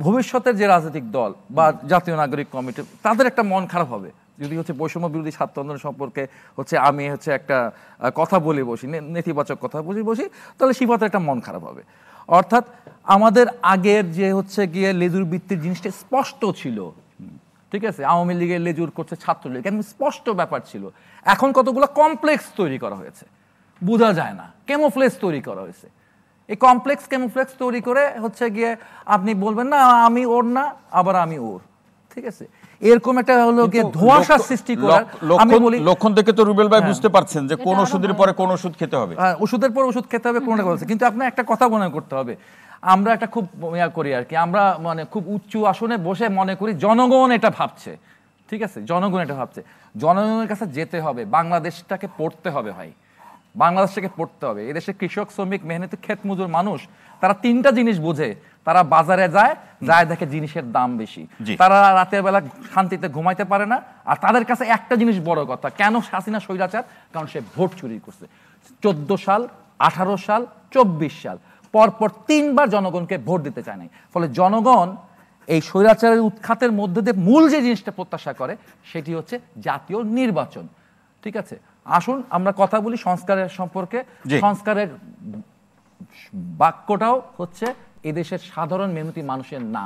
ভবিষ্যতের যে রাজনৈতিক দল বা জাতীয় নাগরিক কমিটি, তাদের একটা মন খারাপ হবে যদি হচ্ছে বৈষম্য বিরোধী ছাত্র আন্দোলন সম্পর্কে হচ্ছে আমি হচ্ছে একটা কথা বলে বসি, নেতিবাচক কথা বসি, তাহলে সিফাতের একটা মন খারাপ হবে। অর্থাৎ আমাদের আগের যে হচ্ছে গিয়ে লেজুর ভিত্তির জিনিসটা স্পষ্ট ছিল, ঠিক আছে? আওয়ামী লীগের লেজুর করছে ছাত্রলীগ, একদম স্পষ্ট ব্যাপার ছিল। এখন কতগুলো কমপ্লেক্স তৈরি করা হয়েছে, বোঝা যায় না, ক্যামোফ্লেক্স তৈরি করা হয়েছে। এই ক্যামোফ্লেক্স তৈরি করে হচ্ছে গিয়ে আপনি বলবেন না আমি ওর না, আবার আমি ওর, ঠিক আছে? এরকম একটা হলো গিয়ে ধোঁয়াশা সৃষ্টি করার, আমি বলি লক্ষণ থেকে তো রুবেল ভাই বুঝতে পারছেন যে কোন ওষুধের পরে কোন ওষুধ খেতে হবে, ওষুধের পর ওষুধ খেতে হবে কোনটা বলছে। কিন্তু আপনি একটা কথা মনে করতে হবে, আমরা একটা খুব করি আর কি, আমরা মানে খুব উচ্চ আসনে বসে মনে করি জনগণ এটা ভাবছে, ঠিক আছে? জনগণ এটা ভাবছে, জনগণের কাছে যেতে হবে, বাংলাদেশটাকে পড়তে হবে ভাই, বাংলাদেশটাকে পড়তে হবে। এদেশে কৃষক, শ্রমিক, মেহনতি ক্ষেত মজুর মানুষ, তারা 3টা জিনিস বোঝে। তারা বাজারে যায় দেখে জিনিসের দাম বেশি, তারা রাতের বেলা শান্তিতে ঘুমাইতে পারে না, আর তাদের কাছে একটা জিনিস বড় কথা, কেন হাসিনা স্বৈরাচার? কারণ সে ভোট চুরি করছে। 14 সাল, 18 সাল, 24 সাল পরপর 3বার জনগণকে ভোট দিতে চায় নাই। ফলে জনগণ এই স্বৈরাচারের উৎখাতের মধ্যে দিয়ে মূল যে জিনিসটা প্রত্যাশা করে সেটি হচ্ছে জাতীয় নির্বাচন, ঠিক আছে? আসুন আমরা কথা বলি সংস্কারের সম্পর্কে। সংস্কারের বাক্যটাও হচ্ছে এদেশের সাধারণ মেহনতি মানুষের না,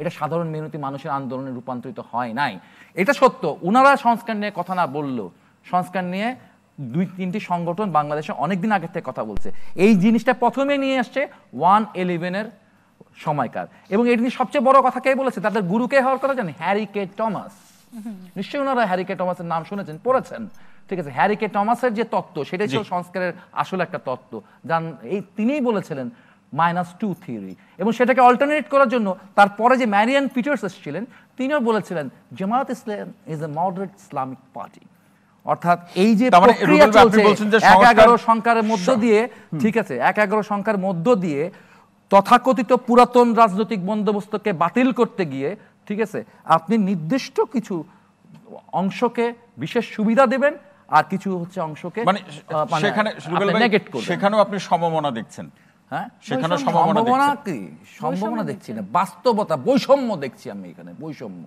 এটা সাধারণ মেহনতি মানুষের আন্দোলনে রূপান্তরিত হয় নাই। এটা সত্য, ওনারা সংস্কার নিয়ে কথা না বললেও সংস্কার নিয়ে 2-3টি সংগঠন বাংলাদেশে অনেকদিন আগে থেকে কথা বলছে। এই জিনিসটা প্রথমে নিয়ে আসছে 1/11-এর সময়কার, এবং এটি সবচেয়ে বড় কথা কে বলেছে? তাদের গুরু কে হওয়ার কথা জানি? হ্যারি কে টমাস। নিশ্চয়ই ওনারা হ্যারি কে টমাসের নাম শুনেছেন, পড়েছেন, ঠিক আছে? হ্যারি কে টমাসের যে তত্ত্ব, সেটাই ছিল সংস্কারের আসল একটা তত্ত্ব। তিনিই বলেছিলেন -2 থিওরি, এবং সেটাকে অল্টারনেট করার জন্য তারপরে যে ম্যারিয়ান পিটার্স এসেছিলেন তিনিও বলেছিলেন Jamaat Islam is a moderate Islamic party. অর্থাৎ এই যে তার মানে প্রক্রিয়া রুবেল ভাই, আপনি চলছে বলছেন যে 1-11 সংখ্যার মধ্য দিয়ে, ঠিক আছে, 1-11 সংখ্যার মধ্য দিয়ে তথাকথিত পুরাতন রাজনৈতিক বন্দোবস্তকে বাতিল করতে গিয়ে, ঠিক আছে, আপনি নির্দিষ্ট কিছু অংশকে বিশেষ সুবিধা দেবেন আর কিছু হচ্ছে অংশকে মানে সেখানে রুবেল ভাই, নেগেট করবেন। সেখানেও আপনি সম্ভাবনা দেখছেন? হ্যাঁ, সেখানে সম্ভাবনা সম্ভাবনা কি? সম্ভাবনা দেখছি না, বাস্তবতা, বৈষম্য দেখছি আমি এখানে, বৈষম্য।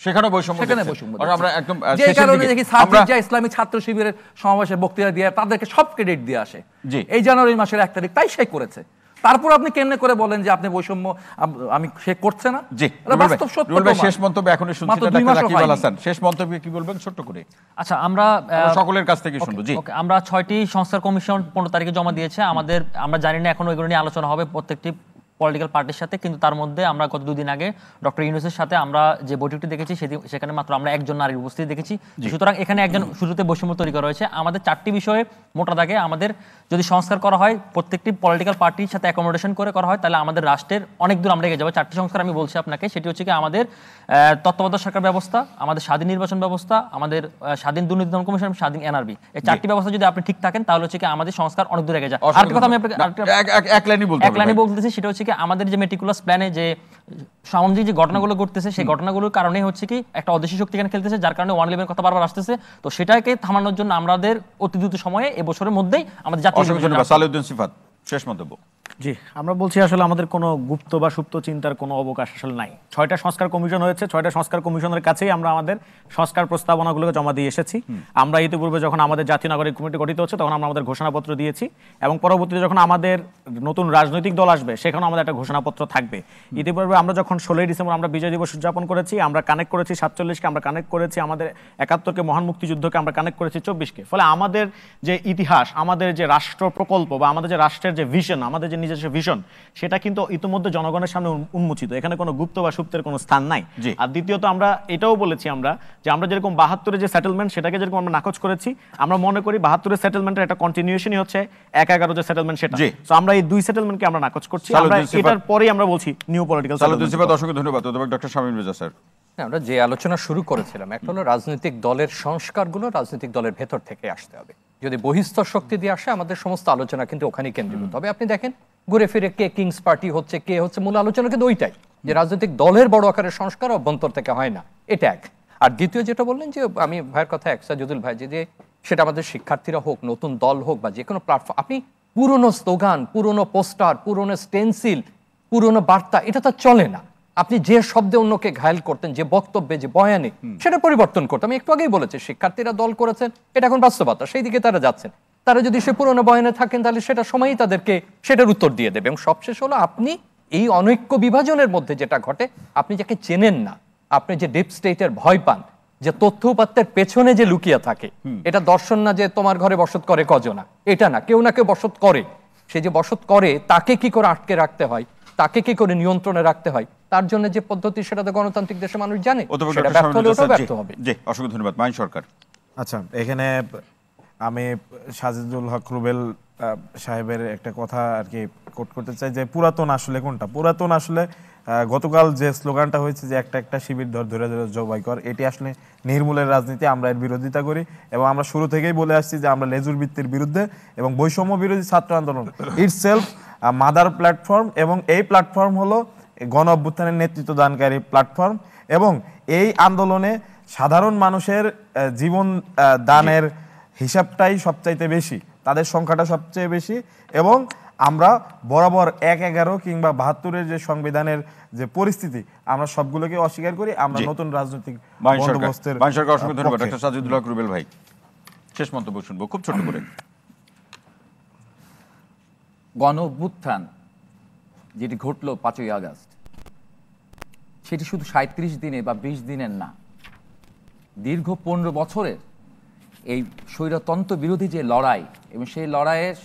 সেখানে বৈষম্য সেখানে দেখছেন। বৈষম্য আর আমরা একদম যে শেষের কারণে দিকে দেখি আমরা সার্জিস ইসলামী ছাত্র শিবিরের সমাবেশে বক্তৃতা দিয়ে তাদেরকে সব ক্রেডিট দিয়ে আসে। জি। এই জানুয়ারি মাসের 1 তারিখ তাই সে করেছে। তারপর আপনি কেমনে করে বলেন যে আপনি বৈষম্য আমি সে করছে না? জি, এটা বাস্তব সত্য। রুবেল ভাই, শেষ মন্তব্য এখনই শুনছি মাত্র না, 2 ডাক্তার মাসও রাকিব আল হয়নি। হাসান, শেষ মন্তব্যে কি বলবেন ছোট্ট করে? আচ্ছা, আমরা সকলের কাছ থেকে শুনবো। জি, ওকে, আমরা 6টি সংস্কার কমিশন 15 তারিখে জমা দিয়েছে। আমরা জানি না এখনো এগুলো নিয়ে আলোচনা হবে প্রত্যেকটি পলিটিক্যাল পার্টির সাথে, কিন্তু তার মধ্যে আমরা গত 2 দিন আগে ডক্টর ইউনূসের সাথে আমরা যে বৈঠকটি দেখেছি সেখানে মাত্র আমরা একজন নারীর উপস্থিতি দেখেছি। সুতরাং এখানে একজন শুরুতে বৈষম্য তৈরি করা হয়েছে। আমাদের 4টি বিষয়ে মোটা দাগে আমাদের যদি সংস্কার করা হয়, প্রত্যেকটি পলিটিক্যাল পার্টির সাথে অ্যাকোমোডেশন করে করা হয়, তাহলে আমাদের রাষ্ট্রের অনেক দূর আমরা এগিয়ে যাবো। 4টি সংস্কার আমি বলছি আপনাকে, সেটি হচ্ছে কি আমাদের তত্ত্বাবধায়ক সরকার ব্যবস্থা, আমাদের স্বাধীন নির্বাচন ব্যবস্থা, আমাদের স্বাধীন দুর্নীতি দমন কমিশন, স্বাধীন এনআরবি। এই 4টি ব্যবস্থা যদি আপনি ঠিক থাকেন তাহলে হচ্ছে কি আমাদের সংস্কার অনেক দূর এগিয়ে যায়। আরেকটা কথা আমি আপনাকে এক লাইনই বলতে এক লাইনে বলতেছি, সেটা হচ্ছে কি আমাদের যে মেটিকুলাস প্ল্যানে যে সামাজিক যে ঘটনাগুলো ঘটতেছে সেই ঘটনাগুলোর কারণে হচ্ছে কি একটা অদেশী শক্তি এখানে খেলতেছে, যার কারণে 111 কথা বারবার আসতেছে। তো সেটাকে থামানোর জন্য আমাদের অতি দ্রুত সময়ে এবছরের মধ্যেই আমাদের জাতীয় সালেউদ্দিন সিফাত, শেষ মন্তব্য। জি, আমরা বলছি আসলে আমাদের কোনো গুপ্ত বা সুপ্ত চিন্তার কোনো অবকাশ আসলে নাই। 6টা সংস্কার কমিশন হয়েছে, 6টা সংস্কার কমিশনের কাছেই আমরা আমাদের সংস্কার প্রস্তাবনাগুলোকে জমা দিয়ে এসেছি। আমরা ইতিপূর্বে যখন আমাদের জাতীয় নাগরিক কমিটি গঠিত হচ্ছে তখন আমরা আমাদের ঘোষণাপত্র দিয়েছি, এবং পরবর্তীতে যখন আমাদের নতুন রাজনৈতিক দল আসবে সেখানেও আমাদের একটা ঘোষণাপত্র থাকবে। ইতিপূর্বে আমরা যখন 16ই ডিসেম্বর আমরা বিজয় দিবস উদযাপন করেছি, আমরা কানেক্ট করেছি 47কে, আমরা কানেক্ট করেছি আমাদের 71কে, মহান মুক্তিযুদ্ধকে আমরা কানেক্ট করেছি 24কে। ফলে আমাদের যে ইতিহাস, আমাদের যে রাষ্ট্র প্রকল্প বা আমাদের যে রাষ্ট্রের যে ভিশন, আমাদের যে নিজস্ব ভিশন, সেটা কিন্তু ইতিমধ্যে জনগণের সামনে উন্মোচিত। এখানে কোনো গুপ্ত বা সুপ্তের কোনো স্থান নাই। আর দ্বিতীয়ত আমরা এটাও বলেছি যে আমরা যেরকম 72-এর যে সেটেলমেন্ট সেটাকে যেরকম আমরা নাকচ করেছি, আমরা মনে করি 72-এর সেটেলমেন্টের একটা কন্টিনিউশনই হচ্ছে 1-11 যে সেটেলমেন্ট সেটা। সো আমরা এই 2 সেটেলমেন্টকে আমরা নাকচ করছি। আমরা এটার পরেই আমরা বলছি নিউ পলিটিক্যাল সেটেলমেন্ট। অসংখ্য ধন্যবাদ। ডক্টর শামীম রেজা স্যার, আমরা যে আলোচনা শুরু করেছিলাম, একটা হলো রাজনৈতিক দলের সংস্কারগুলো রাজনৈতিক দলের ভেতর থেকে আসতে হবে। যদি বহিঃস্থ শক্তি দিয়ে আসে আমাদের সমস্ত আলোচনা কিন্তু ওখানেই কেন্দ্রীভূত হবে। আপনি দেখেন ঘুরে ফিরে কে কিংস পার্টি হচ্ছে, কে হচ্ছে, মূল আলোচনা কিন্তু ওইটাই, যে রাজনৈতিক দলের বড় আকারের সংস্কার অভ্যন্তর থেকে হয় না। এটা এক। আর দ্বিতীয় যেটা বললেন, যে আমি ভাইয়ের কথা সাজিদুল ভাই, যে সেটা আমাদের শিক্ষার্থীরা হোক, নতুন দল হোক, বা যে কোনো প্ল্যাটফর্ম, আপনি পুরনো স্লোগান, পুরনো পোস্টার, পুরনো স্টেনসিল, পুরনো বার্তা, এটা তো চলে না। আপনি যে শব্দে অন্যকে ঘায়েল করতেন, যে বক্তব্যে, যে বয়ানে, সেটা পরিবর্তন করতেন। আমি একটু আগেই বলেছি শিক্ষার্থীরা দল করেছেন, এটা এখন বাস্তবতা, সেই দিকে তারা যাচ্ছেন। তারা যদি সে পুরনো বয়ানে থাকেন তাহলে সেটা সময়ই তাদেরকে সেটার উত্তর দিয়ে দেবে। এবং সবশেষ হলো, আপনি এই অনৈক্য বিভাজনের মধ্যে যেটা ঘটে, আপনি যাকে চেনেন না, আপনি যে ডিপ স্টেটের ভয় পান, যে তথ্য উপাত্তের পেছনে যে লুকিয়ে থাকে, এটা দর্শন না যে তোমার ঘরে বসত করে কজনা, এটা না, কেউ না কেউ বসত করে। সে যে বসত করে তাকে কি করে আটকে রাখতে হয়, তাকে কি করে নিয়ন্ত্রণে রাখতে হয়, তার জন্য যে পদ্ধতি, সেটা তো গণতান্ত্রিক দেশে মানুষ জানে। সেটা ব্যর্থ হলে ওটাও ব্যর্থ হবে। জি, অসংখ্য ধন্যবাদ। মাইন সরকার। আচ্ছা, এখানে আমি সাজিদুল হক রুবেল সাহেবের একটা কথা আর কি কোট করতে চাই, যে পুরাতন আসলে কোনটা। পুরাতন আসলে গতকাল যে স্লোগানটা হয়েছে, যে একটা শিবির ধরে ধরে জবাই কর, এটি আসলে নির্মূলের রাজনীতি। আমরা এর বিরোধিতা করি, এবং আমরা শুরু থেকেই বলে আসছি যে আমরা লেজুর বৃত্তির বিরুদ্ধে এবং বৈষম্য বিরোধী ছাত্র আন্দোলন ইটসেলফ মাদার প্ল্যাটফর্ম, এবং এই প্ল্যাটফর্ম হলো গণ অভ্যুত্থানের নেতৃত্ব দানকারী প্ল্যাটফর্ম, এবং এই আন্দোলনে সাধারণ মানুষের জীবন দানের হিসাবটাই সবচাইতে বেশি, তাদের সংখ্যাটা সবচেয়ে বেশি। এবং আমরা বরাবর 1-11 কিংবা 72-এর যে সংবিধানের যে পরিস্থিতি, আমরা সবগুলোকে অস্বীকার করি। আমরা নতুন রাজনৈতিক বন্দোবস্তের। অসংখ্য ধন্যবাদ। ডক্টর সাজিদুল হক রুবেল ভাই, শেষ মন্তব্য শুনবো খুব ছোট করে। গণ অভ্যুত্থান যেটি ঘটলো 5ই আগস্ট, সেটি শুধু 37 দিনে বা 20 দিনের না, দীর্ঘ 15 বছরের এই স্বৈরতন্ত্র বিরোধী যে লড়াই, এবং সেই লড়াইয়ের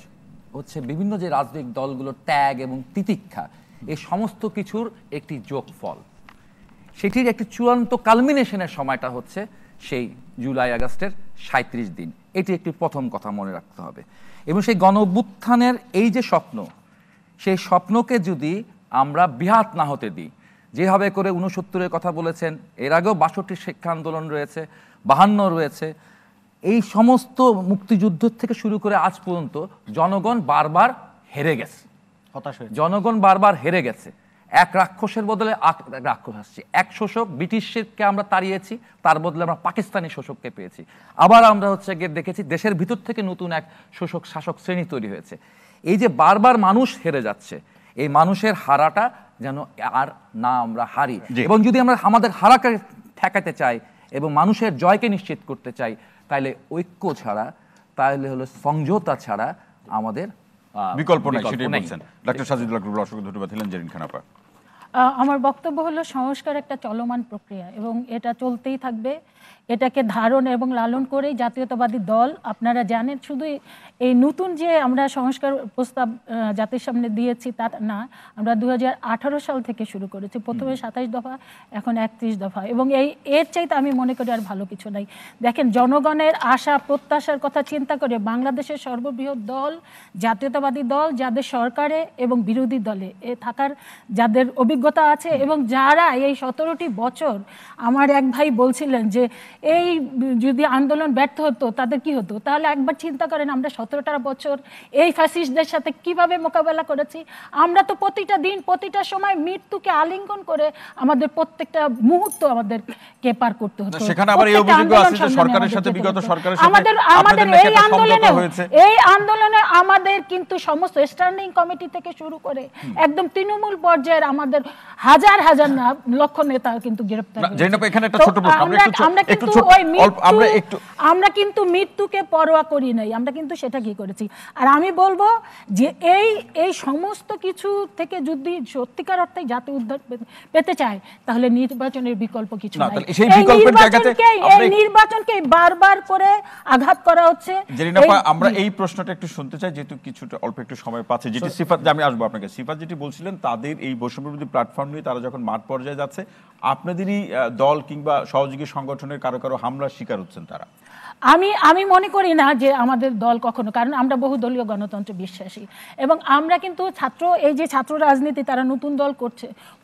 হচ্ছে বিভিন্ন যে রাজনৈতিক দলগুলোর ত্যাগ এবং তিতিক্ষা, এই সমস্ত কিছুর একটি যোগফল। সেটির একটি চূড়ান্ত কালমিনেশনের সময়টা হচ্ছে সেই জুলাই আগস্টের 37 দিন। এটি একটি প্রথম কথা মনে রাখতে হবে। এবং সেই গণ অভ্যুত্থানের এই যে স্বপ্ন, সেই স্বপ্নকে যদি আমরা বিহাত না হতে দিই, যেভাবে করে 69-এর কথা বলেছেন, এর আগেও 62 শিক্ষা আন্দোলন রয়েছে, 52 রয়েছে, এই সমস্ত মুক্তিযুদ্ধ থেকে শুরু করে আজ পর্যন্ত জনগণ বারবার হেরে গেছে, জনগণ বারবার হেরে গেছে। এক রাক্ষসের বদলে এক রাক্ষস আসছে। এক শোষক ব্রিটিশকে আমরা তাড়িয়েছি, তার বদলে আমরা পাকিস্তানি শোষককে পেয়েছি। আবার আমরা হচ্ছে গিয়ে দেখেছি দেশের ভিতর থেকে নতুন এক শোষক শাসক শ্রেণী তৈরি হয়েছে। এই যে বারবার মানুষ হেরে যাচ্ছে, এই মানুষের হারাটা যেন আর না আমরা হারি। এবং যদি আমরা আমাদের হারাকে ঠেকাতে চাই এবং মানুষের জয়কে নিশ্চিত করতে চাই, তাহলে ঐক্য ছাড়া, তাহলে হলো সমঝোতা ছাড়া আমাদের বিকল্প নাই, সেটাই বলছেন। ডক্টর সাজিদুল হক রুবেল, অসংখ্য ধন্যবাদ। জেরিন খান আপা। আমার বক্তব্য হলো সংস্কার একটা চলমান প্রক্রিয়া এবং এটা চলতেই থাকবে। এটাকে ধারণ এবং লালন করেই জাতীয়তাবাদী দল, আপনারা জানেন, শুধু এই নতুন যে আমরা সংস্কার প্রস্তাব জাতির সামনে দিয়েছি তা না, আমরা 2018 সাল থেকে শুরু করেছি। প্রথমে 27 দফা, এখন 31 দফা, এবং এর চাইতে আমি মনে করি আর ভালো কিছু নাই। দেখেন, জনগণের আশা প্রত্যাশার কথা চিন্তা করে বাংলাদেশের সর্ববৃহৎ দল, জাতীয়তাবাদী দল, যাদের সরকারে এবং বিরোধী দলে থাকার যাদের অভিজ্ঞতা আছে এবং যারা এই 17টি বছর, আমার এক ভাই বলছিলেন যে এই যদি আন্দোলন ব্যর্থ হতো তাদের কি হতো, তাহলে একবার চিন্তা করেন আমরা 17টা বছর এই ফ্যাসিস্টদের সাথে কিভাবে মোকাবেলা করেছি। আমরা তো প্রতিটা দিন, প্রতিটা সময় মৃত্যুকে আলিঙ্গন করে আমাদের প্রত্যেকটা মুহূর্ত আমাদেরকে পার করতে হতো। সেখানে আবার এই অভিযোগ আছে যে সরকারের সাথে, বিগত সরকারের সাথে আমাদের এই আন্দোলনে আমাদের কিন্তু সমস্ত স্ট্যান্ডিং কমিটি থেকে শুরু করে একদম তৃণমূল পর্যায়ের আমাদের হাজার হাজার না লক্ষ নেতা কিন্তু গ্রেফতার হয়েছে। এখানে একটা ছোট প্রশ্ন, আমরা কিন্তু মৃত্যুকে পরোয়া করি নাই, আমরা কিন্তু সেটা কি করেছি। আর আমি বলবো যে এই সমস্ত কিছু থেকে যদি সত্যিকার অর্থে জাতি উদ্ধার পেতে চায়, তাহলে নির্বাচনের বিকল্প কিছু নাই। এই নির্বাচনকে বারবার করে আঘাত করা হচ্ছে। আমরা এই প্রশ্নটা একটু শুনতে চাই, যেহেতু কিছুটা অল্প একটু সময় পাচ্ছে। যেটি সিফাত, আমি আসবো আপনাকে। সিফাত যেটি বলছিলেন, তাদের এই বৈষম্যবিরোধী প্ল্যাটফর্ম নিয়ে তারা যখন মাঠ পর্যায়ে যাচ্ছে, আপনাদেরই দল কিংবা সহযোগী সংগঠনের কারো কারো হামলার শিকার হচ্ছেন তারা। আমি মনে করি না যে আমাদের দল কখনো, কারণ আমরা বহুদলীয় গণতন্ত্রে বিশ্বাসী এবং আমরা কিন্তু এই যে ছাত্র রাজনীতি তারা নতুন দল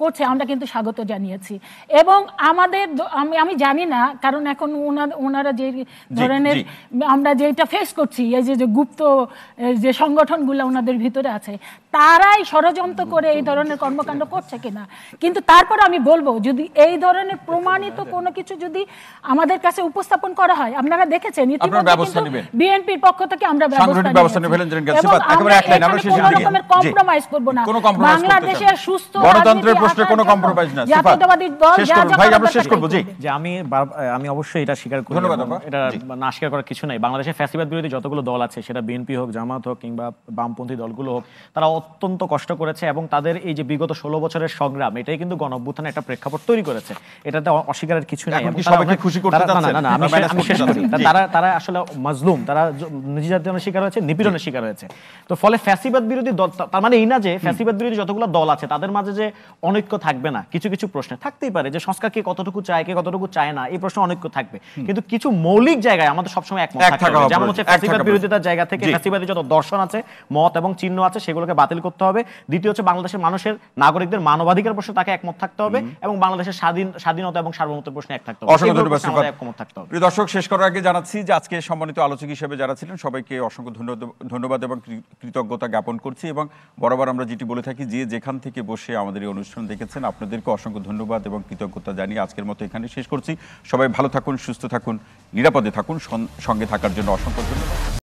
করছে আমরা কিন্তু স্বাগত জানিয়েছি। এবং আমাদের আমি জানি না, কারণ এখন ওনারা যে ধরনের আমরা যেটা ফেস করছি, এই যে গুপ্ত যে সংগঠনগুলো ওনাদের ভিতরে আছে, তারাই ষড়যন্ত্র করে এই ধরনের কর্মকাণ্ড করছে কিনা। কিন্তু তারপর আমি বলবো, যদি এই ধরনের প্রমাণিত কোনো কিছু যদি আমাদের কাছে উপস্থাপন করা হয়, আপনারা দেখেছেন বিএনপির পক্ষ থেকে আমরা ব্যবস্থা নেব এবং আমরা কম্প্রোমাইজ করব না। বাংলাদেশের সুস্থ গণতন্ত্রের প্রশ্নে কোনো কম্প্রোমাইজ না। জাতীয়তাবাদী দল আমরা শেষ করব। জি, যে আমি অবশ্যই এটা স্বীকার করি, এটা না স্বীকার করার কিছু নাই। বাংলাদেশের ফ্যাসিবাদ বিরোধী যতগুলো দল আছে, সেটা বিএনপি হোক, জামাত হোক কিংবা বামপন্থী দলগুলো হোক, তারা অত্যন্ত কষ্ট করেছে এবং তাদের এই যে বিগত 16 বছরের সংগ্রাম, এটাই কিন্তু গণঅভ্যুত্থানের একটা প্রেক্ষাপট তৈরি করেছে। এটাতে অস্বীকারের কিছু নাই। সবাইকে খুশি করতে চাচ্ছেন? না, আমি শেষ করি। তারা আসলে মাজলুম, তারা নির্যাতনের শিকার হয়েছে, নিপীড়নের শিকার হয়েছে। তো ফলে ফ্যাসিবাদ বিরোধী দল, তার মানে এই না যে ফ্যাসিবাদ বিরোধী যতগুলো দল আছে তাদের মাঝে যে অনৈক্য থাকবে না। কিছু কিছু প্রশ্নে থাকতেই পারে, যে সংস্কার কে কতটুকু চায়, কে কতটুকু চায় না, এই প্রশ্নে অনৈক্য থাকবে। কিন্তু কিছু মৌলিক জায়গায় আমাদের সবসময় একমত থাকতে হবে। যেমন হচ্ছে ফ্যাসিবাদ বিরোধিতার জায়গা থেকে ফ্যাসিবাদী যত দর্শন আছে, মত এবং চিহ্ন আছে, সেগুলোকে বাতিল করতে হবে। দ্বিতীয় হচ্ছে বাংলাদেশের মানুষের নাগরিকদের মানবাধিকার প্রশ্নে তাকে একমত থাকতে হবে এবং বাংলাদেশের স্বাধীনতা এবং সার্বভৌমত্বের প্রশ্নে এক থাকতে হবে। প্রিয় দর্শক, শেষ করার আগে জানাচ্ছি যে আজকে সম্মানিত আলোচক হিসেবে যারা ছিলেন সবাইকে অসংখ্য ধন্যবাদ এবং কৃতজ্ঞতা জ্ঞাপন করছি। এবং বরাবর আমরা যেটি বলে থাকি, যে যেখান থেকে বসে আমাদের এই অনুষ্ঠান দেখেছেন, আপনাদেরকে অসংখ্য ধন্যবাদ এবং কৃতজ্ঞতা জানিয়ে আজকের মতো এখানে শেষ করছি। সবাই ভালো থাকুন, সুস্থ থাকুন, নিরাপদে থাকুন। সঙ্গে থাকার জন্য অসংখ্য ধন্যবাদ।